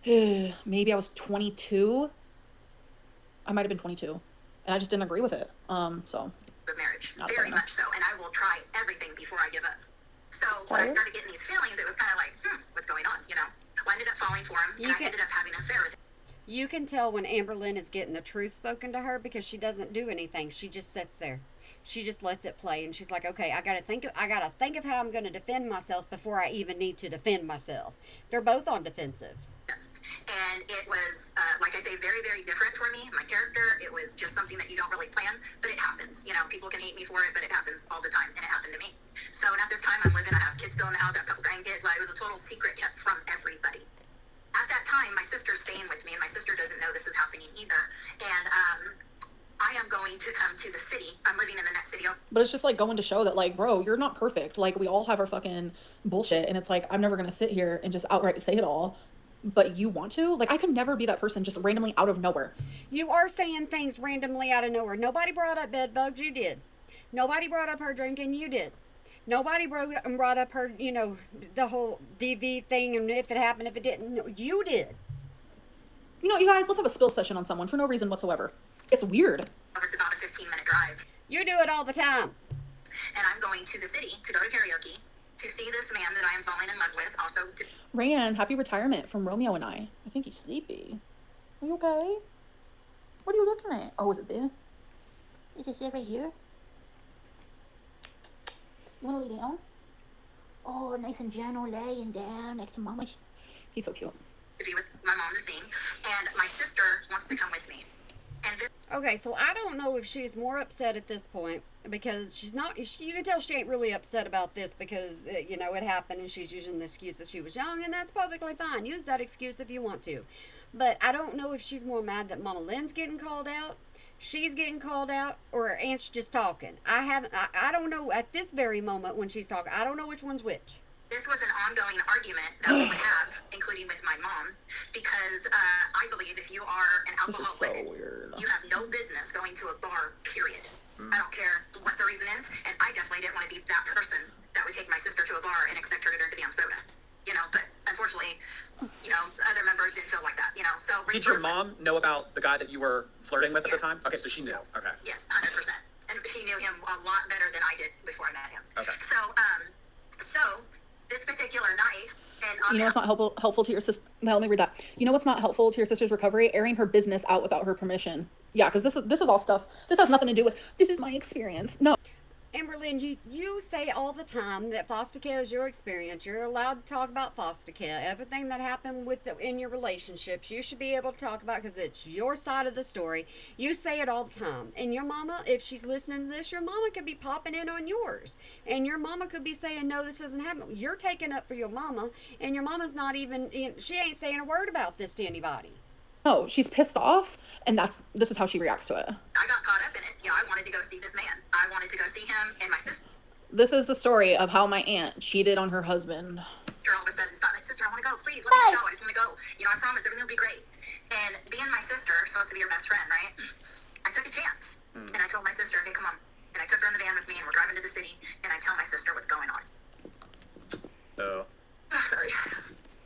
E: maybe I was 22. I might have been 22, and I just didn't agree with it. So
C: The marriage,
E: Not
C: very
E: fair
C: much so. And I will try everything before I give up. So when I
E: Fire?
C: started getting these feelings, it was kind of like, what's going on, you know? Well, I ended up falling for him, and
A: You
C: I
A: can-
C: ended up having an affair with him.
A: You can tell when Amberlynn is getting the truth spoken to her because she doesn't do anything. She just sits there. She just lets it play, and she's like, "Okay, I gotta think of how I'm going to defend myself before I even need to defend myself." They're both on defensive.
C: And it was, like I say, very, very different for me. My character, it was just something that you don't really plan, but it happens. You know, people can hate me for it, but it happens all the time, and it happened to me. So, and at this time, I'm living, I have kids still in the house, I have a couple grandkids. Like, it was a total secret kept from everybody. At that time, my sister's staying with me, and my sister doesn't know this is happening either. And I am going to come to the city. I'm living in the next city.
E: but it's just like going to show that, like, bro, you're not perfect. Like, we all have our fucking bullshit, and it's like, I'm never gonna sit here and just outright say it all. But you want to? Like, I could never be that person just randomly out of nowhere.
A: You are saying things randomly out of nowhere. Nobody brought up bed bugs. You did. Nobody brought up her drinking. You did. Nobody brought up her, you know, the whole DV thing and if it happened, if it didn't. No, you did.
E: You know, you guys, let's have a spill session on someone for no reason whatsoever. It's weird.
C: It's about a 15-minute drive.
A: You do it all the time.
C: And I'm going to the city to go to karaoke to see this man that I am falling in love with. Also, to
E: Rand, happy retirement from Romeo and I. I think he's sleepy. Are you okay? What are you looking at? Oh, is it there?
F: Is this it right here? You wanna lay down? Oh, nice and gentle, laying down next to mama.
E: He's so cute.
C: be with my mom to sing, and my sister wants to come with me. And this
A: Okay, so I don't know if she's more upset at this point because she's not. You can tell she ain't really upset about this because you know it happened, and she's using the excuse that she was young, and that's perfectly fine. Use that excuse if you want to, but I don't know if she's more mad that Mama Lynn's getting called out, she's getting called out, or her aunt's just talking. I don't know at this very moment when she's talking. I don't know which one's which.
C: this was an ongoing argument that we would have, including with my mom, because I believe if you are an
E: This is
C: alcoholic,
E: so weird.
C: you have no business going to a bar, period. I don't care what the reason is, and I definitely didn't want to be that person that would take my sister to a bar and expect her to drink a damn soda. But unfortunately, other members didn't feel like that, so.
D: Did your mom know about the guy that you were flirting with at the
C: Yes.
D: time? Okay, so she knew.
C: Yes.
D: Okay.
C: Yes, 100%. And she knew him a lot better than I did before I met him.
D: Okay.
C: So this particular night, and
E: You know what's not helpful to your sister? Let me read that. You know what's not helpful to your sister's recovery? Airing her business out without her permission. Yeah, because this is all stuff. This has nothing to do with, this is my experience. No.
A: Amberlynn, you say all the time that foster care is your experience. You're allowed to talk about foster care. Everything that happened in your relationships, you should be able to talk about because it's your side of the story. You say it all the time. And your mama, if she's listening to this, your mama could be popping in on yours. And your mama could be saying, no, this doesn't happen. You're taking up for your mama, and your mama's not even, she ain't saying a word about this to anybody.
E: No, she's pissed off, and this is how she reacts to it.
C: I got caught up in it. I wanted to go see this man. I wanted to go see him, and my sister
E: This is the story of how my aunt cheated on her husband.
C: all of a sudden stopped. Like, sister, I want to go. Please, let me go. I just want to go. I promise everything will be great. And being my sister, supposed to be your best friend, right? I took a chance. And I told my sister, okay, come on. And I took her in the van with me, and we're driving to the city, and I tell my sister what's going on.
D: Oh.
C: Sorry.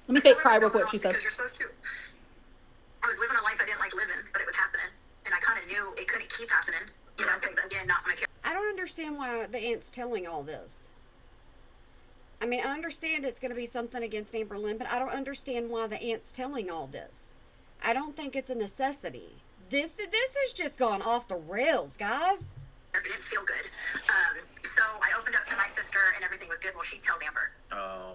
E: Let me
C: I
E: fake
C: tell her
E: cry real
C: what's going
E: quick,
C: on
E: she said.
C: Because you're supposed to. I was living a life I didn't like living, but it was happening. And I kind of knew it couldn't keep happening. Because, again, not my character.
A: I don't understand why the aunt's telling all this. I mean, I understand it's going to be something against Amberlynn, but I don't understand why the aunt's telling all this. I don't think it's a necessity. This has just gone off the rails, guys.
C: It didn't feel good. So I opened up to my sister, and everything was good. Well, she tells Amber.
D: Oh.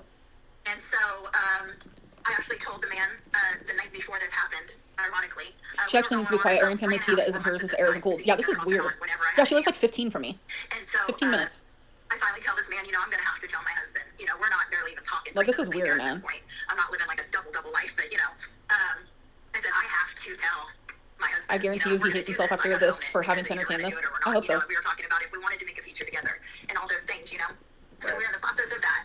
C: And so I actually told the man the night before this happened, ironically.
E: She actually needs to be quiet. Airing family tea that isn't hers is airs and cool. Yeah, this is weird. Yeah, she lives like 15 from me.
C: And so
E: 15 minutes.
C: I finally tell this man, I'm going to have to tell my husband. We're not barely even talking.
E: Like, this is weird,
C: at this
E: man.
C: point. I'm not living like a double life, but, I said, I have to tell my husband.
E: I guarantee you
C: if we're
E: he
C: gonna
E: hates
C: do
E: himself
C: this,
E: after
C: I gotta
E: this
C: own it,
E: for having
C: because
E: to
C: either we're
E: entertain
C: gonna
E: this.
C: do it or we're
E: I
C: not.
E: hope so.
C: We were talking about if we wanted to make a future together and all those things, So we're in the process of that.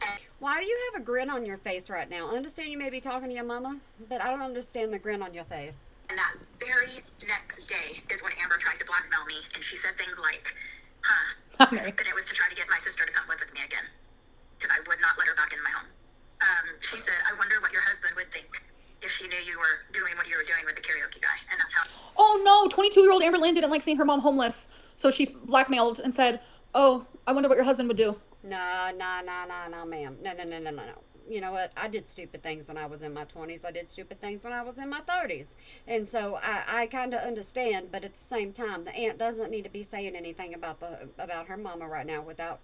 C: And
A: Why do you have a grin on your face right now? I understand you may be talking to your mama, but I don't understand the grin on your face.
C: And that very next day is when Amber tried to blackmail me, and she said things like,
E: Okay.
C: that it was to try to get my sister to come live with me again, because I would not let her back into my home. She said, I wonder what your husband would think if she knew you were doing what you were doing with the karaoke guy. And that's how.
E: Oh no, 22-year-old Amberlynn didn't like seeing her mom homeless, so she blackmailed and said, oh, I wonder what your husband would do.
A: No, ma'am. No. You know what? I did stupid things when I was in my 20s. I did stupid things when I was in my 30s. And so I kind of understand, but at the same time, the aunt doesn't need to be saying anything about her mama right now without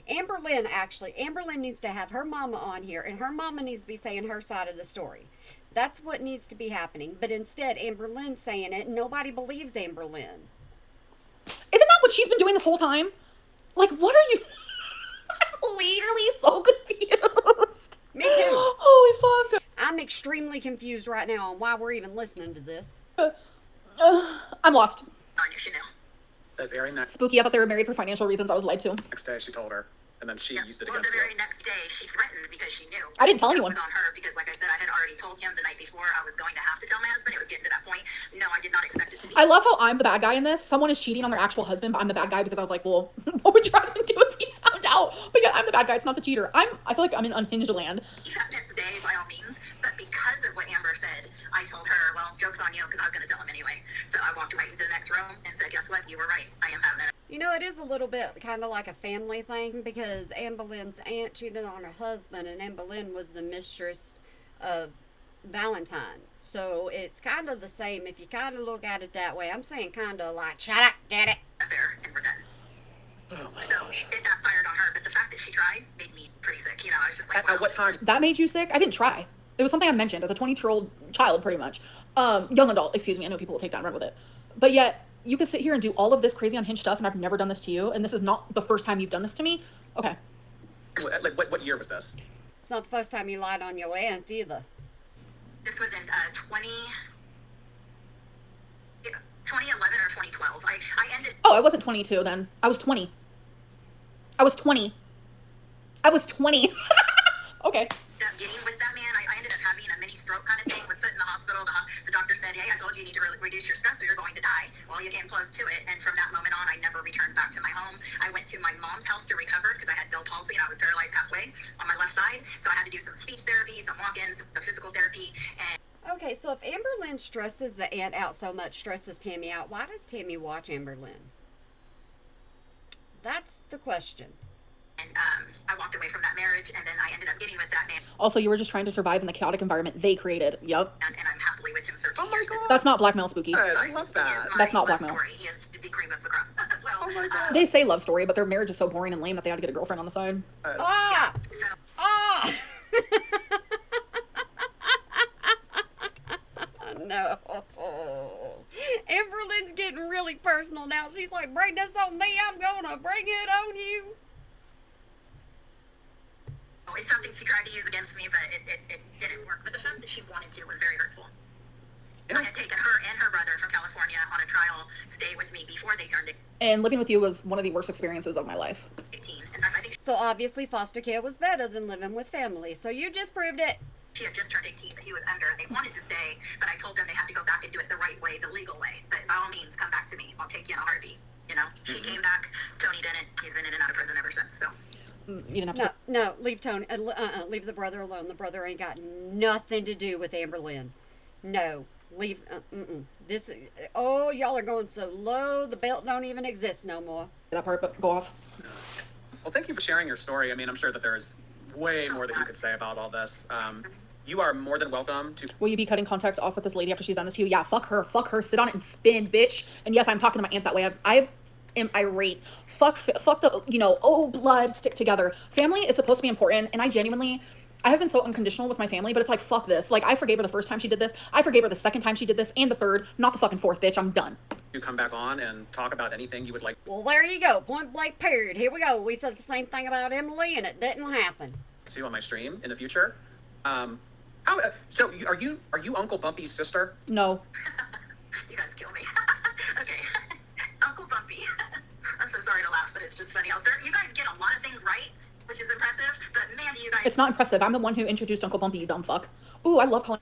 A: Amberlynn. Actually, Amberlynn needs to have her mama on here, and her mama needs to be saying her side of the story. That's what needs to be happening. But instead, Amberlynn's saying it, and nobody believes Amberlynn.
E: Isn't that what she's been doing this whole time? Like, what are you? I'm literally so confused.
A: Me too.
E: Holy fuck.
A: I'm extremely confused right now on why we're even listening to this.
E: I'm lost.
C: I knew she knew.
D: The very next
E: Spooky, I thought they were married for financial reasons. I was lied to.
D: day, she told her, and then she used it
C: Well,
D: against
C: the
D: you.
C: very next day, she threatened because she knew.
E: I didn't tell
C: It
E: anyone.
C: was on her because, like I said, I had already told him the night before I was going to have to tell my husband. It was getting to that point. No, I did not expect it to be.
E: I love how I'm the bad guy in this. Someone is cheating on their actual husband, but I'm the bad guy because I was like, well, what would your husband do if he found out? But yeah, I'm the bad guy. It's not the cheater. I feel like I'm in unhinged land.
C: That next day, by all means. But because of what Amber said, I told her, well, joke's on you, because I was going to tell him anyway. So I walked right into the next room and said, guess what? You were right. I am having it.
A: You know, it is a little bit kind of like a family thing because Amberlynn's aunt cheated on her husband, and Amberlynn was the mistress of Valentine. So it's kind of the same if you kind of look at it that way. I'm saying kind of like, shut up, get it.
C: Affair, and we're done.
D: Oh my
C: So
D: gosh.
C: it backfired on her, but the fact that she tried made me pretty sick. I was just like,
D: At what time?
E: That made you sick? I didn't try. It was something I mentioned as a 22-year-old child, pretty much. Young adult, excuse me. I know people will take that and run with it. But yet, you can sit here and do all of this crazy unhinged stuff, and I've never done this to you, and this is not the first time you've done this to me? Okay.
D: Like, what year was this?
A: It's not the first time you lied on your aunt either.
C: this was in 2011 or 2012. I ended.
E: Oh, I wasn't 22 then. I was 20. I was 20. Okay.
C: Getting with that man, I ended up having a mini stroke kind of thing. Was put in the hospital. The doctor said, "Hey, I told you you need to reduce your stress, or you're going to die." Well, you came close to it, and from that moment on, I never returned back to my home. I went to my mom's house to recover because I had Bell palsy and I was paralyzed halfway on my left side. So I had to do some speech therapy, some walk-ins, some physical therapy, and
A: Okay, so if Amberlynn stresses the aunt out so much, stresses Tammy out, why does Tammy watch Amberlynn? That's the question.
C: I walked away from that marriage, and then I ended up getting with that man.
E: Also, you were just trying to survive in the chaotic environment they created. Yep.
C: And I'm happily with him 13
D: Oh my
C: years.
D: God.
E: That's not blackmail, Spooky.
D: Good, I love that.
E: That's not
C: love
E: blackmail.
C: Story. He is the cream of the crop. So,
D: Oh my God.
E: They say love story, but their marriage is so boring and lame that they had to get a girlfriend on the side.
A: Ah!
C: so
A: Ah! No. Amberlynn's getting really personal now. She's like, bring this on me, I'm gonna bring it on you.
C: it's something she tried to use against me, but it didn't work. But the fact that she wanted to was very hurtful.
D: Yeah.
C: I had taken her and her brother from California on a trial stay with me before they turned
E: And living with you was one of the worst experiences of my life.
C: 18. In fact, I think
A: So obviously foster care was better than living with family. So you just proved it.
C: she had just turned 18, but he was under. They wanted to stay, but I told them they had to go back and do it the right way, the legal way. But by all means, come back to me. I'll take you in a heartbeat. You know, she came back. Tony didn't. He's been in and out of prison ever since. So
E: You didn't have to.
A: No, leave Tony. Leave the brother alone. The brother ain't got nothing to do with Amberlynn. No, leave. This. Oh, y'all are going so low. The belt don't even exist no more.
E: That part, but go off.
D: Well, thank you for sharing your story. I mean, I'm sure that there's way more that you could say about all this. You are more than welcome to.
E: Will you be cutting contact off with this lady after she's done this to you? Yeah, fuck her. Fuck her. Sit on it and spin, bitch. And yes, I'm talking to my aunt that way. I am irate. Fuck the, oh, blood, stick together. Family is supposed to be important, and I have been so unconditional with my family, but it's like, fuck this. Like, I forgave her the first time she did this. I forgave her the second time she did this, and the third. Not the fucking fourth, bitch. I'm done.
D: To come back on and talk about anything you would like
A: Well, there you go. Point blank. Period. Here we go. We said the same thing about Emily, and it didn't happen.
D: to see on my stream in the future. So are you Uncle Bumpy's sister?
E: No.
C: you guys kill me. Okay, Uncle Bumpy. I'm so sorry to laugh, but it's just funny. You guys get a lot of things right, which is impressive. But man, do you guys?
E: It's not impressive. I'm the one who introduced Uncle Bumpy, you dumb fuck. Ooh, I love calling.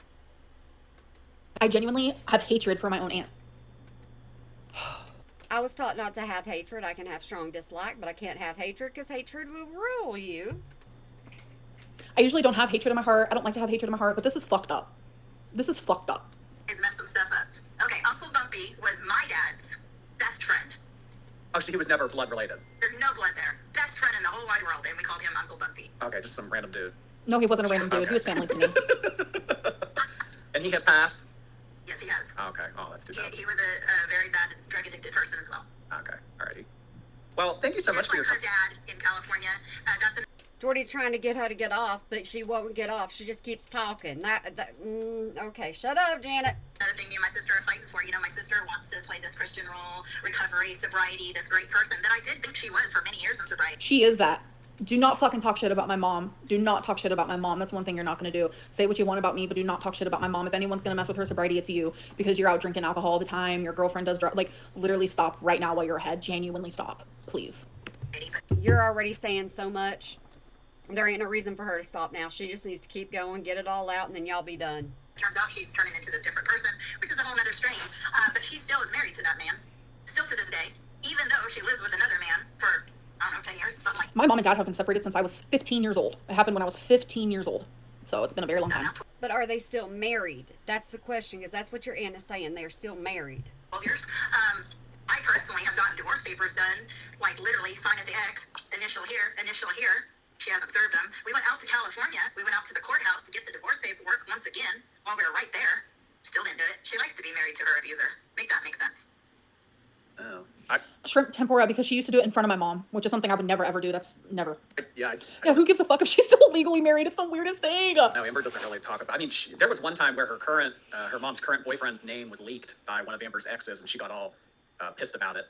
E: I genuinely have hatred for my own aunt.
A: I was taught not to have hatred. I can have strong dislike, but I can't have hatred because hatred will rule you.
E: I usually don't have hatred in my heart. I don't like to have hatred in my heart, but this is fucked up. This is fucked up.
C: Guys messed some stuff up. Okay, Uncle Bumpy was my dad's best friend.
D: Oh, so he was never blood related.
C: There's no blood there. Best friend in the whole wide world, and we called him Uncle Bumpy.
D: Okay, just some random dude.
E: No, he wasn't a random dude.
D: Okay.
E: He was family to me.
D: And he has passed?
C: Yes, he has.
D: Okay. Oh, that's too bad.
C: He was a very bad drug addicted person as well.
D: Okay. Alrighty. Well, thank you so much
C: Just
D: for your
C: like
D: time.
C: her dad in California. That's an
A: Jordy's trying to get her to get off, but she won't get off. She just keeps talking. Okay, shut up, Janet.
C: another thing me and my sister are fighting for. You know, my sister wants to play this Christian role, recovery, sobriety, this great person that I did think she was for many years in sobriety.
E: She is that. Do not fucking talk shit about my mom. Do not talk shit about my mom. That's one thing you're not going to do. Say what you want about me, but do not talk shit about my mom. If anyone's going to mess with her sobriety, it's you, because you're out drinking alcohol all the time. Your girlfriend does drugs. Like, literally stop right now while you're ahead. Genuinely stop. Please.
A: You're already saying so much. There ain't no reason for her to stop now. She just needs to keep going, get it all out, and then y'all be done.
C: Turns out she's turning into this different person, which is a whole other strain. But she still is married to that man, still to this day, even though she lives with another man for, I don't know, 10 years, something like
E: My mom and dad have been separated since I was 15 years old. It happened when I was 15 years old. So it's been a very long time.
C: that.
A: But are they still married? That's the question, because that's what your aunt is saying. They're still married.
C: 12 years. I personally have gotten divorce papers done, like literally sign at the X, initial here, initial here. She hasn't served them. We went out to California. We went out to the courthouse to get the divorce paperwork once again while we were right there. Still didn't do it. She likes to be married to her abuser. Make that make sense.
D: Oh.
E: Shrimp tempura, because she used to do it in front of my mom, which is something I would never ever do. That's never.
D: Yeah.
E: Yeah, who gives a fuck if she's still legally married? It's the weirdest thing.
D: No, Amber doesn't really talk about. I mean, there was one time where her mom's current boyfriend's name was leaked by one of Amber's exes, and she got all pissed about it.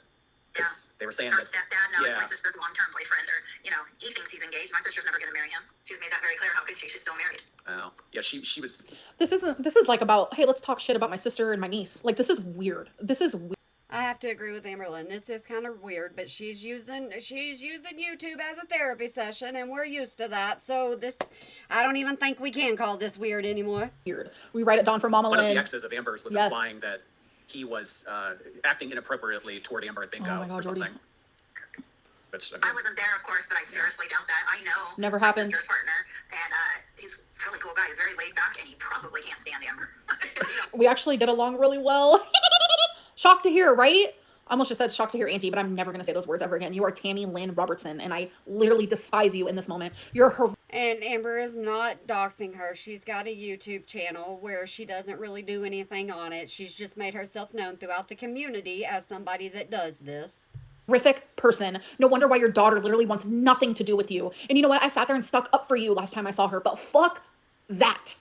D: Because they were saying
C: Her
D: that.
C: stepdad, now it's
D: Yeah.
C: my sister's long-term boyfriend, or, you know, he thinks he's engaged. My sister's never going to marry him. She's made that very clear. How could she? She's still married.
D: Oh, yeah. She was.
E: This is like about, hey, let's talk shit about my sister and my niece. Like, this is weird. This is weird.
A: I have to agree with Amberlynn. This is kind of weird, but she's using YouTube as a therapy session, and we're used to that. So this, I don't even think we can call this weird anymore.
E: Weird. We write it down for Mama
D: One of
E: Lynn.
D: the exes of Amber's was
E: Yes.
D: implying that he was acting inappropriately toward Amber at bingo
E: Oh my God,
D: or something.
E: Jordy.
D: Which, I
C: I
D: mean,
C: wasn't there, of course, but I seriously doubt that. I know
E: Never
C: my
E: happened.
C: sister's partner, and he's a really cool guy. He's very laid back, and he probably can't stand Amber. You know,
E: We actually get along really well. Shocked to hear, right? I almost just said shocked to hear auntie, but I'm never going to say those words ever again. You are Tammy Lynn Robertson, and I literally despise you in this moment. You're her.
A: And Amber is not doxing her. She's got a YouTube channel where she doesn't really do anything on it. She's just made herself known throughout the community as somebody that does this.
E: Horrific person. No wonder why your daughter literally wants nothing to do with you. And you know what? I sat there and stuck up for you last time I saw her, but fuck that.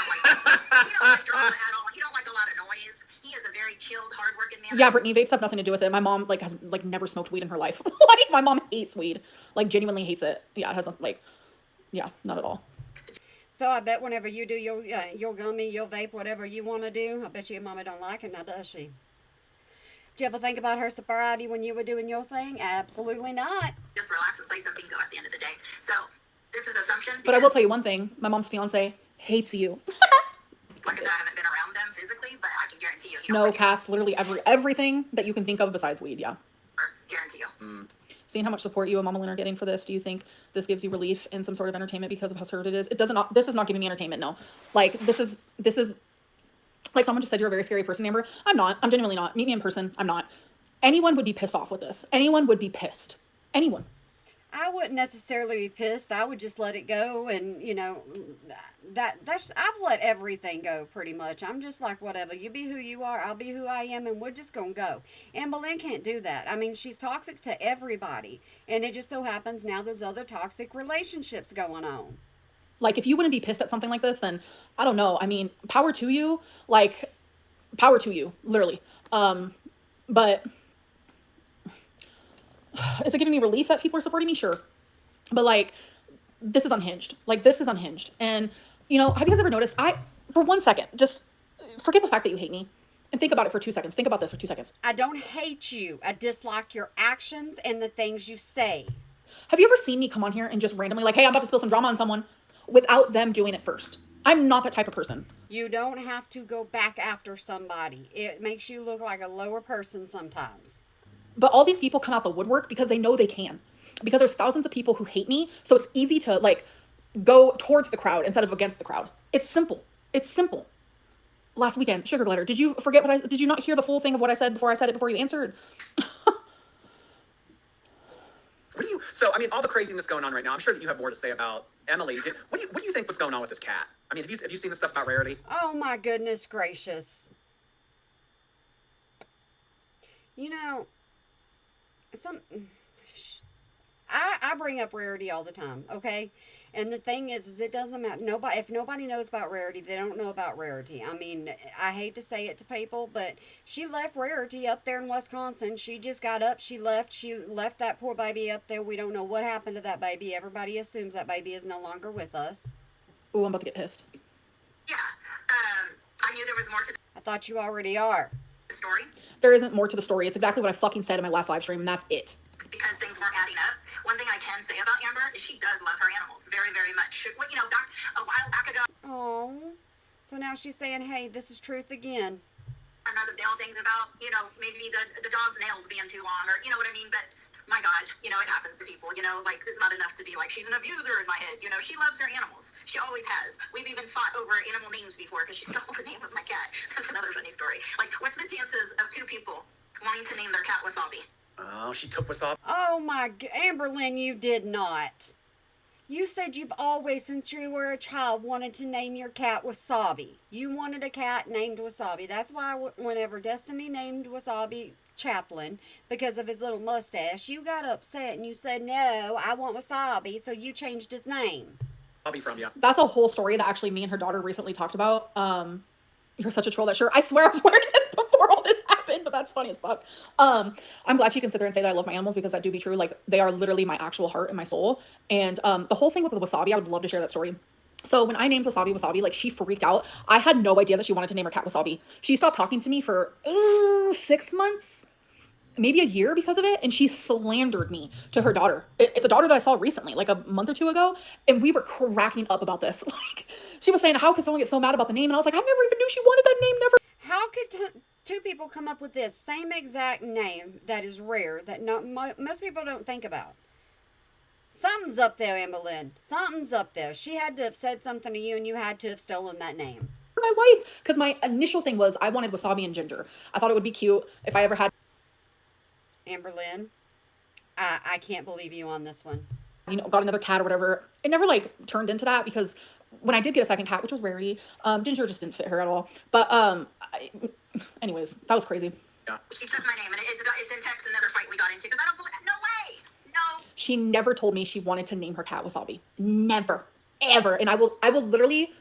C: he don't like drama at all. He don't like a lot of noise. He is a very chilled, hardworking man.
E: Yeah, Brittany, vapes have nothing to do with it. My mom has never smoked weed in her life. Like my mom hates weed. Like genuinely hates it. Yeah, it has not at all.
A: So I bet whenever you do your gummy, your vape, whatever you want to do, I bet your mama don't like it now, does she? Did you ever think about her sobriety when you were doing your thing? Absolutely not.
C: Just relax and play some bingo at the end of the day. So this is assumption.
E: But I will tell you one thing. My mom's fiance hates you.
C: Like I said, I haven't been around them physically, but I can guarantee you. He don't
E: No,
C: like it.
E: Cass, literally everything that you can think of besides weed, yeah.
C: Guarantee you.
E: Seeing how much support you and Mama Lynn are getting for this, do you think this gives you relief and some sort of entertainment because of how absurd it is? This is not giving me entertainment, no. Like, this is, like someone just said, you're a very scary person, Amber. I'm not. I'm genuinely not. Meet me in person. I'm not. Anyone would be pissed off with this. Anyone would be pissed. Anyone.
A: I wouldn't necessarily be pissed. I would just let it go, and that's I've let everything go pretty much. I'm just like, whatever. You be who you are, I'll be who I am, and we're just gonna go. And Boleyn can't do that. I mean, she's toxic to everybody, and it just so happens now there's other toxic relationships going on.
E: Like, if you wouldn't be pissed at something like this, then I don't know. I mean, power to you. Like, power to you, literally. But is it giving me relief that people are supporting me? Sure. But like, this is unhinged. Like, this is unhinged. And, have you guys ever noticed, for 1 second, just forget the fact that you hate me and think about it for 2 seconds. Think about this for 2 seconds.
A: I don't hate you. I dislike your actions and the things you say.
E: Have you ever seen me come on here and just randomly like, hey, I'm about to spill some drama on someone without them doing it first? I'm not that type of person.
A: You don't have to go back after somebody. It makes you look like a lower person sometimes.
E: But all these people come out the woodwork because they know they can. Because there's thousands of people who hate me, so it's easy to like go towards the crowd instead of against the crowd. It's simple. It's simple. Last weekend, sugar glitter. Did you forget did you not hear the full thing of what I said before you answered?
D: So, I mean, all the craziness going on right now, I'm sure that you have more to say about Emily. What do you think was going on with this cat? I mean, have you seen the stuff about Rarity?
A: Oh my goodness gracious. I bring up Rarity all the time, okay? And the thing is it doesn't matter. If nobody knows about Rarity, they don't know about Rarity. I mean, I hate to say it to people, but she left Rarity up there in Wisconsin. She just got up. She left that poor baby up there. We don't know what happened to that baby. Everybody assumes that baby is no longer with us.
E: Ooh, I'm about to get pissed.
C: Yeah. I knew there was more to
A: I thought you already are.
C: the story
E: There isn't more to the story. It's exactly what I fucking said in my last live stream, and that's it.
C: because things weren't adding up. One thing I can say about Amber is she does love her animals very, very much. Well, a while back ago,
A: Oh. So now she's saying, hey, this is truth again.
C: I'm not to nail things about, maybe the dog's nails being too long or, you know what I mean? But my God, it happens to people, like it's not enough to be like, she's an abuser in my head. She loves her animals. She always has. We've even fought over animal names before because she stole the name of my cat. That's another funny story. Like, what's the chances of two people wanting to name their cat Wasabi?
D: Oh, she took Wasabi.
A: Oh my, Amberlynn, you did not. You said you've always, since you were a child, wanted to name your cat Wasabi. You wanted a cat named Wasabi. That's why whenever Destiny named Wasabi Chaplin, because of his little mustache, you got upset and you said, no, I want Wasabi, so you changed his name.
D: I'll be from you.
E: That's a whole story that actually me and her daughter recently talked about. You're such a troll, that sure. I swear I was wearing this before all this happened, but that's funny as fuck. I'm glad she can sit there and say that I love my animals because that do be true. Like, they are literally my actual heart and my soul. And the whole thing with the Wasabi, I would love to share that story. So when I named Wasabi, like, she freaked out. I had no idea that she wanted to name her cat Wasabi. She stopped talking to me for 6 months, maybe a year because of it, and she slandered me to her daughter. It's a daughter that I saw recently, like a month or two ago, and we were cracking up about this. Like, she was saying, how could someone get so mad about the name? And I was like, I never even knew she wanted that name, never.
A: How could two people come up with this same exact name that is rare that most people don't think about? Something's up there, Amberlynn. Something's up there. She had to have said something to you, and you had to have stolen that name.
E: My life, because my initial thing was I wanted Wasabi and Ginger. I thought it would be cute if I ever had,
A: Amberlynn, I can't believe you on this one.
E: got another cat or whatever. It never like turned into that because when I did get a second cat, which was rarity, Ginger just didn't fit her at all. But anyways, that was crazy.
D: Yeah.
C: She took my name, and it's in text, another fight we got into, because I don't believe, no way, no.
E: She never told me she wanted to name her cat Wasabi. Never, ever. And I will literally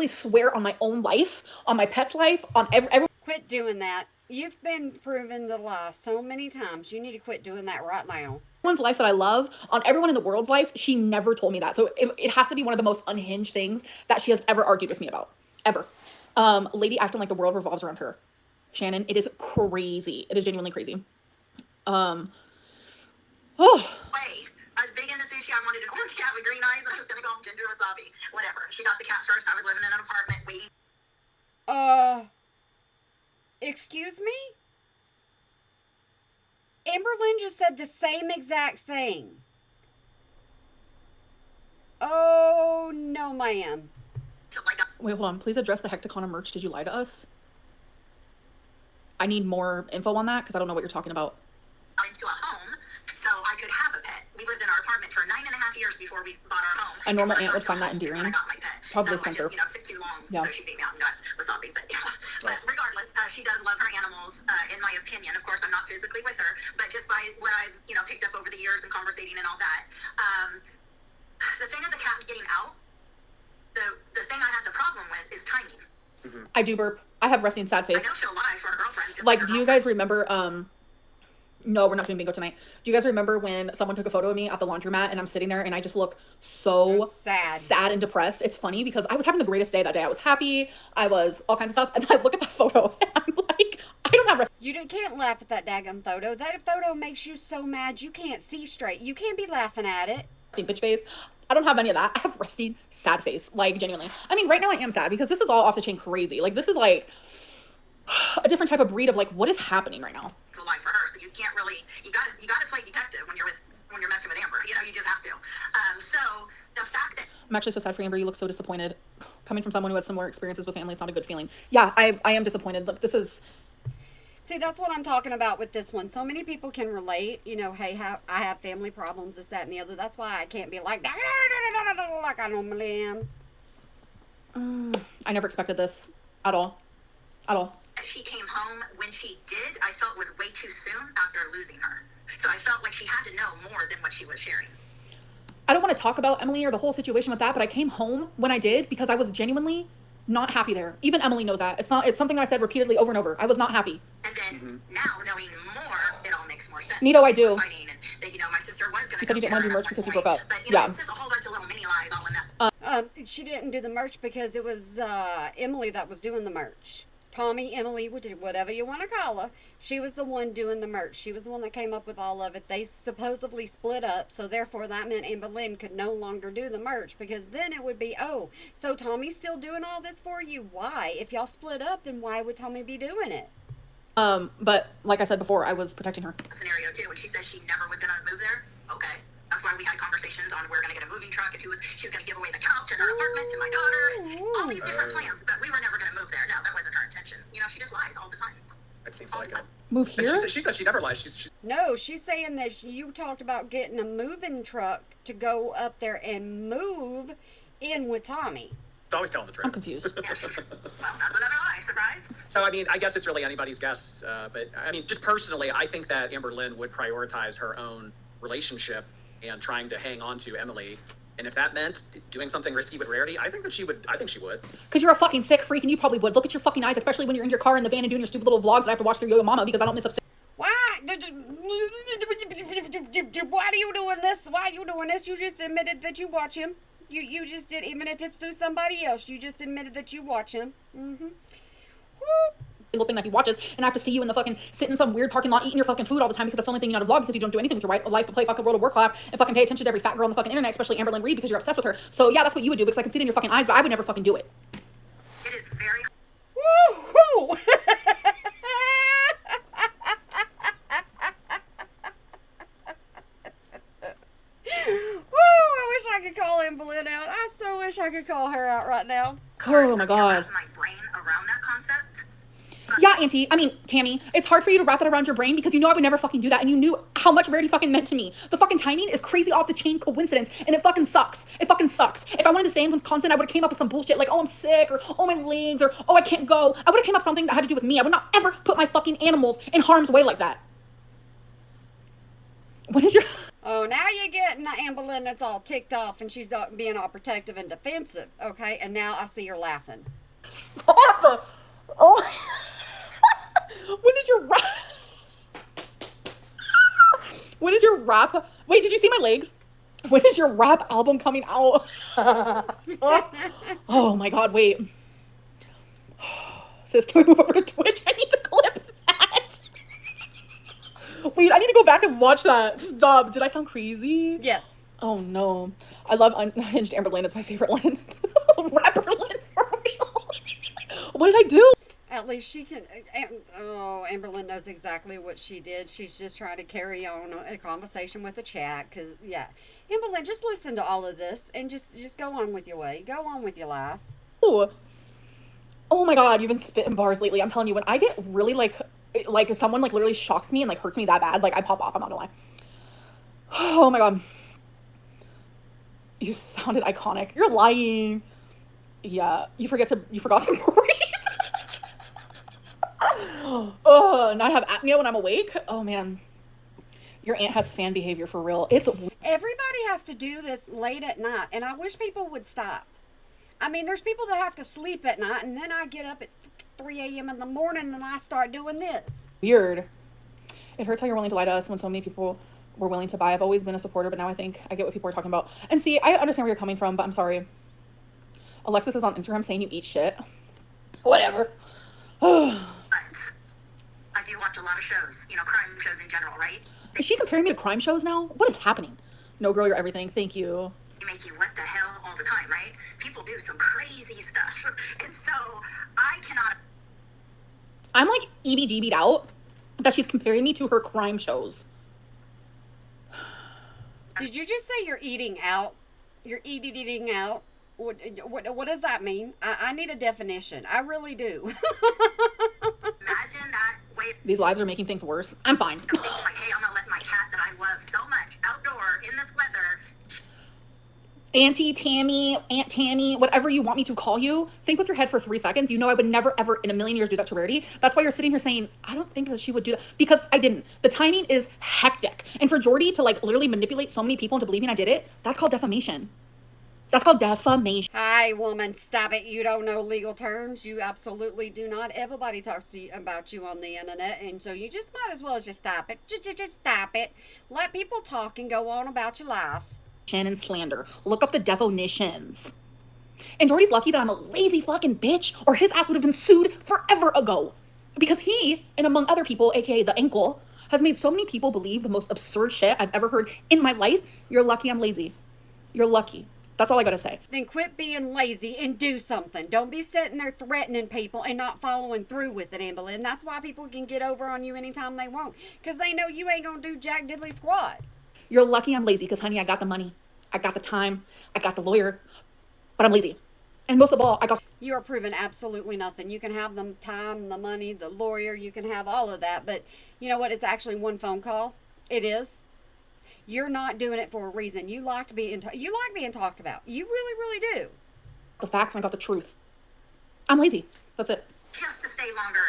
E: swear on my own life, on my pet's life, on every.
A: Quit doing that. You've been proven to lie so many times. You need to quit doing that right now.
E: Everyone's life that I love, on everyone in the world's life, she never told me that. So it has to be one of the most unhinged things that she has ever argued with me about. Ever. Lady acting like the world revolves around her. Shannon, it is crazy. It is genuinely crazy.
C: Way. I was big into sushi. I wanted an orange cat with green eyes. I was gonna call him Ginger Wasabi. Whatever. She got the cat first. I was living in an apartment waiting.
A: Excuse me? Amberlynn just said the same exact thing. Oh, no, ma'am.
E: Wait, hold on. Please address the Hecticon merch. Did you lie to us? I need more info on that because I don't know what you're talking about.
C: Into a home so I could have a pet. We lived in our apartment for 9.5 years before we bought our home.
E: A normal aunt would find that endearing.
C: I got my pet.
E: Probably
C: so
E: Spencer.
C: I just, took too long.
E: Yeah.
C: So she beat me out and got Wasabi. But yeah. But regardless, she does love her animals, in my opinion. Of course, I'm not physically with her, but just by what I've, picked up over the years and conversating and all that. The thing of the cat getting out, the thing I had the problem with is timing.
D: Mm-hmm.
E: I do burp. I have resting sad face.
C: I know she'll lie for her girlfriends. Just
E: Like,
C: her
E: do you guys remember, no, we're not doing bingo tonight. Do you guys remember when someone took a photo of me at the laundromat and I'm sitting there and I just look so sad and depressed? It's funny because I was having the greatest day that day. I was happy. I was all kinds of stuff. And then I look at that photo and I'm like, I don't have
A: can't laugh at that daggum photo. That photo makes you so mad you can't see straight. You can't be laughing at it.
E: resting bitch face. I don't have any of that. I have resting sad face. Like, genuinely. I mean, right now I am sad because this is all off the chain crazy. Like, this is like a different type of breed of like, what is happening right now?
C: It's a lie for her, so you can't really. You got to play detective when you're messing with Amber. You just have to. So the fact that
E: I'm actually so sad for Amber. You look so disappointed. Coming from someone who had similar experiences with family, it's not a good feeling. Yeah, I am disappointed. Look, this is.
A: See, that's what I'm talking about with this one. So many people can relate. Hey, I have family problems, this, that, and the other. That's why I can't be like I normally am.
E: I never expected this at all. At all.
C: she came home when she did, I felt was way too soon after losing her. So I felt like she had to know more than what she was sharing.
E: I don't want to talk about Emily or the whole situation with that, but I came home when I did because I was genuinely not happy there. Even Emily knows that. It's something that I said repeatedly over and over. I was not happy.
C: And then now knowing more, it all makes more sense.
E: Nito, I do.
C: Fighting and that, my sister was going to.
E: You said you didn't want to do merch because you broke up.
C: But
E: yeah.
C: It's just a whole bunch of little mini lies all in that.
A: She didn't do the merch because it was Emily that was doing the merch. Tommy, Emily, whatever you want to call her, she was the one doing the merch. She was the one that came up with all of it. They supposedly split up, so therefore that meant Amberlynn could no longer do the merch, because then it would be, oh, so Tommy's still doing all this for you? Why? If y'all split up, then why would Tommy be doing it?
E: But like I said before, I was protecting her.
C: Scenario too, when she said she never was going to move there. Okay. That's why we had conversations on we're going to get a moving truck and she was going to give away the couch and her apartment to my daughter. All these different plans, but we were never going to move there. No, that wasn't her intention. She just lies all the time.
D: It seems like it.
E: Move here?
D: She said she never lies. She's
A: No, she's saying that you talked about getting a moving truck to go up there and move in with Tommy.
D: always telling the truth.
E: I'm confused.
C: Well, that's another lie. Surprise.
D: So, I guess it's really anybody's guess. But, just personally, I think that Amberlynn would prioritize her own relationship and trying to hang on to Emily. And if that meant doing something risky with Rarity, I think she would.
E: Because you're a fucking sick freak and you probably would. Look at your fucking eyes, especially when you're in your car in the van and doing your stupid little vlogs that I have to watch through Yo-Yo Mama because I don't miss a...
A: Why? Why are you doing this? Why are you doing this? You just admitted that you watch him. You just did, even if it's through somebody else, you just admitted that you watch him. Mm-hmm.
E: Single thing that he watches, and I have to see you in the fucking sit in some weird parking lot eating your fucking food all the time because that's the only thing you know how to vlog, because you don't do anything with your life but play fucking World of Warcraft and fucking pay attention to every fat girl on the fucking internet, especially Amberlynn Reid, because you're obsessed with her. So yeah, that's what you would do, because I can see it in your fucking eyes, but I would never fucking do it.
C: It is very
A: Woo-hoo! I wish I could call Anne Boleyn out. I so wish I could call her out right now.
E: Oh my god.
C: my brain around that concept.
E: Yeah, Tammy, it's hard for you to wrap that around your brain because you know I would never fucking do that, and you knew how much Rarity fucking meant to me. The fucking timing is crazy off the chain coincidence, and it fucking sucks. It fucking sucks. If I wanted to stay in Wisconsin, I would have came up with some bullshit like, oh, I'm sick, or oh, my legs, or oh, I can't go. I would have came up with something that had to do with me. I would not ever put my fucking animals in harm's way like that. When is your...
A: Oh, now you're getting Anne Boleyn that's all ticked off and she's being all protective and defensive, okay? And now I see her laughing.
E: Stop! Oh... When is your rap? When is your rap? Wait, did you see my legs? When is your rap album coming out? Oh my god, wait. Sis, can we move over to Twitch? I need to clip that. Wait, I need to go back and watch that. Stop. Did I sound crazy?
A: Yes.
E: Oh no. I love Unhinged Amberlynn. It's my favorite Lynn. Rapper Lynn for real. What did I do?
A: At least she can. Oh, Amberlynn knows exactly what she did. She's just trying to carry on a conversation with the chat. Cause yeah, Amberlynn, just listen to all of this and just go on with your way. Go on with your life.
E: Oh my god, you've been spitting bars lately. I'm telling you, when I get really like if someone like literally shocks me and like hurts me that bad, like I pop off. I'm not gonna lie. Oh my god, you sounded iconic. You're lying. Yeah, you forgot to breathe. Oh, and I have apnea when I'm awake. Oh man, your aunt has fan behavior for real. It's
A: Everybody has to do this late at night, and I wish people would stop. I mean, there's people that have to sleep at night, and then I get up at 3 a.m. in the morning and I start doing this.
E: weird. It hurts how you're willing to lie to us when so many people were willing to buy. I've always been a supporter, but now I think I get what people are talking about. And see, I understand where you're coming from, but I'm sorry. Alexis is on Instagram saying you eat shit. Whatever.
C: I do watch a lot of shows, crime shows in general, right?
E: Is she comparing me to crime shows now? What is happening? No, girl, you're everything. Thank you.
C: They make you what the hell all the time, right? People do some crazy stuff. And so I cannot.
E: I'm like EBGB'd out that she's comparing me to her crime shows.
A: Did you just say you're eating out? You're eating out? What does that mean? I need a definition. I really do.
C: Imagine that way.
E: These lives are making things worse. I'm fine.
C: Of thinking like, hey, I'm gonna let my cat that I love so much outdoor in this weather.
E: Aunt Tammy, whatever you want me to call you, think with your head for 3 seconds. You know I would never, ever in a million years do that to Rarity. That's why you're sitting here saying, I don't think that she would do that. Because I didn't. The timing is hectic. And for Jordy to like literally manipulate so many people into believing I did it, that's called defamation. That's called defamation.
A: Hi, woman. Stop it. You don't know legal terms. You absolutely do not. Everybody talks to you about you on the internet, and so you just might as well just stop it. Just stop it. Let people talk and go on about your life.
E: And slander. Look up the definitions. And Jordy's lucky that I'm a lazy fucking bitch, or his ass would have been sued forever ago. Because he, and among other people, aka the ankle, has made so many people believe the most absurd shit I've ever heard in my life. You're lucky I'm lazy. You're lucky. That's all I gotta say.
A: Then quit being lazy and do something. Don't be sitting there threatening people and not following through with it, Amberlynn. That's why people can get over on you anytime they want. Because they know you ain't gonna do jack diddly squat.
E: You're lucky I'm lazy because, honey, I got the money. I got the time. I got the lawyer. But I'm lazy. And most of all, I got...
A: You are proving absolutely nothing. You can have the time, the money, the lawyer. You can have all of that. But you know what? It's actually one phone call. It is. You're not doing it for a reason. You like being talked about. You really, really do.
E: The facts and I got the truth. I'm lazy. That's it.
C: Just to stay longer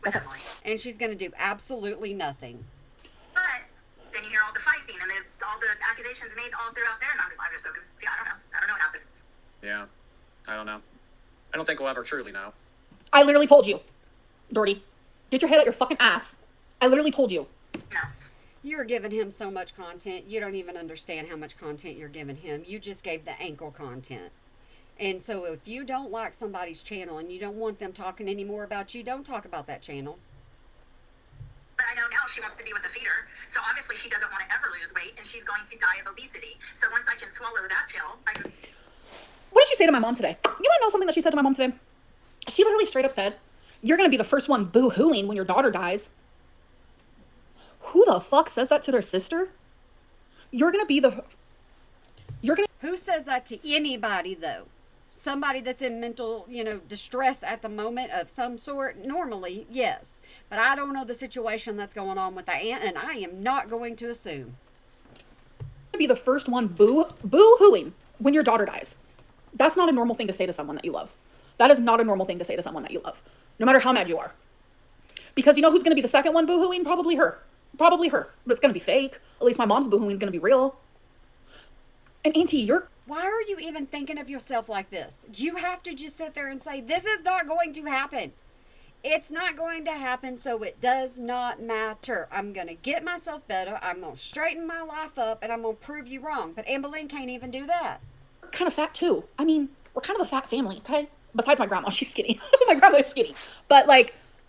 C: with Emily.
A: And she's going to do absolutely nothing.
C: But then you hear all the fighting and all the accusations made all throughout there, and I'm just so confused. I don't know what happened.
D: Yeah, I don't know. I don't think we'll ever truly know.
E: I literally told you. Doherty, get your head out your fucking ass. I literally told you.
C: No.
A: You're giving him so much content. You don't even understand how much content you're giving him. You just gave the ankle content. And so if you don't like somebody's channel and you don't want them talking anymore about you, don't talk about that channel.
C: But I know now she wants to be with a feeder, so obviously she doesn't want to ever lose weight, and she's going to die of obesity. So once I can swallow that pill, I can...
E: What did you say to my mom today? You want to know something that she said to my mom today? She literally straight up said, you're going to be the first one boo-hooing when your daughter dies. Who the fuck says that to their sister? You're going to be the...
A: Who says that to anybody, though? Somebody that's in mental, distress at the moment of some sort? Normally, yes. But I don't know the situation that's going on with the aunt, and I am not going to assume.
E: Be the first one boo-hooing when your daughter dies. That's not a normal thing to say to someone that you love. That is not a normal thing to say to someone that you love, no matter how mad you are. Because you know who's going to be the second one boo-hooing? Probably her. Probably her. But it's going to be fake. At least my mom's boo-hooing is going to be real. And Auntie,
A: Why are you even thinking of yourself like this? You have to just sit there and say, this is not going to happen. It's not going to happen, so it does not matter. I'm going to get myself better. I'm going to straighten my life up, and I'm going to prove you wrong. But Amberlynn can't even do that.
E: We're kind of fat, too. I mean, we're kind of a fat family, okay? Besides my grandma. She's skinny. My grandma is skinny. But,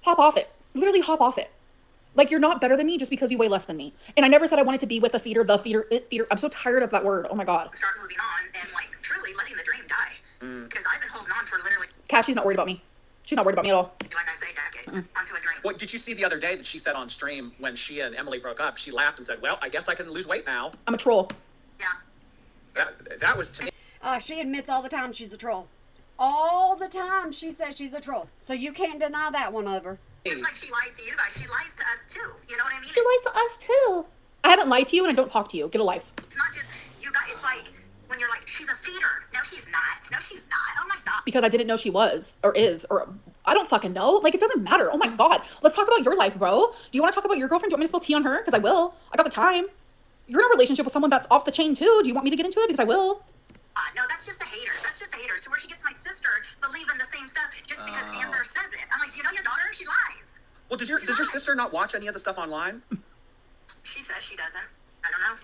E: hop off it. Literally hop off it. You're not better than me just because you weigh less than me. And I never said I wanted to be with the feeder, it feeder. I'm so tired of that word. Oh, my God.
C: Start moving on and, truly letting the dream die. Because I've been holding on for literally...
E: Kat, she's not worried about me. She's not worried about me at all.
C: Like I say, decades, onto a dream.
D: What did you see the other day that she said on stream when she and Emily broke up? She laughed and said, well, I guess I can lose weight now.
E: I'm a troll.
C: Yeah.
D: That was to me.
A: She admits all the time she's a troll. All the time she says she's a troll. So you can't deny that one of her.
C: Just like she lies to you guys, she lies to us too. You know what I mean?
E: She lies to us, too. I haven't lied to you and I don't talk to you. Get a life.
C: It's not just you guys. It's like when you're like, she's a feeder. No, she's not. No, she's not. Oh my God.
E: Because I didn't know she was or is or I don't fucking know. It doesn't matter. Oh my God. Let's talk about your life, bro. Do you want to talk about your girlfriend? Do you want me to spill tea on her? Because I will. I got the time. You're in a relationship with someone that's off the chain too. Do you want me to get into it? Because I will.
C: No, that's just the haters. That's just the haters. To where she gets my sister believing the same stuff just because Amber says it. I'm like, do you know your daughter? She lies.
D: Well, does your sister not watch any of the stuff online?
C: She says she doesn't. I don't know.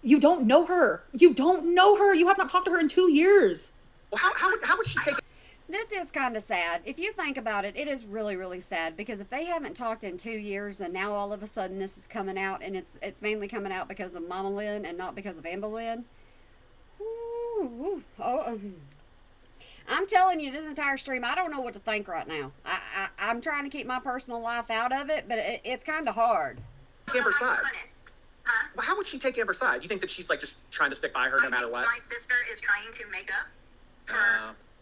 E: You don't know her. You don't know her. You have not talked to her in 2 years.
D: Well, how would she take it?
A: This is kind of sad. If you think about it, it is really, really sad because if they haven't talked in 2 years and now all of a sudden this is coming out and it's mainly coming out because of Mama Lynn and not because of Amberlynn. I'm telling you, this entire stream, I don't know what to think right now. I'm trying to keep my personal life out of it, but it's kind of hard.
D: Amber's side.
C: Huh?
D: Well, how would she take Amber's side? You think that she's just trying to stick by her no matter what?
C: My sister is trying to make up for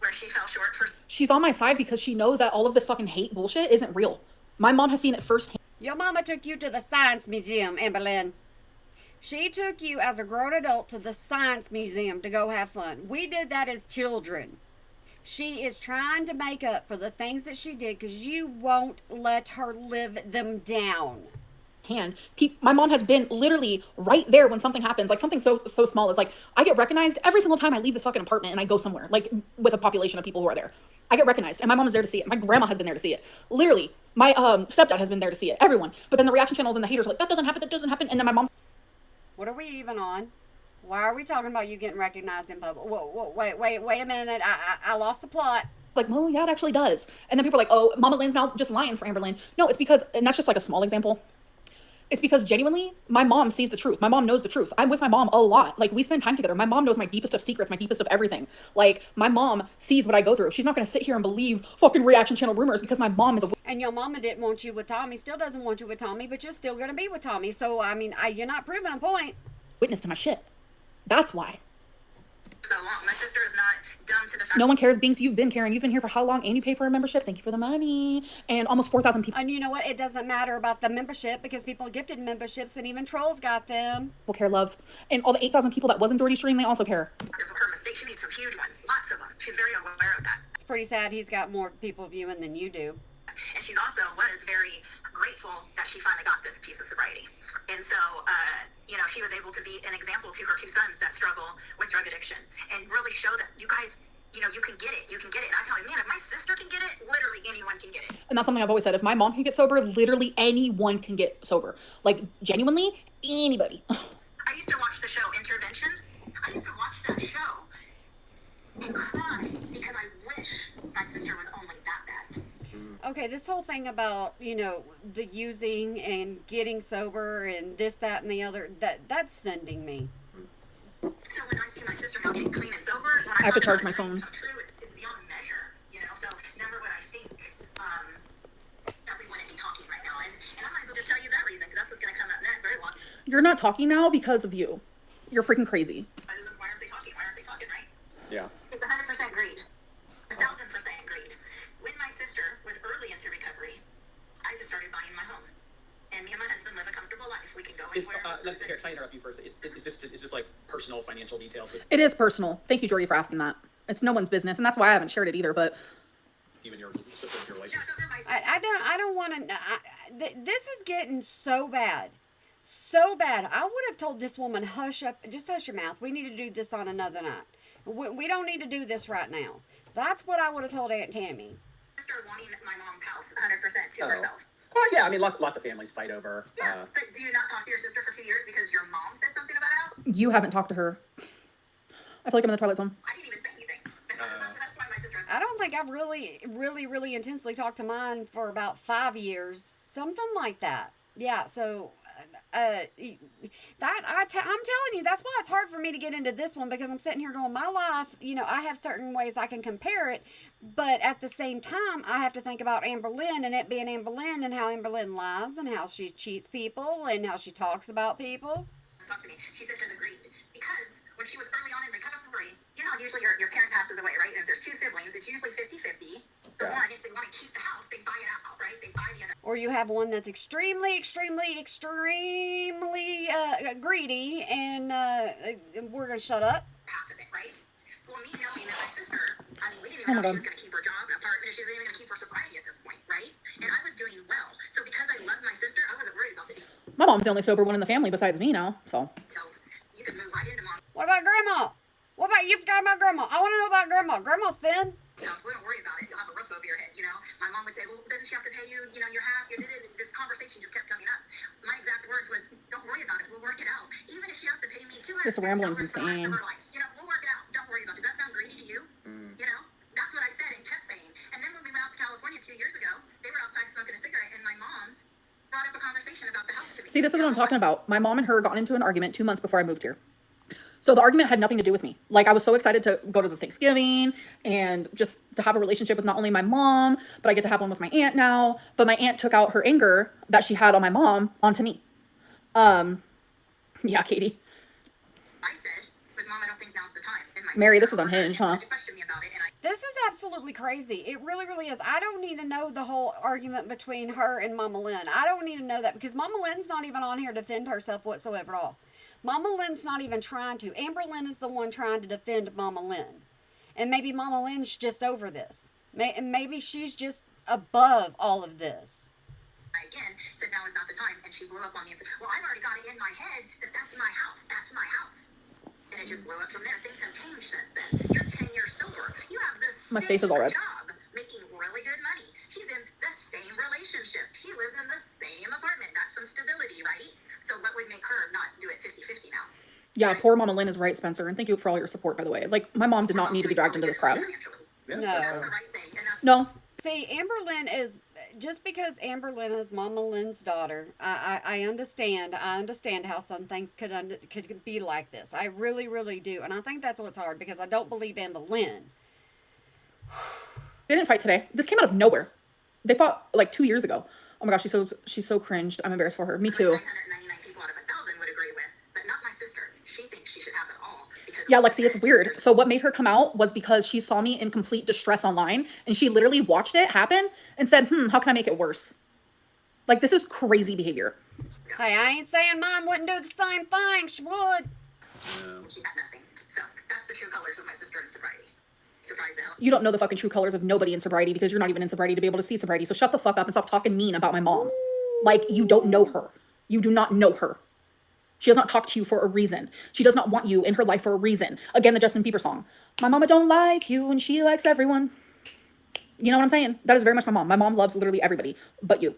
C: where she fell short.
E: She's on my side because she knows that all of this fucking hate bullshit isn't real. My mom has seen it firsthand.
A: Your mama took you to the Science Museum, Amberlynn. She took you as a grown adult to the Science Museum to go have fun. We did that as children. She is trying to make up for the things that she did because you won't let her live them down.
E: My mom has been literally right there when something happens, something so small as I get recognized every single time I leave this fucking apartment and I go somewhere with a population of people who are there. I get recognized and my mom is there to see it. My grandma has been there to see it. Literally, my stepdad has been there to see it. Everyone. But then the reaction channels and the haters are like, that doesn't happen. And then my mom's...
A: What are we even on? Why are we talking about you getting recognized in public? Whoa, wait a minute. I lost the plot.
E: Well, yeah, it actually does. And then people are like, oh, Mama Lynn's now just lying for Amberlynn. No, it's because, and that's just a small example. It's because genuinely, my mom sees the truth. My mom knows the truth. I'm with my mom a lot. We spend time together. My mom knows my deepest of secrets, my deepest of everything. My mom sees what I go through. She's not going to sit here and believe fucking reaction channel rumors because my mom is a...
A: And your mama didn't want you with Tommy, still doesn't want you with Tommy, but you're still going to be with Tommy. So, you're not proving a point.
E: Witness to my shit. That's why.
C: So long. My sister is not dumb to the fact.
E: No one cares, Binks. You've been caring. You've been here for how long? And you pay for a membership. Thank you for the money. And almost 4,000 people.
A: And you know what? It doesn't matter about the membership because people gifted memberships and even trolls got them.
E: People care, love. And all the 8,000 people that wasn't Dirty Stream, they also care.
C: Her mistake. She needs some huge ones. Lots of them. She's very aware of that.
A: It's pretty sad he's got more people viewing than you do.
C: And she's also was very grateful that she finally got this piece of sobriety. And so, she was able to be an example to her two sons that struggle with drug addiction and really show that you guys, You can get it. You can get it. And I tell you, man, if my sister can get it, literally anyone can get it.
E: And that's something I've always said. If my mom can get sober, literally anyone can get sober. Like, genuinely, anybody.
C: I used to watch the show Intervention. I used to watch that show and cry because I wish my sister was only that bad.
A: Okay, this whole thing about, the using and getting sober and this, that, and the other, that's sending me.
C: So when I see my sister now getting clean and sober, when
E: I have to
C: talk
E: charge
C: about
E: my
C: it
E: phone.
C: come true, it's beyond measure, So never would I think that we wouldn't be talking right now. And I might as well just tell you that reason, because that's what's going to come up next, right? Well,
E: You're not talking now because of you. You're freaking crazy.
C: why aren't they talking? Why aren't they talking, right?
D: Yeah.
C: It's 100% greed. 1,000% greed. When my sister was early into recovery, I just started buying my home. And me and my husband live a comfortable life. We can go anywhere.
D: Can I interrupt you first? Is this like personal financial details with
E: It is personal. Thank you, Jordy, for asking that. It's no one's business, and that's why I haven't shared it either, but
D: you and your sister and your
C: Yeah,
D: relationship?
C: so they're my
A: I don't want to. This is getting so bad. So bad. I would have told this woman, hush up, just hush your mouth. We need to do this on another night. We don't need to do this right now. That's what I would have told Aunt Tammy.
C: sister wanting my mom's house 100% to herself.
D: Well, yeah, I mean, lots of families fight over.
C: Yeah, but do you not talk to your sister for 2 years because your mom said something about a house?
E: you haven't talked to her. I feel like I'm in the Twilight Zone.
C: I didn't even say anything. But that's why my sister is.
A: I don't think I've really intensely talked to mine for about 5 years, something like that. Yeah, so I'm telling you, that's why it's hard for me to get into this one, because I'm sitting here going, my life, I have certain ways I can compare it, but at the same time, I have to think about Amber Lynn and it being Amber Lynn and how Amber Lynn lies and how she cheats people and how she talks about people.
C: Talk to me. She said because agreed. Because when she was early on in recovery, usually your parent passes away, right? And if there's two siblings, it's usually 50-50. The one, if they want to keep the house, they buy it out, right? They buy the other.
A: Or you have one that's extremely greedy, and we're going to shut up.
C: Half of it, right? Well, me knowing that my sister, we didn't even know if she was going to keep her job apartment, if she was even going to keep her sobriety at this point, right? And I was doing well. So because I loved my sister, I wasn't worried about the
E: My mom's the only sober one in the family besides me now, so.
C: details. You could move right into mom's
A: What about Grandma? What about you forgot about Grandma? I want to know about Grandma. Grandma's thin.
C: house. We don't worry about it. You'll have a roof over your head, My mom would say, well, doesn't she have to pay you, your half? This conversation just kept coming up. My exact words was, don't worry about it. We'll work it out. Even if she has to pay me $200
E: This rambling's
C: for the rest
E: insane.
C: of her life. We'll work it out. Don't worry about it. Does that sound greedy to you? That's what I said and kept saying. And then when we went out to California 2 years ago, they were outside smoking a cigarette, and my mom brought up a conversation about the house to me.
E: See, this is what I'm talking about. My mom and her got into an argument 2 months before I moved here. So the argument had nothing to do with me. Like, I was so excited to go to the Thanksgiving and just to have a relationship with not only my mom, but I get to have one with my aunt now. But my aunt took out her anger that she had on my mom onto me. Yeah, Katie.
C: I said, was Mom, I don't think now's the time. And my
E: Mary,
C: sister
E: this is unhinged, huh?
C: wanted to question me about it, and I
A: This is absolutely crazy. It really, really is. I don't need to know the whole argument between her and Mama Lynn. I don't need to know that, because Mama Lynn's not even on here to defend herself whatsoever at all. Mama Lynn's not even trying to. Amber Lynn is the one trying to defend Mama Lynn. And maybe Mama Lynn's just over this. Maybe she's just above all of this.
C: again said now is not the time, and she blew up on me and said, well, I've already got it in my head that that's my house. That's my house. And it just blew up from there. Things have changed since then. You're 10 years sober. You have the
E: My
C: same
E: face is all red.
C: job, making really good money. She's in the same relationship. She lives in the same apartment. That's some stability, right? So what would make her not do it 50-50 now?
E: Yeah, poor Mama Lynn is right, Spencer. And thank you for all your support, by the way. Like, my mom did not need to be dragged into this crap.
D: Yes,
A: No.
C: That's the right thing. And that's
E: No.
A: See, Amber Lynn is, just because Amber Lynn is Mama Lynn's daughter, I understand. I understand how some things could be like this. I really, really do. And I think that's what's hard, because I don't believe Amber Lynn.
E: They didn't fight today. This came out of nowhere. They fought like 2 years ago. Oh my gosh, she's so cringed. I'm embarrassed for her. Me too.
C: 999 people out of 1,000 would agree with, but not my sister. She thinks she should have it all. Because
E: Yeah, Lexi, it's weird. So what made her come out was because she saw me in complete distress online, and she literally watched it happen and said, how can I make it worse? Like, this is crazy behavior.
A: Hey, I ain't saying mine wouldn't do the same thing. She would.
C: she got nothing. So that's the true colors of my sister in sobriety. Surprised the hell.
E: You don't know the fucking true colors of nobody in sobriety, because you're not even in sobriety to be able to see sobriety. So shut the fuck up and stop talking mean about my mom. Like, you don't know her. You do not know her. She does not talk to you for a reason. She does not want you in her life for a reason. Again, the Justin Bieber song. My mama don't like you and she likes everyone. You know what I'm saying? That is very much my mom. My mom loves literally everybody but you.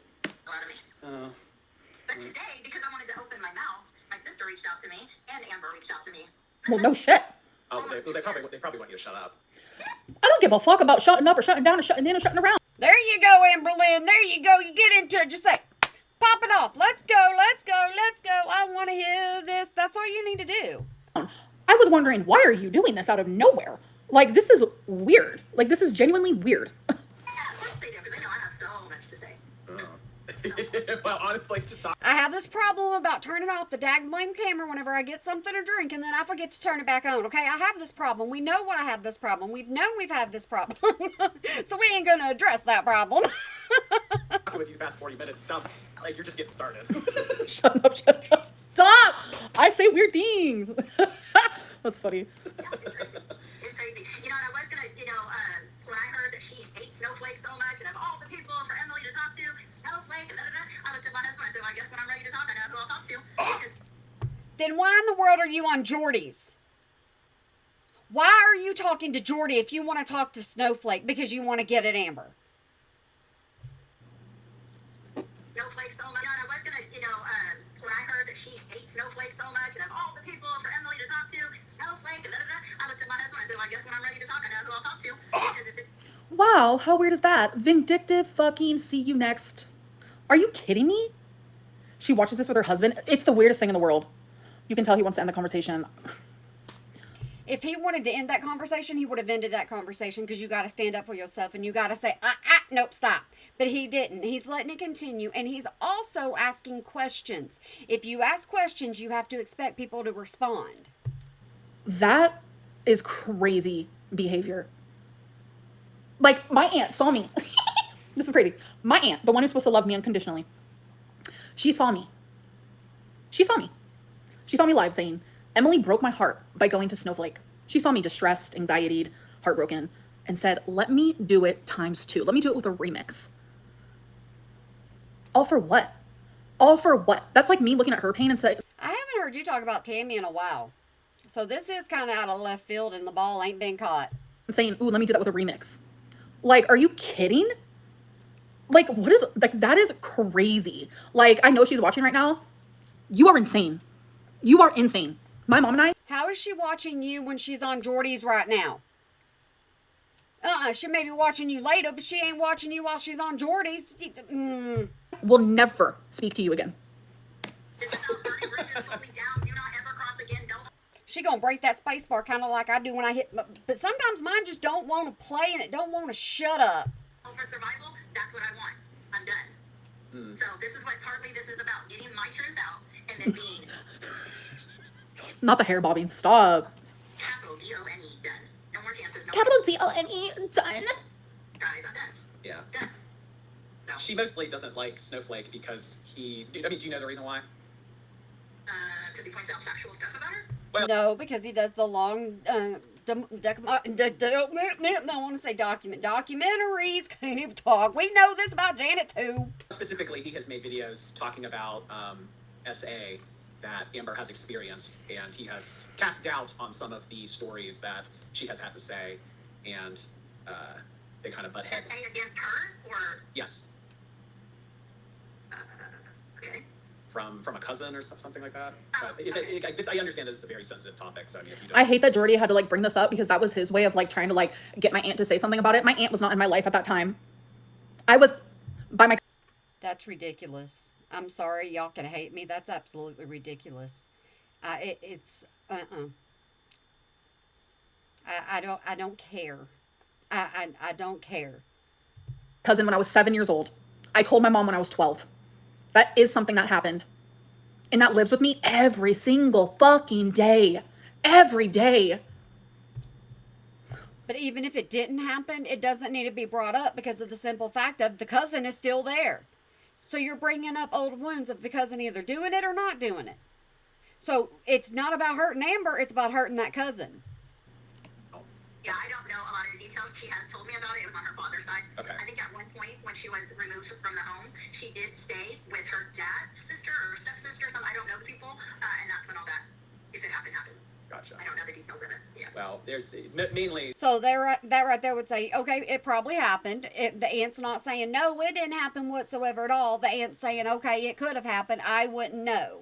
C: But today, because I wanted to open my mouth, my sister reached out to me and Amber reached out to me.
E: Well, no shit.
D: Oh, they probably want you to shut up.
E: I don't give a fuck about shutting up or shutting down or shutting in or shutting around.
A: There you go, Amberlynn. There you go. You get into it. Just say, pop it off. Let's go. Let's go. Let's go. I want to hear this. That's all you need to do.
E: I was wondering, why are you doing this out of nowhere? Like, this is weird. Like, this is genuinely weird.
C: Yeah, of course they do, because they know I have so much to say.
D: Well, honestly, just talk.
A: I have this problem about turning off the daggone camera whenever I get something to drink, and then I forget to turn it back on. Okay, I have this problem. We know why I have this problem. We've known we've had this problem. So we ain't gonna address that problem.
D: With you the past 40 minutes, it sounds like you're just getting started.
E: Shut up, stop! I say weird things. That's funny.
C: Yeah, it's crazy. You know, and I was gonna, when I heard that she hates Snowflake so much, and of all the people for Emily to talk to, Snowflake, and I looked at my husband and I said, well, I guess when I'm ready to talk, I know who I'll talk to. Because
A: Then why in the world are you on Jordy's? Why are you talking to Jordy if you want to talk to Snowflake because you want to get at Amber?
C: Snowflake so much. I was gonna, when I heard that she hates Snowflake so much, and of all the people for Emily to talk to, Snowflake, and I looked at my husband and I said, well, I guess when I'm ready to talk, I know who I'll talk to. Because if it,
E: Wow, how weird is that? Vindictive fucking see you next. Are you kidding me? She watches this with her husband. It's the weirdest thing in the world. You can tell he wants to end the conversation.
A: If he wanted to end that conversation, he would have ended that conversation because you got to stand up for yourself and you got to say, nope, stop. But he didn't. He's letting it continue, and he's also asking questions. If you ask questions, you have to expect people to respond.
E: That is crazy behavior. Like, my aunt saw me. This is crazy. My aunt, the one who's supposed to love me unconditionally, she saw me. She saw me. She saw me live saying, Emily broke my heart by going to Snowflake. She saw me distressed, anxietied, heartbroken, and said, let me do it ×2. Let me do it with a remix. All for what? All for what? That's like me looking at her pain and saying,
A: I haven't heard you talk about Tammy in a while. So this is kind of out of left field and the ball ain't been caught.
E: ooh, let me do that with a remix. Like, are you kidding? Like, what is, like, that is crazy. Like, I know she's watching right now. You are insane. You are insane. My mom and I.
A: How is she watching you when she's on Jordy's right now? She may be watching you later, but she ain't watching you while she's on Jordy's.
E: Will never speak to you again.
C: it's about burning bridges, slow me down, do not ever cross again, no.
A: She gonna break that space bar kind of like I do when I hit. But sometimes mine just don't want to play and it don't want to shut up.
C: For survival, that's what I want. I'm done. So this is what partly this is about, getting my truth out and then being
E: Not the hair bobbing. Stop.
C: capital D-O-N-E, done. No more chances. No
E: Capital D-O-N-E, done.
C: Guys, I'm done.
D: Yeah.
C: Done. No.
D: She mostly doesn't like Snowflake because do you know the reason why?
C: Because he points out factual stuff about her?
D: Well,
A: No, because he does the long. I want to say documentaries. Can't even talk. We know this about Janet too.
D: specifically, he has made videos talking about SA that Amber has experienced, and he has cast doubt on some of the stories that she has had to say, and they kind of butt heads.
C: Say against her, or
D: Yes,
C: okay.
D: from a cousin or something like that. But I understand this is a very sensitive topic, so I mean, if you don't,
E: I hate that Jordy had to like bring this up because that was his way of like trying to like get my aunt to say something about it. My aunt was not in my life at that time. I was by my.
A: That's ridiculous. I'm sorry, y'all can hate me. That's absolutely ridiculous. I don't care. I don't care.
E: Cousin when I was 7 years old. I told my mom when I was 12. That is something that happened. And that lives with me every single fucking day. Every day.
A: But even if it didn't happen, it doesn't need to be brought up because of the simple fact of the cousin is still there. So you're bringing up old wounds of the cousin either doing it or not doing it. So it's not about hurting Amber, it's about hurting that cousin.
C: Yeah, I don't know a lot of the details. She has told me about it. It was on her father's side.
D: Okay.
C: I think at one point when she was removed from the home, she did stay with her dad's sister or stepsister. I don't know the people, and that's
D: Gotcha.
C: I don't know the details of it. Yeah.
D: Well, there's mainly.
A: So that right there would say, okay, it probably happened. The aunt's not saying, no, it didn't happen whatsoever at all. The aunt's saying, okay, it could have happened. I wouldn't know.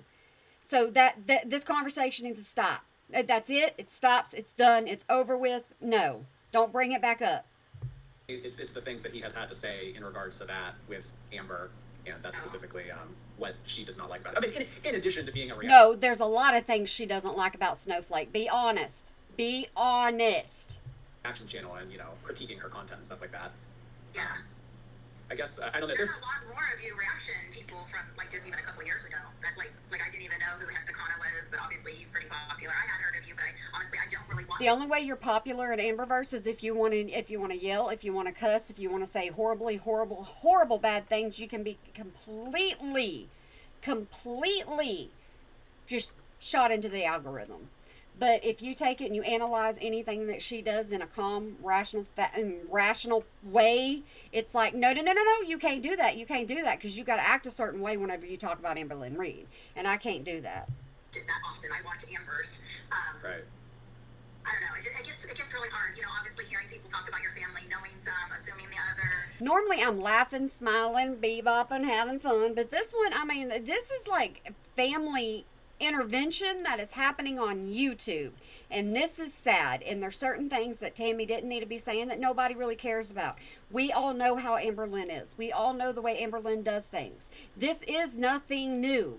A: So that this conversation needs to stop. That's it. It stops. It's done. It's over with. No, don't bring it back up.
D: It's the things that he has had to say in regards to that with Amber, and that's specifically what she does not like about it. I mean, in addition to being a reaction.
A: No, there's a lot of things she doesn't like about Snowflake. Be honest. Be honest.
D: Action channel and, critiquing her content and stuff like that.
C: Yeah.
D: I guess, I don't know.
C: There's a lot more of you reaction people from, just even a couple years ago. That, I didn't even know who Hecticana was, but obviously he's pretty popular. I had heard of you, but honestly, I don't really watch.
A: The only way you're popular in Amberverse is if you want to yell, if you want to cuss, if you want to say horrible bad things. You can be completely just shot into the algorithm. But if you take it and you analyze anything that she does in a calm, rational way, it's like, no, you can't do that. You can't do that because you got to act a certain way whenever you talk about Amberlynn Reid. And I can't do that.
C: That often. I watch Amber's.
D: Right.
C: I don't know. It gets really hard. Obviously hearing people talk about your family, knowing some, assuming the other.
A: Normally I'm laughing, smiling, bebopping, having fun. But this one, I mean, this is like family intervention that is happening on YouTube, and this is sad. And there's certain things that Tammy didn't need to be saying that nobody really cares about. We all know how Amberlynn is. We all know the way Amberlynn does things. This is nothing new.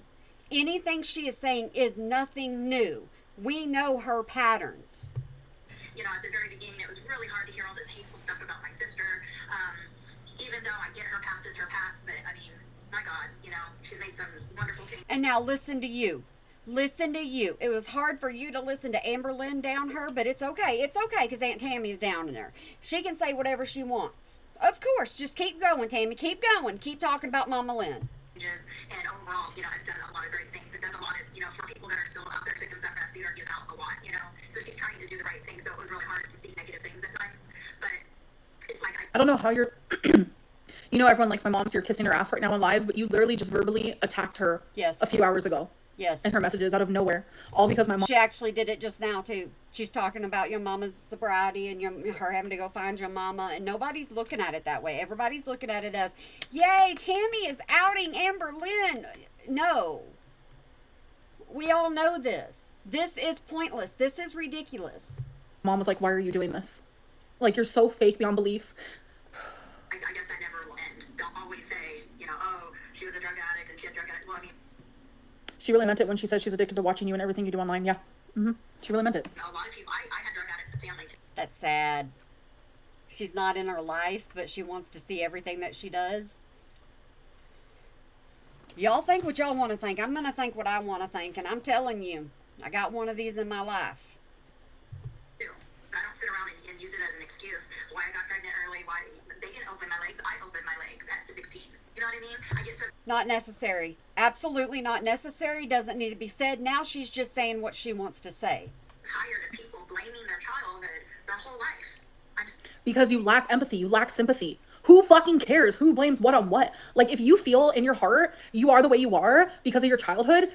A: Anything she is saying is nothing new. We know her patterns.
C: At the very beginning, it was really hard to hear all this hateful stuff about my sister. Even though I get her past is her past, but I mean, my God, she's made some wonderful changes.
A: And now listen to you. Listen to you. It was hard for you to listen to Amberlynn down her, but it's okay. It's okay because Aunt Tammy's down in her. She can say whatever she wants. Of course, just keep going, Tammy. Keep going. Keep talking about Mama Lynn.
C: And overall, has done a lot of great things. It does a lot of, for people that are still out there sick and stuff, and I've seen her get out a lot, So she's trying to do the right thing, so it was really hard to see negative things at times. But it's like
E: I don't know how you're everyone likes my mom, so you're kissing her ass right now on live, but you literally just verbally attacked her a few hours ago.
A: Yes.
E: In her messages out of nowhere. All because my mom...
A: She actually did it just now, too. She's talking about your mama's sobriety and her having to go find your mama, and nobody's looking at it that way. Everybody's looking at it as, yay, Tammy is outing Amberlynn. No. We all know this. This is pointless. This is ridiculous.
E: Mom was like, why are you doing this? Like, you're so fake beyond belief.
C: I guess that never will end. They'll always say, oh, she was a drug addict and she had drug addict. Well, I mean...
E: She really meant it when she said she's addicted to watching you and everything you do online. Yeah. She really meant it.
C: A lot of people, I had drug addict family too.
A: That's sad. She's not in her life, but she wants to see everything that she does. Y'all think what y'all want to think. I'm going to think what I want to think, and I'm telling you, I got one of these in my life.
C: I don't sit around and use it as an excuse why I got pregnant early, why they didn't open my legs. I opened my legs at 16. You know what I mean? I get so...
A: Not necessary. Absolutely not necessary. Doesn't need to be said. Now she's just saying what she wants to say.
C: Tired of people blaming their childhood their whole life.
E: Because you lack empathy. You lack sympathy. Who fucking cares? Who blames what on what? Like, if you feel in your heart you are the way you are because of your childhood,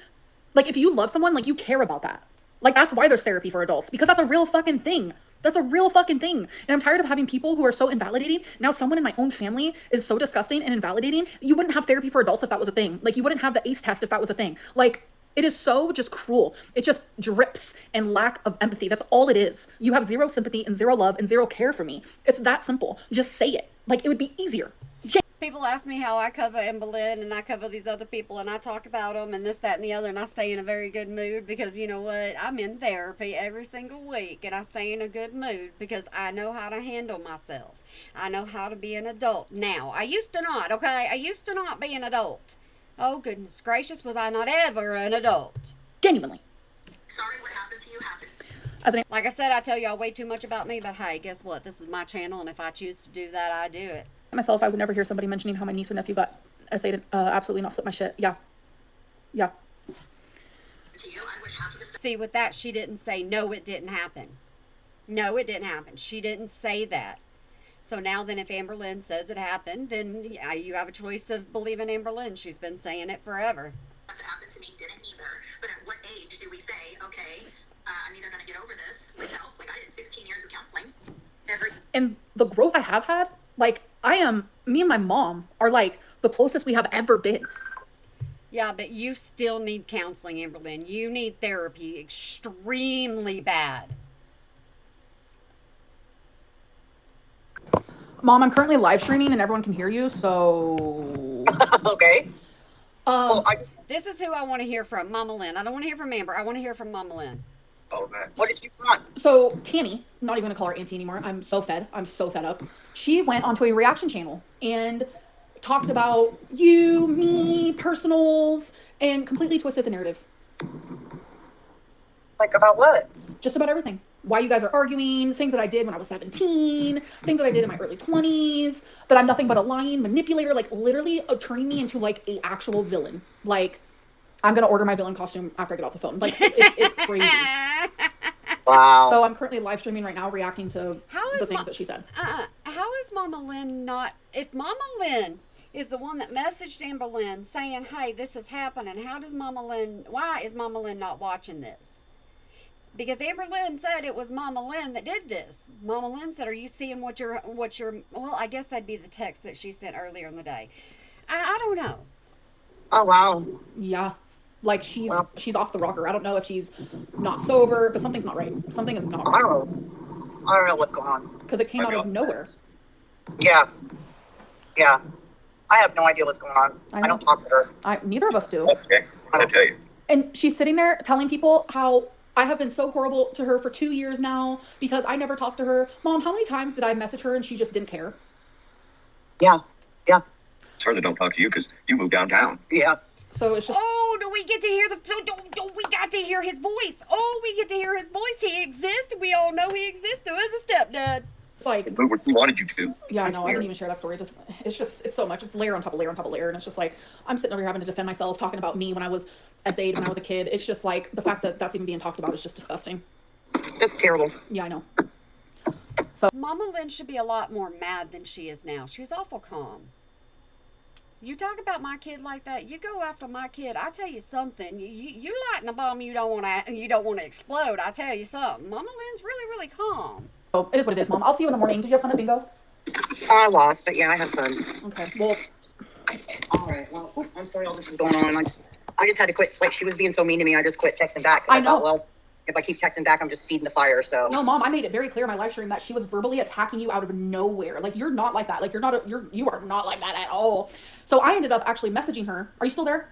E: like, if you love someone, like, you care about that. Like, that's why there's therapy for adults, because that's a real fucking thing. That's a real fucking thing. And I'm tired of having people who are so invalidating. Now someone in my own family is so disgusting and invalidating. You wouldn't have therapy for adults if that was a thing. Like, you wouldn't have the ACE test if that was a thing. Like, it is so just cruel. It just drips and lack of empathy. That's all it is. You have zero sympathy and zero love and zero care for me. It's that simple. Just say it. Like, it would be easier.
A: People ask me how I cover Amberlynn and I cover these other people and I talk about them and this, that, and the other, and I stay in a very good mood because you know what? I'm in therapy every single week and I stay in a good mood because I know how to handle myself. I know how to be an adult now. I used to not, okay? I used to not be an adult. Oh, goodness gracious, was I not ever an adult?
E: Genuinely.
C: Sorry what happened to you happened.
A: Like I said, I tell y'all way too much about me, but hey, guess what? This is my channel, and if I choose to do that, I do it.
E: Myself, I would never hear somebody mentioning how my niece or nephew got essayed. Absolutely not flip my shit. Yeah.
A: See, with that, she didn't say, no, it didn't happen. No, it didn't happen. She didn't say that. So now then, if Amberlynn says it happened, then you have a choice of believing Amberlynn. She's been saying it forever.
C: That happened to me didn't either. But at what age do we say, okay, I'm either going to get over
E: have had, like, me and my mom are like the closest we have ever been.
A: Yeah, but you still need counseling, Amberlynn. You need therapy extremely bad.
E: Mom, I'm currently live streaming and everyone can hear you, so.
C: Okay.
E: Um,
A: This is who I want to hear from, Mama Lynn. I don't want to hear from Amber. I want to hear from Mama Lynn.
C: What did you want?
E: so Tammy, I'm not even gonna call her auntie anymore. I'm so fed up. She went onto a reaction channel and talked about you, me, personals, and completely twisted the narrative.
C: Like about what?
E: Just about everything. Why you guys are arguing, things that I did when I was 17, things that I did in my early 20s, that I'm nothing but a lying manipulator, like literally turning me into like a actual villain. Like, I'm gonna order my villain costume after I get off the phone. Like, it's crazy.
C: Wow.
E: So I'm currently live streaming right now, reacting to the things that she said.
A: How is Mama Lynn not? If Mama Lynn is the one that messaged Amberlynn saying, "Hey, this is happening," how does Mama Lynn? Why is Mama Lynn not watching this? Because Amberlynn said it was Mama Lynn that did this. Mama Lynn said, "Are you seeing what your?" Well, I guess that'd be the text that she sent earlier in the day. I don't know.
C: Oh wow.
E: Yeah. Like she's off the rocker. I don't know if she's not sober, but something's not right. Something is not
C: I
E: right.
C: don't know what's going on.
E: Because it came out of nowhere.
C: Yeah. Yeah. I have no idea what's going on. I don't talk to her.
E: Neither of us do.
G: Okay, I'll tell you.
E: And she's sitting there telling people how I have been so horrible to her for 2 years now because I never talked to her. Mom, how many times did I message her and she just didn't care?
C: Yeah. Yeah.
G: It's her that don't talk to you because you moved downtown.
C: Yeah.
E: So it's just.
A: Oh, do we get to hear don't we got to hear his voice? Oh, we get to hear his voice. He exists. We all know he exists. There is a stepdad.
E: It's like.
G: He wanted you to.
E: Yeah, I know. I didn't even share that story. It's so much. It's layer on top of layer on top of layer. And it's just like, I'm sitting over here having to defend myself, talking about me when I was S8, when I was a kid. It's just like, the fact that that's even being talked about is just disgusting.
C: That's terrible.
E: Yeah, I know.
A: Mama Lynn should be a lot more mad than she is now. She's awful calm. You talk about my kid like that, you go after my kid. I tell you something. You lighting a bomb you don't want to explode. I tell you something. Mama Lynn's really, really calm.
E: Oh, it is what it is, Mom. I'll see you in the morning. Did you have fun at bingo?
C: I lost, but yeah, I had fun.
E: Okay. Well.
C: All right. Well, I'm sorry all this is going on. I just had to quit. Like, she was being so mean to me. I just quit texting back.
E: I know.
C: Thought, well, if I keep texting back, I'm just feeding the fire. So.
E: No, Mom, I made it very clear in my live stream that she was verbally attacking you out of nowhere. Like, you're not like that. Like, you are not like that at all. So I ended up actually messaging her. Are you still there?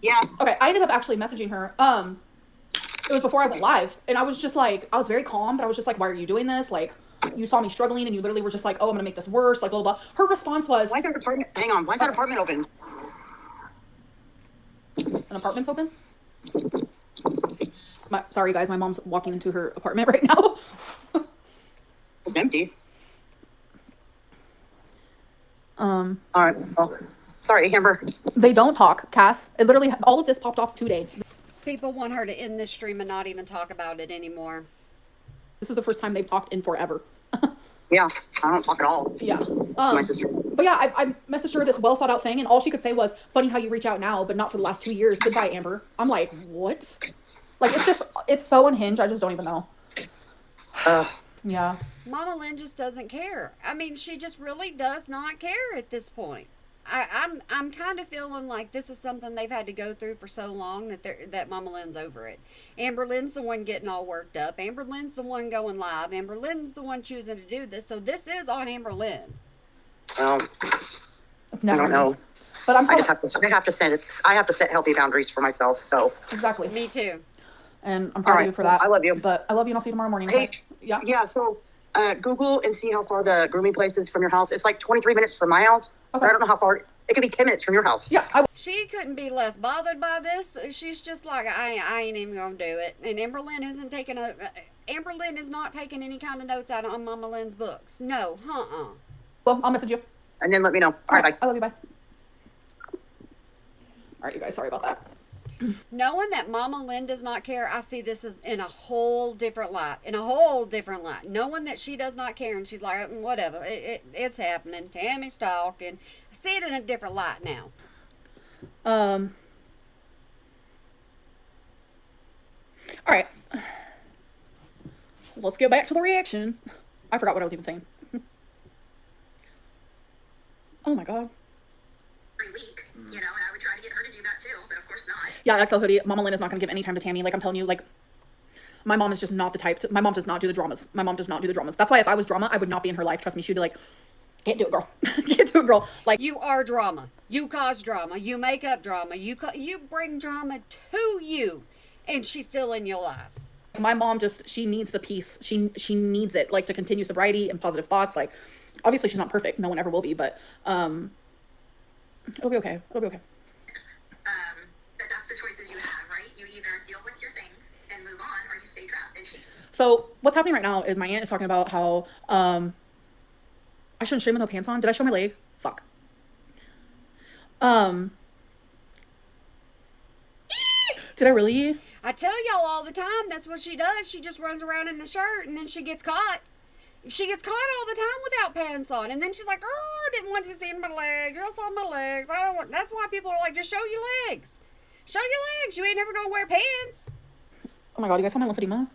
C: Yeah.
E: Okay. I ended up actually messaging her. It was before I went live, and I was just like, I was very calm, but I was just like, why are you doing this? Like, you saw me struggling, and you literally were just like, oh, I'm gonna make this worse. Like, blah blah. Her response was,
C: Why is that apartment? Hang on. Why is that apartment open?
E: an apartment's open? Sorry, guys. My mom's walking into her apartment right now.
C: It's empty.
E: All
C: right. Well, sorry, Amber.
E: They don't talk, Cass. It literally, all of this popped off today.
A: People want her to end this stream and not even talk about it anymore.
E: This is the first time they've talked in forever.
C: Yeah, I don't talk at all.
E: Yeah.
C: My sister.
E: But yeah, I messaged her this well thought out thing, and all she could say was, funny how you reach out now, but not for the last 2 years. Goodbye, Amber. I'm like, what? Like, it's so unhinged. I just don't even know. Yeah.
A: Mama Lynn just doesn't care. I mean, she just really does not care at this point. I'm kind of feeling like this is something they've had to go through for so long that Mama Lynn's over it. Amber Lynn's the one getting all worked up. Amber Lynn's the one going live. Amber Lynn's the one choosing to do this. So this is on Amber Lynn.
C: Well,
E: It's never.
C: I don't know.
E: But I
C: have to set healthy boundaries for myself. So.
E: Exactly.
A: Me too.
E: And I'm proud of you for that.
C: I love you.
E: But I love you, and I'll see you tomorrow morning.
C: Hey,
E: Okay? Yeah.
C: Yeah. So, Google and see how far the grooming place is from your house. It's like 23 minutes from my house.
E: Okay.
C: But I don't know how far. It could be 10 minutes from your house.
E: Yeah.
A: She couldn't be less bothered by this. She's just like, I ain't even gonna do it. And Amber Lynn Amber Lynn is not taking any kind of notes out on Mama Lynn's books. No.
E: Well, I'll message you.
C: And then let me know. All right. Bye.
E: I love you. Bye. All right, you guys. Sorry about that.
A: Knowing that Mama Lynn does not care, I see this as in a whole different light. Knowing that she does not care, and she's like, whatever, it's happening. Tammy's talking. I see it in a different light now.
E: All right. Let's get back to the reaction. I forgot what I was even saying. God.
C: every week, you know, and I would try to get her to do that too, but of course not.
E: Yeah, XL Hoodie, Mama Lynn is not going to give any time to Tammy. Like, I'm telling you, like, my mom is just not the type to, my mom does not do the dramas. My mom does not do the dramas. That's why if I was drama, I would not be in her life. Trust me, she'd be like, can't do it, girl. Can't do it, girl. Like,
A: You are drama. You cause drama. You make up drama. You bring drama to you, and she's still in your life.
E: my mom just, she needs the peace. She needs it, like, to continue sobriety and positive thoughts. Like, obviously she's not perfect. No one ever will be, but, it'll be okay. It'll be okay.
C: But that's the choices you have, right? You either deal with your things and move on, or you stay trapped. And she
E: So what's happening right now is my aunt is talking about how, I shouldn't stream with no pants on. Did I show my leg? Fuck. Did I really?
A: I tell y'all all the time, that's what she does. She just runs around in a shirt, and then she gets caught. She gets caught all the time without pants on, and then she's like, "Oh, I didn't want you seeing my legs. You saw my legs. I don't want." That's why people are like, "Just show your legs. Show your legs. You ain't never gonna wear pants."
E: Oh my God, you guys saw my lymphedema?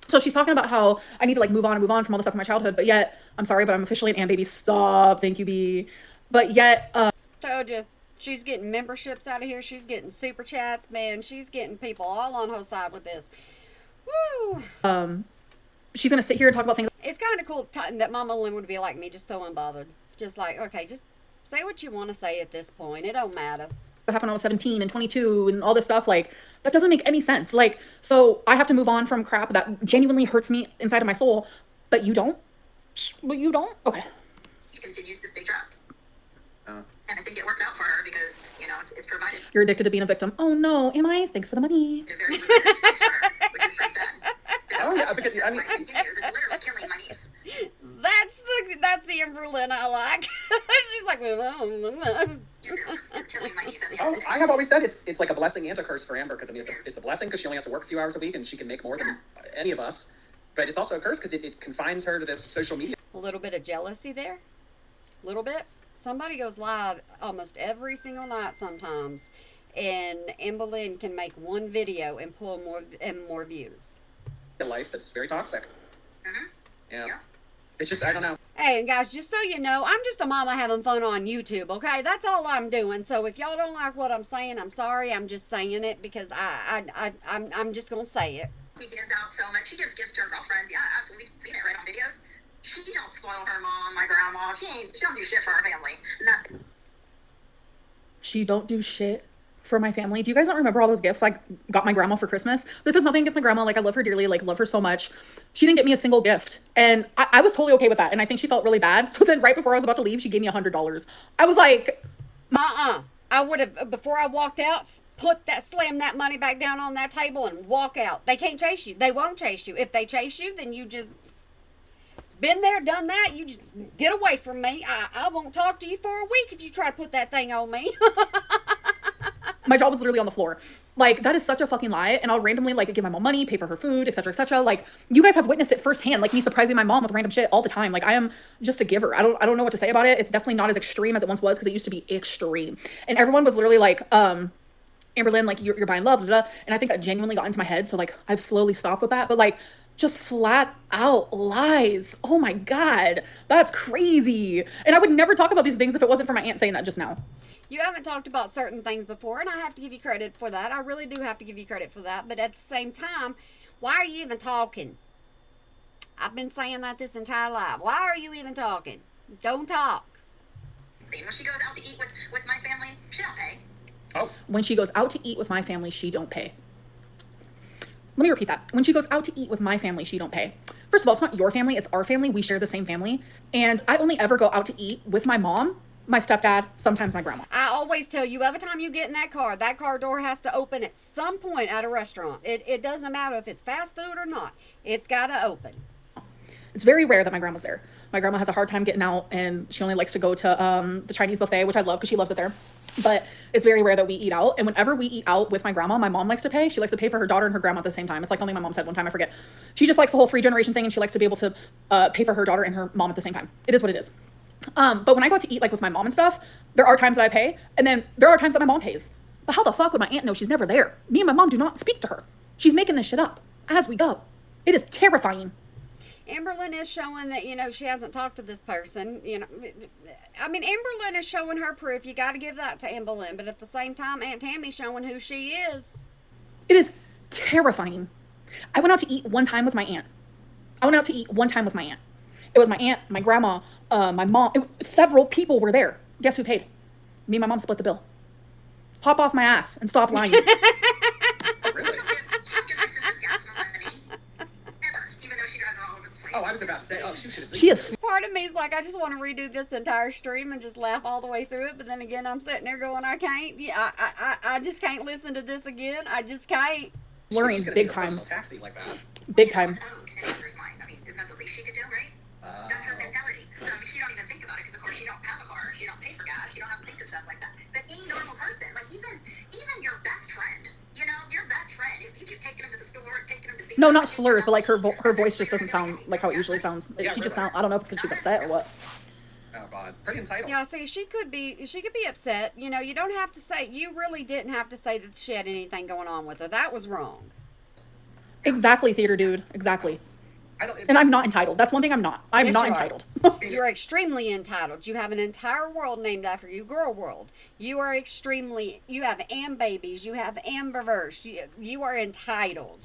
E: So she's talking about how I need to like move on from all the stuff in my childhood, but yet, I'm sorry, but I'm officially an Aunt Baby. Stop. Thank you, B. But yet,
A: Told you. She's getting memberships out of here. She's getting super chats, man. She's getting people all on her side with this. Woo!
E: she's gonna sit here and talk about things
A: It's kind of cool that Mama Lynn would be like me, just so unbothered. Just like, okay, just say what you want to say at this point. It don't matter.
E: that happened when I was 17 and 22 and all this stuff. Like, that doesn't make any sense. Like, so I have to move on from crap that genuinely hurts me inside of my soul, but you don't? But you don't? Okay.
C: continues to stay trapped.
D: Oh.
C: And I think it works out for her because, you know, it's provided
E: You're addicted to being a victim. Oh no, am I? Thanks for the money.
C: a very lucrative space for her, which is pretty sad.
D: Oh, yeah, because, I
C: That's
D: mean,
C: why it continues. It's literally killing my niece.
A: That's the Amber Lynn I like. She's like,
C: It's killing my niece at the end
D: oh,
C: of the day.
D: I have always said it's like a blessing and a curse for Amber, because I mean it's a blessing because she only has to work a few hours a week and she can make more than any of us, but it's also a curse because it confines her to this social media.
A: a little bit of jealousy there. A little bit. Somebody goes live almost every single night sometimes, and Amber Lynn can make one video and pull more views.
D: A life that's very toxic.
C: Mhm.
D: Yeah.
C: Yeah.
D: It's just, I don't know.
A: Hey, and guys, just so you know, I'm just a mama having fun on YouTube, okay? That's all I'm doing. So if y'all don't like what I'm saying, I'm sorry. I'm just saying it because I'm just gonna say it.
C: She gives out so much. She gives gifts to her girlfriends. Yeah, absolutely. We've seen it right on videos. She don't spoil her mom, my grandma. She don't do shit for her family. Nothing.
E: She don't do shit for my family. Do you guys not remember all those gifts I got my grandma for Christmas? This is nothing against my grandma. Like, I love her dearly, like, love her so much. She didn't get me a single gift. And I was totally okay with that. And I think she felt really bad. So then right before I was about to leave, she gave me $100. I was like,
A: I would have, before I walked out, slam that money back down on that table and walk out. They can't chase you. They won't chase you. If they chase you, then you just been there, done that. You just get away from me. I won't talk to you for a week if you try to put that thing on me.
E: my jaw was literally on the floor. Like, that is such a fucking lie. And I'll randomly, like, give my mom money, pay for her food, etc., etc. Like, you guys have witnessed it firsthand, like me surprising my mom with random shit all the time. Like, I am just a giver. I don't know what to say about it. It's definitely not as extreme as it once was, because it used to be extreme. And everyone was literally like, Amber Lynn, like, you're buying love, blah, blah. And I think that genuinely got into my head. So, like, I've slowly stopped with that. But, like, just flat out lies. Oh my God. That's crazy. And I would never talk about these things if it wasn't for my aunt saying that just now.
A: You haven't talked about certain things before, and I have to give you credit for that. I really do have to give you credit for that. But at the same time, why are you even talking? I've been saying that this entire life. Why are you even talking? Don't talk.
C: When she goes out to eat with my family, she don't pay.
D: Oh,
E: When she goes out to eat with my family, she don't pay. Let me repeat that. When she goes out to eat with my family, she don't pay. First of all, it's not your family, it's our family. We share the same family. And I only ever go out to eat with my mom, my stepdad, sometimes my grandma.
A: I always tell you, every time you get in that car door has to open at some point at a restaurant. It doesn't matter if it's fast food or not. It's got to open.
E: It's very rare that my grandma's there. My grandma has a hard time getting out, and she only likes to go to the Chinese buffet, which I love because she loves it there. But it's very rare that we eat out. And whenever we eat out with my grandma, my mom likes to pay. She likes to pay for her daughter and her grandma at the same time. It's like something my mom said one time, I forget. She just likes the whole 3-generation thing, and she likes to be able to pay for her daughter and her mom at the same time. It is what it is. But when I go out to eat, like, with my mom and stuff, there are times that I pay, and then there are times that my mom pays. But how the fuck would my aunt know she's never there? Me and my mom do not speak to her. She's making this shit up as we go. It is terrifying.
A: Amberlynn is showing that, she hasn't talked to this person. I mean, Amberlynn is showing her proof. You got to give that to Amberlynn. But at the same time, Aunt Tammy's showing who she is.
E: It is terrifying. I went out to eat one time with my aunt. It was my aunt, my grandma, my mom. Several people were there. Guess who paid? Me and my mom split the bill. Hop off my ass and stop lying.
D: Really?
C: She don't give my sister gas money. Ever. Even though she drives her all over the place.
D: Oh, I was about to say, she should have.
E: She is
A: Part of me is like, I just want to redo this entire stream and just laugh all the way through it. But then again, I'm sitting there going, I can't. Yeah, I just can't listen to this again. I just can't.
E: blurring
D: She's gonna
E: big
D: be a
E: time.
D: personal taxi like that.
E: Big time.
C: I mean, isn't that the least she could do, right? That's her mentality. So I mean, she don't even think about it because, of course, she don't have a car, she don't pay for gas, she don't have to think of stuff like that. But any normal person, like even your best friend, your best friend, if you keep taking him to the store, taking him to
E: No, not slurs, but like her voice just doesn't sound like how it usually sounds. Like,
D: Yeah,
E: she just
D: really.
E: sound. I don't know if it's because she's upset or what.
D: Oh God, pretty entitled.
A: Yeah, see, she could be upset. You don't have to say. You really didn't have to say that she had anything going on with her. That was wrong.
E: Exactly, theater dude. Exactly.
D: I don't.
E: And I'm not entitled. That's one thing I'm not. I'm
A: Yes,
E: not
A: you are.
E: entitled.
A: You're extremely entitled. You have an entire world named after you, Girl World. You are extremely. You have babies. You have Amberverse. You are entitled.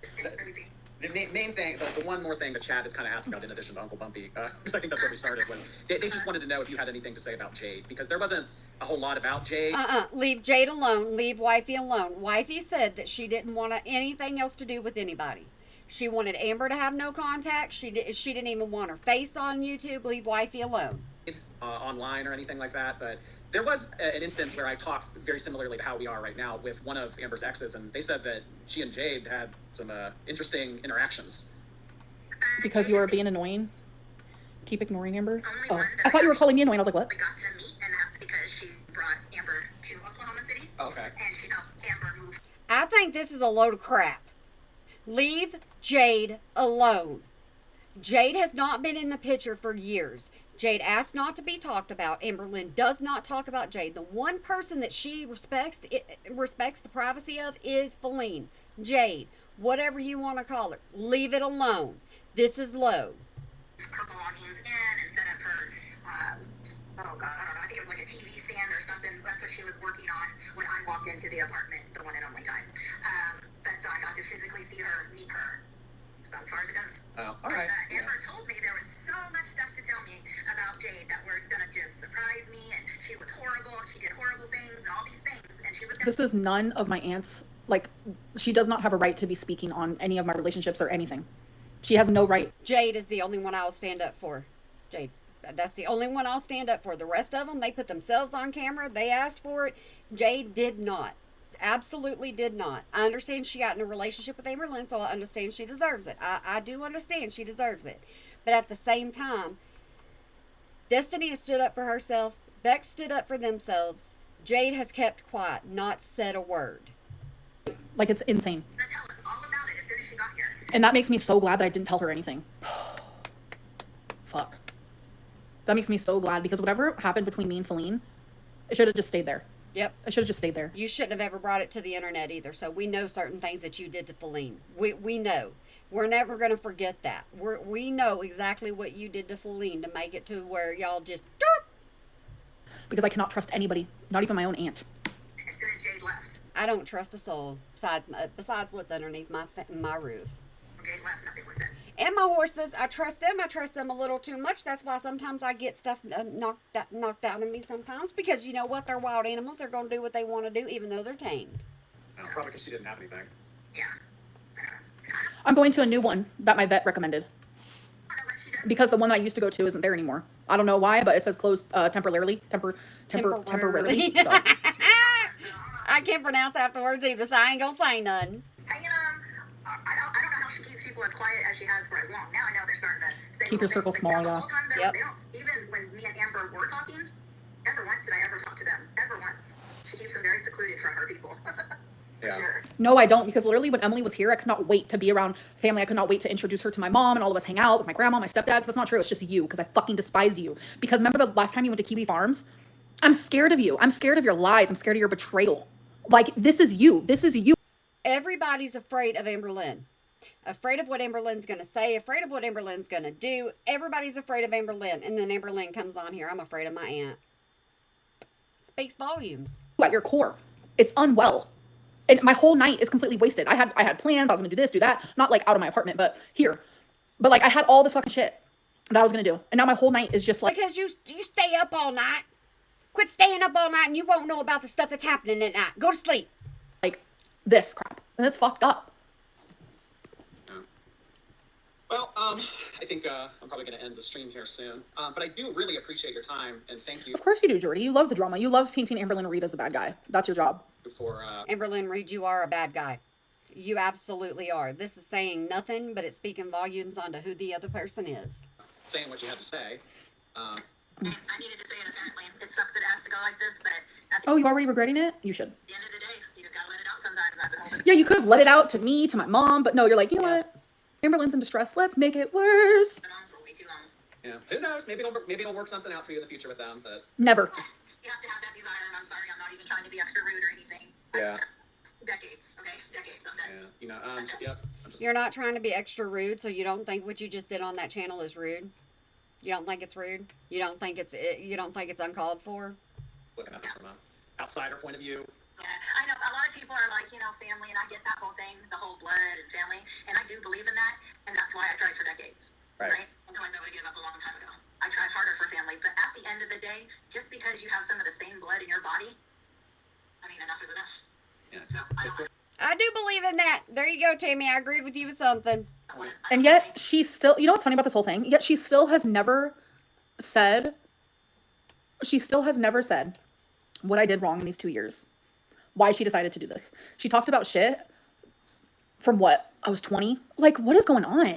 C: It's crazy.
D: The main thing, the one more thing that Chad is kind of asking about in addition to Uncle Bumpy, because I think that's where we started, was they just wanted to know if you had anything to say about Jade, because there wasn't a whole lot about Jade.
A: Leave Jade alone. Leave Wifey alone. Wifey said that she didn't want anything else to do with anybody. She wanted Amber to have no contact. She didn't even want her face on YouTube. Leave Wifey alone.
D: Online or anything like that, but there was an instance where I talked very similarly to how we are right now with one of Amber's exes, and they said that she and Jade had some interesting interactions.
E: Because you are being annoying. Keep ignoring Amber.
C: Only
E: Oh,
C: one
E: I thought you were calling me annoying. I was like, what?
C: we got to meet, and that's because she brought Amber to Oklahoma City.
D: Okay.
C: And she helped Amber move.
A: I think this is a load of crap. Leave Jade alone. Jade has not been in the picture for years. Jade asked not to be talked about. Amberlynn does not talk about Jade. The one person that she respects the privacy of is Feline. Jade, whatever you want to call her, leave it alone. This is low.
C: Her belongings in and set up her, oh God, I don't know, I think it was like a TV stand or something. That's what she was working on when I walked into the apartment the one and only time. But so I got to physically see her, meet her. It's about as far as it goes.
D: Oh, all right.
C: Amber told me there was so much stuff to tell me about Jade that was going to just surprise me, and she was horrible, and she did horrible things, and all these things, and she was going
E: This is none of my aunt's. Like, she does not have a right to be speaking on any of my relationships or anything. She has no right.
A: Jade is the only one I'll stand up for. Jade. That's the only one I'll stand up for. The rest of them, they put themselves on camera. They asked for it. Jade did not. Absolutely did not. I understand she got in a relationship with Amberlynn, so I understand she deserves it. I do understand she deserves it. But at the same time, Destiny has stood up for herself. Beck stood up for themselves. Jade has kept quiet, not said a word.
E: Like, it's insane.
C: to tell us all about it as soon as she got here.
E: And that makes me so glad that I didn't tell her anything. Fuck. That makes me so glad, because whatever happened between me and Feline, it should have just stayed there.
A: Yep.
E: It should have just stayed there.
A: You shouldn't have ever brought it to the internet either. So we know certain things that you did to Feline. We know. We're never going to forget that. We know exactly what you did to Feline to make it to where y'all just... Derp!
E: Because I cannot trust anybody, not even my own aunt.
C: As soon as Jade left.
A: I don't trust a soul besides what's underneath my roof.
C: When Jade left, nothing was said.
A: And my horses, I trust them a little too much. That's why sometimes I get stuff knocked out of me sometimes, because you know what, they're wild animals. They're going to do what they want to do, even though they're tamed.
D: No, probably because she didn't have anything.
C: Yeah.
E: I'm going to a new one that my vet recommended,
C: I don't know what she does.
E: because the one that I used to go to isn't there anymore. I don't know why, but it says closed temporarily. Temporarily. So.
A: I can't pronounce half the words either, so I ain't gonna say none.
C: I don't know how she keeps people as quiet as she has for as long. Now I know they're starting to say
E: Keep your
C: little
E: circle
C: things,
E: small,
C: but the
E: yeah.
C: whole time
A: Yep.
C: they don't, even when me and Amber were talking, never once did I ever talk to them. Never once. She keeps them very secluded from her people.
D: Yeah.
C: Sure.
E: No, I don't, because literally when Emily was here, I could not wait to be around family. I could not wait to introduce her to my mom and all of us hang out with my grandma, my stepdads. That's not true. It's just you, because I fucking despise you. Because remember the last time you went to Kiwi Farms? I'm scared of you. I'm scared of your lies. I'm scared of your betrayal. Like, this is you. This is you.
A: Everybody's afraid of Amberlynn. Afraid of what Amberlynn's going to say, afraid of what Amberlynn's going to do. Everybody's afraid of Amberlynn. And then Amberlynn comes on here, I'm afraid of my aunt. Speaks volumes.
E: At your core, it's unwell. And my whole night is completely wasted. I had plans. I was gonna do this, do that. Not like out of my apartment, but here. But like I had all this fucking shit that I was gonna do, and now my whole night is just like
A: Because you stay up all night. Quit staying up all night, and you won't know about the stuff that's happening at night. Go to sleep.
E: this crap, and it's fucked up.
D: Well, I think I'm probably going to end the stream here soon. But I do really appreciate your time, and thank you
E: Of course you do, Jordy. You love the drama. You love painting Amberlynn Reid as the bad guy. That's your job.
D: for
A: Amberlynn Reid, you are a bad guy. You absolutely are. This is saying nothing, but it's speaking volumes onto who the other person is.
D: saying what you had to say.
C: I needed to say it apparently. It sucks that it has to go like this, but at
E: Oh, you already regretting it? You should.
C: the end of the day, you just gotta let it out sometimes. I've been holding
E: Yeah, you could have let it out to me, to my mom, but no, you're like, you know what? Amberlynn's in distress. Let's make it worse.
C: it on for way too long.
D: Yeah, who knows? Maybe it'll work something out for you in the future with them. But
E: Never.
C: You have to have that desire, and I'm sorry, I'm not even trying to be extra rude or anything.
D: yeah,
C: Decades, okay? Decades. I'm done.
D: yeah, you know, yeah. I'm just
A: You're not trying to be extra rude, so you don't think what you just did on that channel is rude? You don't think it's rude? You don't think it's uncalled for?
D: looking at this from an outsider point of view.
C: Yeah, I know a lot of people are like, family, and I get that whole thing, the whole blood and family, and I do believe in that, and that's why I tried for decades.
D: Right.
C: Otherwise, I would have given up a long time ago. I tried harder for family, but at the end of the day, just because you have some of the same blood in your body, I mean, enough is enough.
D: Yeah.
C: So
A: I do believe in that. There you go, Tammy. I agreed with you with something.
E: And yet she's still, you know what's funny about this whole thing? Yet she still has never said what I did wrong in these 2 years. Why she decided to do this. She talked about shit from what? I was 20? Like, what is going on?
C: to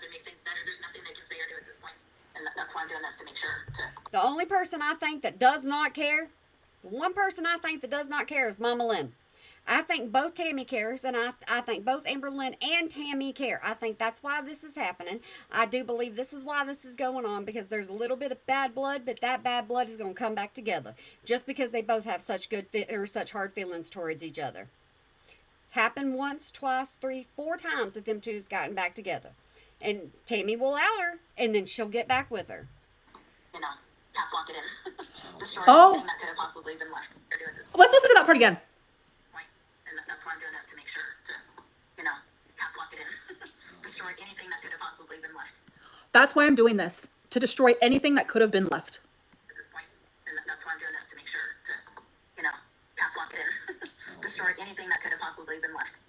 C: make things better, there's nothing they can say or do at this point, and that's why I'm doing this, to make sure to.
A: The only person I think that does not care, one person I think that does not care is Mama Lynn. I think both Tammy cares, and I think both Amberlynn and Tammy care. I think that's why this is happening. I do believe this is why this is going on, because there's a little bit of bad blood, but that bad blood is going to come back together, just because they both have such such hard feelings towards each other. It's happened once, twice, 3, 4 times that them two's gotten back together, and Tammy will out her, and then she'll get back with her.
C: Lock it in. Destroy
E: Oh.
C: anything that could have possibly been left or do at this
E: Let's listen to that part again.
C: point, and that's why I'm doing this, to make sure to, lock it in. Destroy anything that could have possibly been left
E: That's why I'm doing this. To destroy anything that could have been left.
C: at this point, and that's why I'm doing this, to make sure to, lock it in. Destroy anything that could have possibly been left.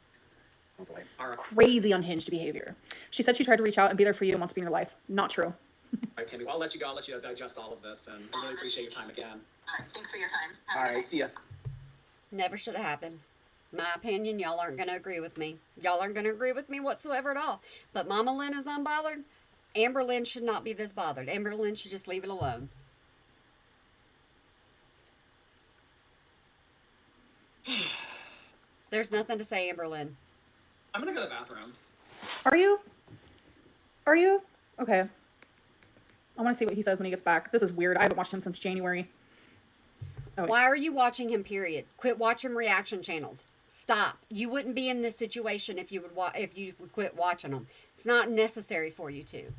D: Oh boy. All right.
E: Crazy unhinged behavior. She said she tried to reach out and be there for you and wants to be in your life. Not true.
D: All right, Tammy. Well, I'll let you go. I'll let you digest all of this, and I really appreciate your time again.
C: All right, thanks for your time. Have a
D: All
C: good
D: right.
C: night.
D: See ya.
A: Never should have happened. My opinion, y'all aren't going to agree with me. Y'all aren't going to agree with me whatsoever at all. But Mama Lynn is unbothered. Amberlynn should not be this bothered. Amberlynn should just leave it alone. There's nothing to say, Amberlynn.
D: I'm gonna go to the bathroom.
E: Are you? Are you? Okay. I want to see what he says when he gets back. This is weird. I haven't watched him since January. Oh, wait.
A: Why are you watching him, period? Quit watching reaction channels. Stop. You wouldn't be in this situation if you would quit watching them. It's not necessary for you to.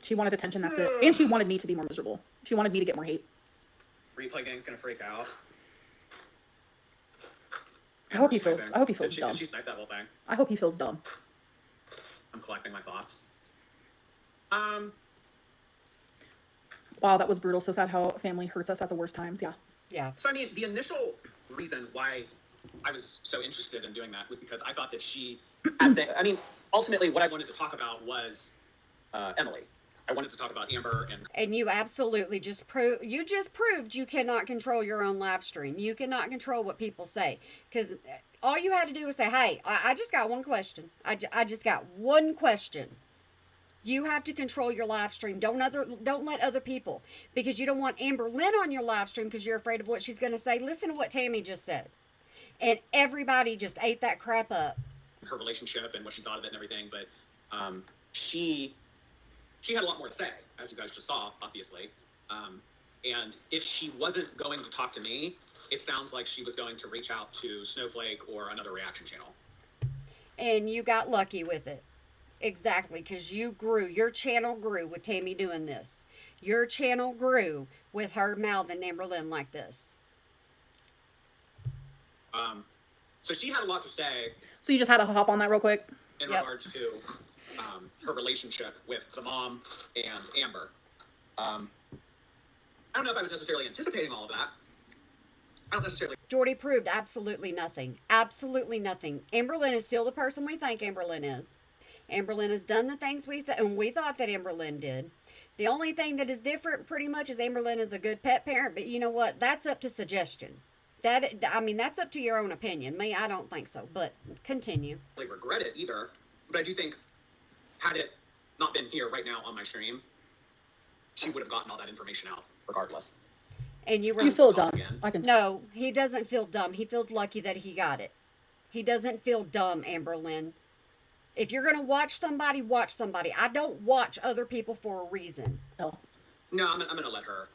E: She wanted attention, that's it. And she wanted me to be more miserable. She wanted me to get more hate.
D: Replay gang's gonna freak out.
E: I hope he feels
D: Did
E: dumb.
D: she snipe that whole thing?
E: I hope he feels dumb.
D: I'm collecting my thoughts.
E: Wow, that was brutal. So sad how family hurts us at the worst times. Yeah.
A: Yeah.
D: So I mean, the initial reason why I was so interested in doing that was because I thought that she had ultimately what I wanted to talk about was Emily. I wanted to talk about Amber
A: And you absolutely just proved you cannot control your own live stream. You cannot control what people say, because all you had to do was say, "Hey, I just got one question. I just got one question." You have to control your live stream. Don't let other people, because you don't want Amberlynn on your live stream because you're afraid of what she's going to say. Listen to what Tammy just said, and everybody just ate that crap up.
D: her relationship and what she thought of it and everything, but she had a lot more to say, as you guys just saw, obviously. And if she wasn't going to talk to me, it sounds like she was going to reach out to Snowflake or another reaction channel.
A: And you got lucky with it. Exactly, because you grew. Your channel grew with Tammy doing this. Your channel grew with her mouthing Amberlynn like this.
D: So she had a lot to say.
E: So you just had to hop on that real quick?
D: In regards to her relationship with the mom and Amber. I don't know if I was necessarily anticipating all of that. I don't necessarily.
A: Jordy proved absolutely nothing. Absolutely nothing. Amberlynn is still the person we think Amberlynn is. Amberlynn has done the things we thought that Amberlynn did. The only thing that is different pretty much is Amberlynn is a good pet parent, but you know what? That's up to suggestion. That's up to your own opinion. Me, I don't think so, but continue.
D: I don't regret it either, but I do think had it not been here right now on my stream, she would have gotten all that information out regardless.
A: And you
E: feel dumb.
A: No, he doesn't feel dumb. He feels lucky that he got it. He doesn't feel dumb, Amberlynn. If you're going to watch somebody, watch somebody. I don't watch other people for a reason.
E: No.
D: No, I'm going to let her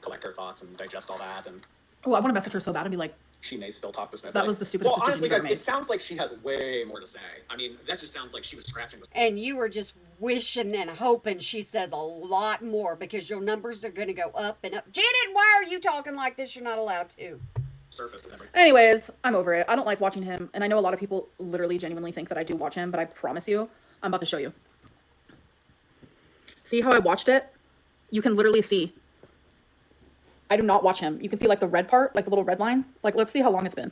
D: collect her thoughts and digest all that. And
E: Oh, I want to message her so bad and be like,
D: she may still talk to Snowflake.
E: that was the stupidest decision
D: honestly,
E: you ever
D: guys,
E: made.
D: it sounds like she has way more to say. I mean, that just sounds like she was scratching.
A: And you were just wishing and hoping she says a lot more because your numbers are going to go up and up. Janet, why are you talking like this? You're not allowed to.
D: Surface and everything.
E: Anyways, I'm over it. I don't like watching him. And I know a lot of people literally genuinely think that I do watch him, but I promise you, I'm about to show you. See how I watched it? You can literally see. I do not watch him. You can see like the red part, like the little red line. Like, let's see how long it's been.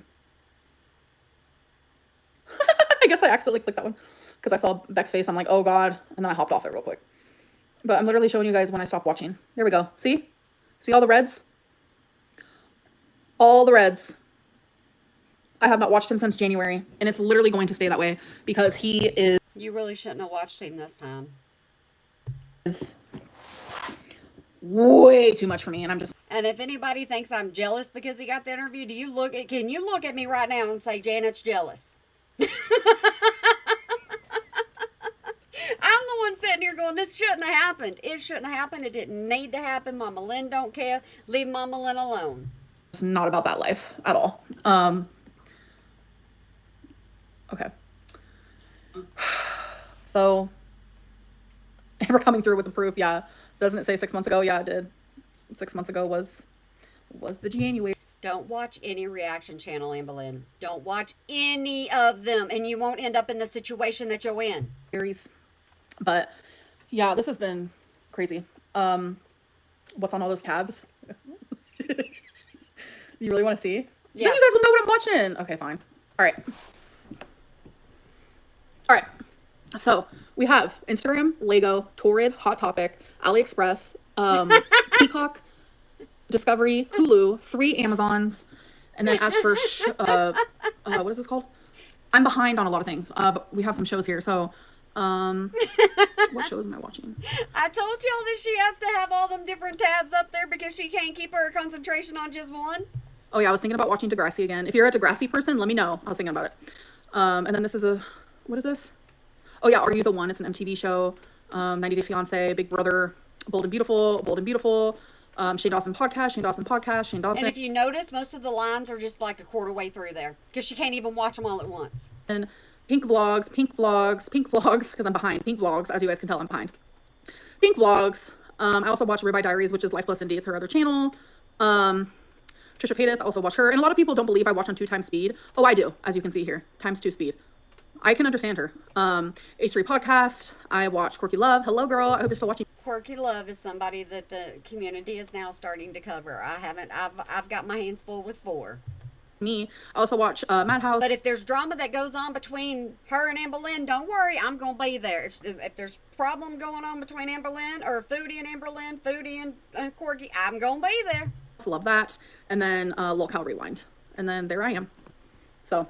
E: I guess I accidentally clicked that one because I saw Beck's face. I'm like, oh God. And then I hopped off it real quick. But I'm literally showing you guys when I stopped watching. There we go. See? See all the reds? All the reds. I have not watched him since January. And it's literally going to stay that way because he is...
A: You really shouldn't have watched him this time.
E: Way too much for me. And I'm just...
A: And if anybody thinks I'm jealous because he got the interview, can you look at me right now and say Janet's jealous? I'm the one sitting here going, this shouldn't have happened. It shouldn't have happened. It didn't need to happen. Mama Lynn don't care. Leave Mama Lynn alone.
E: It's not about that life at all. Okay. So, we're coming through with the proof. Yeah. Doesn't it say 6 months ago? Yeah, it did. 6 months ago was the January.
A: Don't watch any reaction channel, Amberlynn. Don't watch any of them, and you won't end up in the situation that you're in.
E: But yeah, this has been crazy. What's on all those tabs? You really want to see?
A: Yeah.
E: Then you guys will know what I'm watching. Okay, fine. All right. So we have Instagram, Lego, Torrid, Hot Topic, AliExpress, Peacock, Discovery, Hulu, 3 Amazons, and then as for what is this called? I'm behind on a lot of things, but we have some shows here. So, what shows am I watching?
A: I told y'all that she has to have all them different tabs up there because she can't keep her concentration on just one.
E: Oh yeah, I was thinking about watching Degrassi again. If you're a Degrassi person, let me know. I was thinking about it. And then this is what is this? Oh yeah, Are You the One? It's an MTV show. 90 Day Fiance, Big Brother, Bold and Beautiful, Shane Dawson podcast, Shane Dawson.
A: And if you notice, most of the lines are just like a quarter way through there because she can't even watch them all at once.
E: And Pink Vlogs, because I'm behind. Pink Vlogs, as you guys can tell, I'm behind. Pink Vlogs. I also watch Ribeye Diaries, which is Life Plus Indie. It's her other channel. Trisha Paytas, I also watch her. And a lot of people don't believe I watch on 2 times speed. Oh, I do, as you can see here. ×2 speed. I can understand her. H3 Podcast. I watch Quirky Love. Hello, girl. I hope you're still watching.
A: Quirky Love is somebody that the community is now starting to cover. I've got my hands full with 4.
E: Me. I also watch Madhouse.
A: But if there's drama that goes on between her and Amberlynn, don't worry, I'm going to be there. If there's problem going on between Amberlynn, or Foodie and Amberlynn, Foodie and Quirky, I'm going to be there.
E: Love that. And then Locale Rewind. And then there I am. So,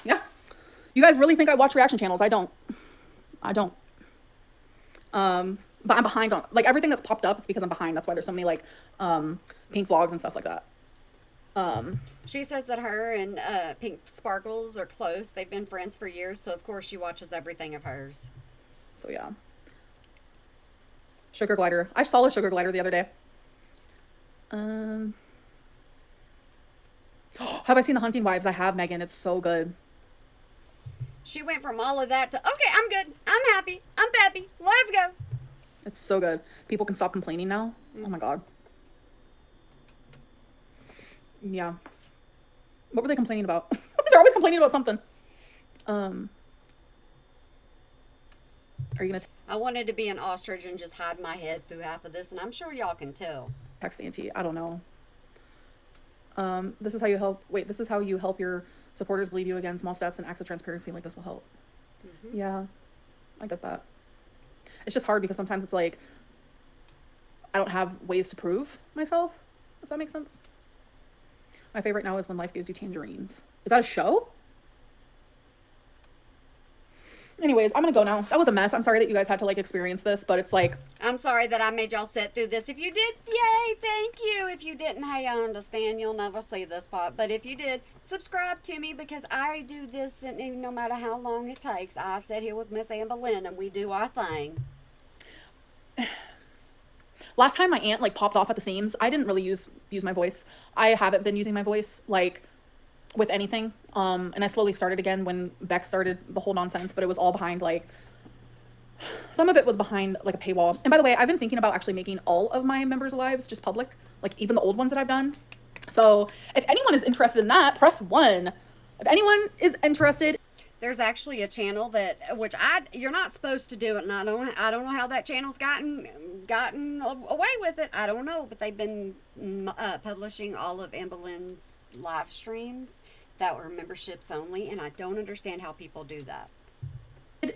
E: yeah. You guys really think I watch reaction channels? I don't. But I'm behind on, like, everything that's popped up, it's because I'm behind. That's why there's so many, like, Pink Vlogs and stuff like that.
A: She says that her and Pink Sparkles are close. They've been friends for years, so of course she watches everything of hers.
E: So yeah. Sugar Glider. I saw a Sugar Glider the other day. Have I seen The Hunting Wives? I have, Megan. It's so good.
A: She went from all of that to, okay, I'm good. I'm happy. I'm peppy. Let's go.
E: It's so good. People can stop complaining now. Oh my God. Yeah. What were they complaining about? They're always complaining about something. Are you gonna
A: I wanted to be an ostrich and just hide my head through half of this, and I'm sure y'all can tell.
E: text Auntie? I don't know. This is how you help. Wait, this is how you help your supporters believe you again. Small steps and acts of transparency like this will help. Yeah, I get that. It's just hard because sometimes it's like I don't have ways to prove myself, if that makes sense. My favorite now is When Life Gives You Tangerines. Is that a show? Anyways, I'm gonna go now. That was a mess. I'm sorry that you guys had to like experience this, but it's like,
A: I'm sorry that I made y'all sit through this. If you did, yay, thank you. If you didn't, hey, I understand. You'll never see this part. But if you did, subscribe to me because I do this, and no matter how long it takes, I sit here with Miss Amber Lynn and we do our thing.
E: last time my aunt like popped off at the seams, I didn't really use my voice. I haven't been using my voice like with anything. And I slowly started again when Beck started the whole nonsense, but it was all behind like, some of it was behind like a paywall. And by the way, I've been thinking about actually making all of my members' lives just public, like even the old ones that I've done. So if anyone is interested in that, press 1. If anyone is interested.
A: There's actually a channel that, you're not supposed to do it, and I don't know how that channel's gotten away with it. I don't know, but they've been publishing all of Amber Lynn's live streams that were memberships only, and I don't understand how people do that.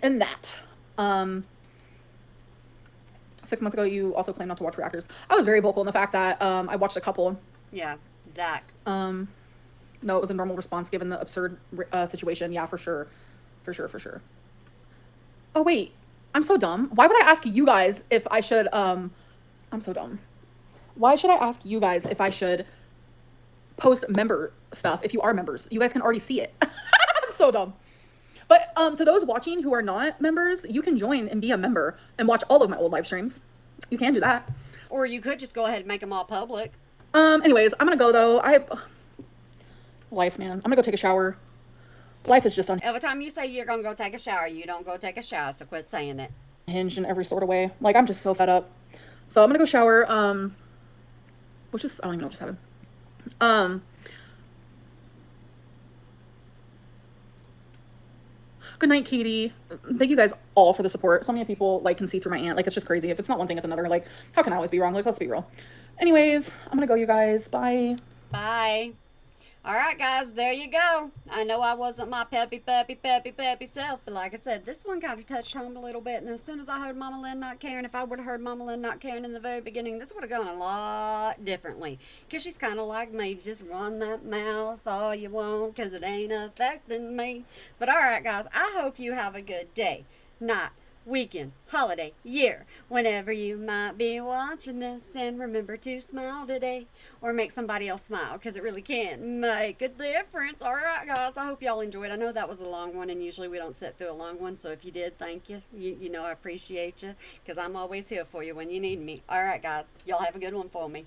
E: In that, 6 months ago, you also claimed not to watch reactors. I was very vocal in the fact that I watched a couple.
A: Yeah, Zach.
E: No, it was a normal response given the absurd situation. Yeah, for sure. For sure. Oh, wait. I'm so dumb. Why would I ask you guys if I should, I'm so dumb. Why should I ask you guys if I should post member stuff if you are members? You guys can already see it. I'm so dumb. But to those watching who are not members, you can join and be a member and watch all of my old live streams. You can do that.
A: Or you could just go ahead and make them all public.
E: Anyways, I'm gonna go though. Life, man. I'm gonna go take a shower. Life is just
A: Every time you say you're gonna go take a shower, you don't go take a shower, so quit saying it.
E: unhinged in every sort of way. Like, I'm just so fed up. So I'm gonna go shower. Which is, I don't even know what just happened. Good night, Katie. Thank you guys all for the support. So many people like can see through my aunt. Like, it's just crazy. If it's not one thing, it's another. Like, how can I always be wrong? Like, let's be real. Anyways, I'm gonna go, you guys. Bye.
A: Bye. All right, guys, there you go. I know I wasn't my peppy self, but like I said, this one kind of touched home a little bit. And as soon as I heard Mama Lynn not caring, if I would have heard Mama Lynn not caring in the very beginning, this would have gone a lot differently. Because she's kind of like me. Just run that mouth all you want because it ain't affecting me. But all right, guys, I hope you have a good day, night, weekend, holiday, year, whenever you might be watching this. And remember to smile today or make somebody else smile, because it really can make a difference. All right, guys, I hope y'all enjoyed. I know that was a long one, and usually we don't sit through a long one, so if you did, thank you. You know I appreciate you, because I'm always here for you when you need me. All right, guys, y'all have a good one for me.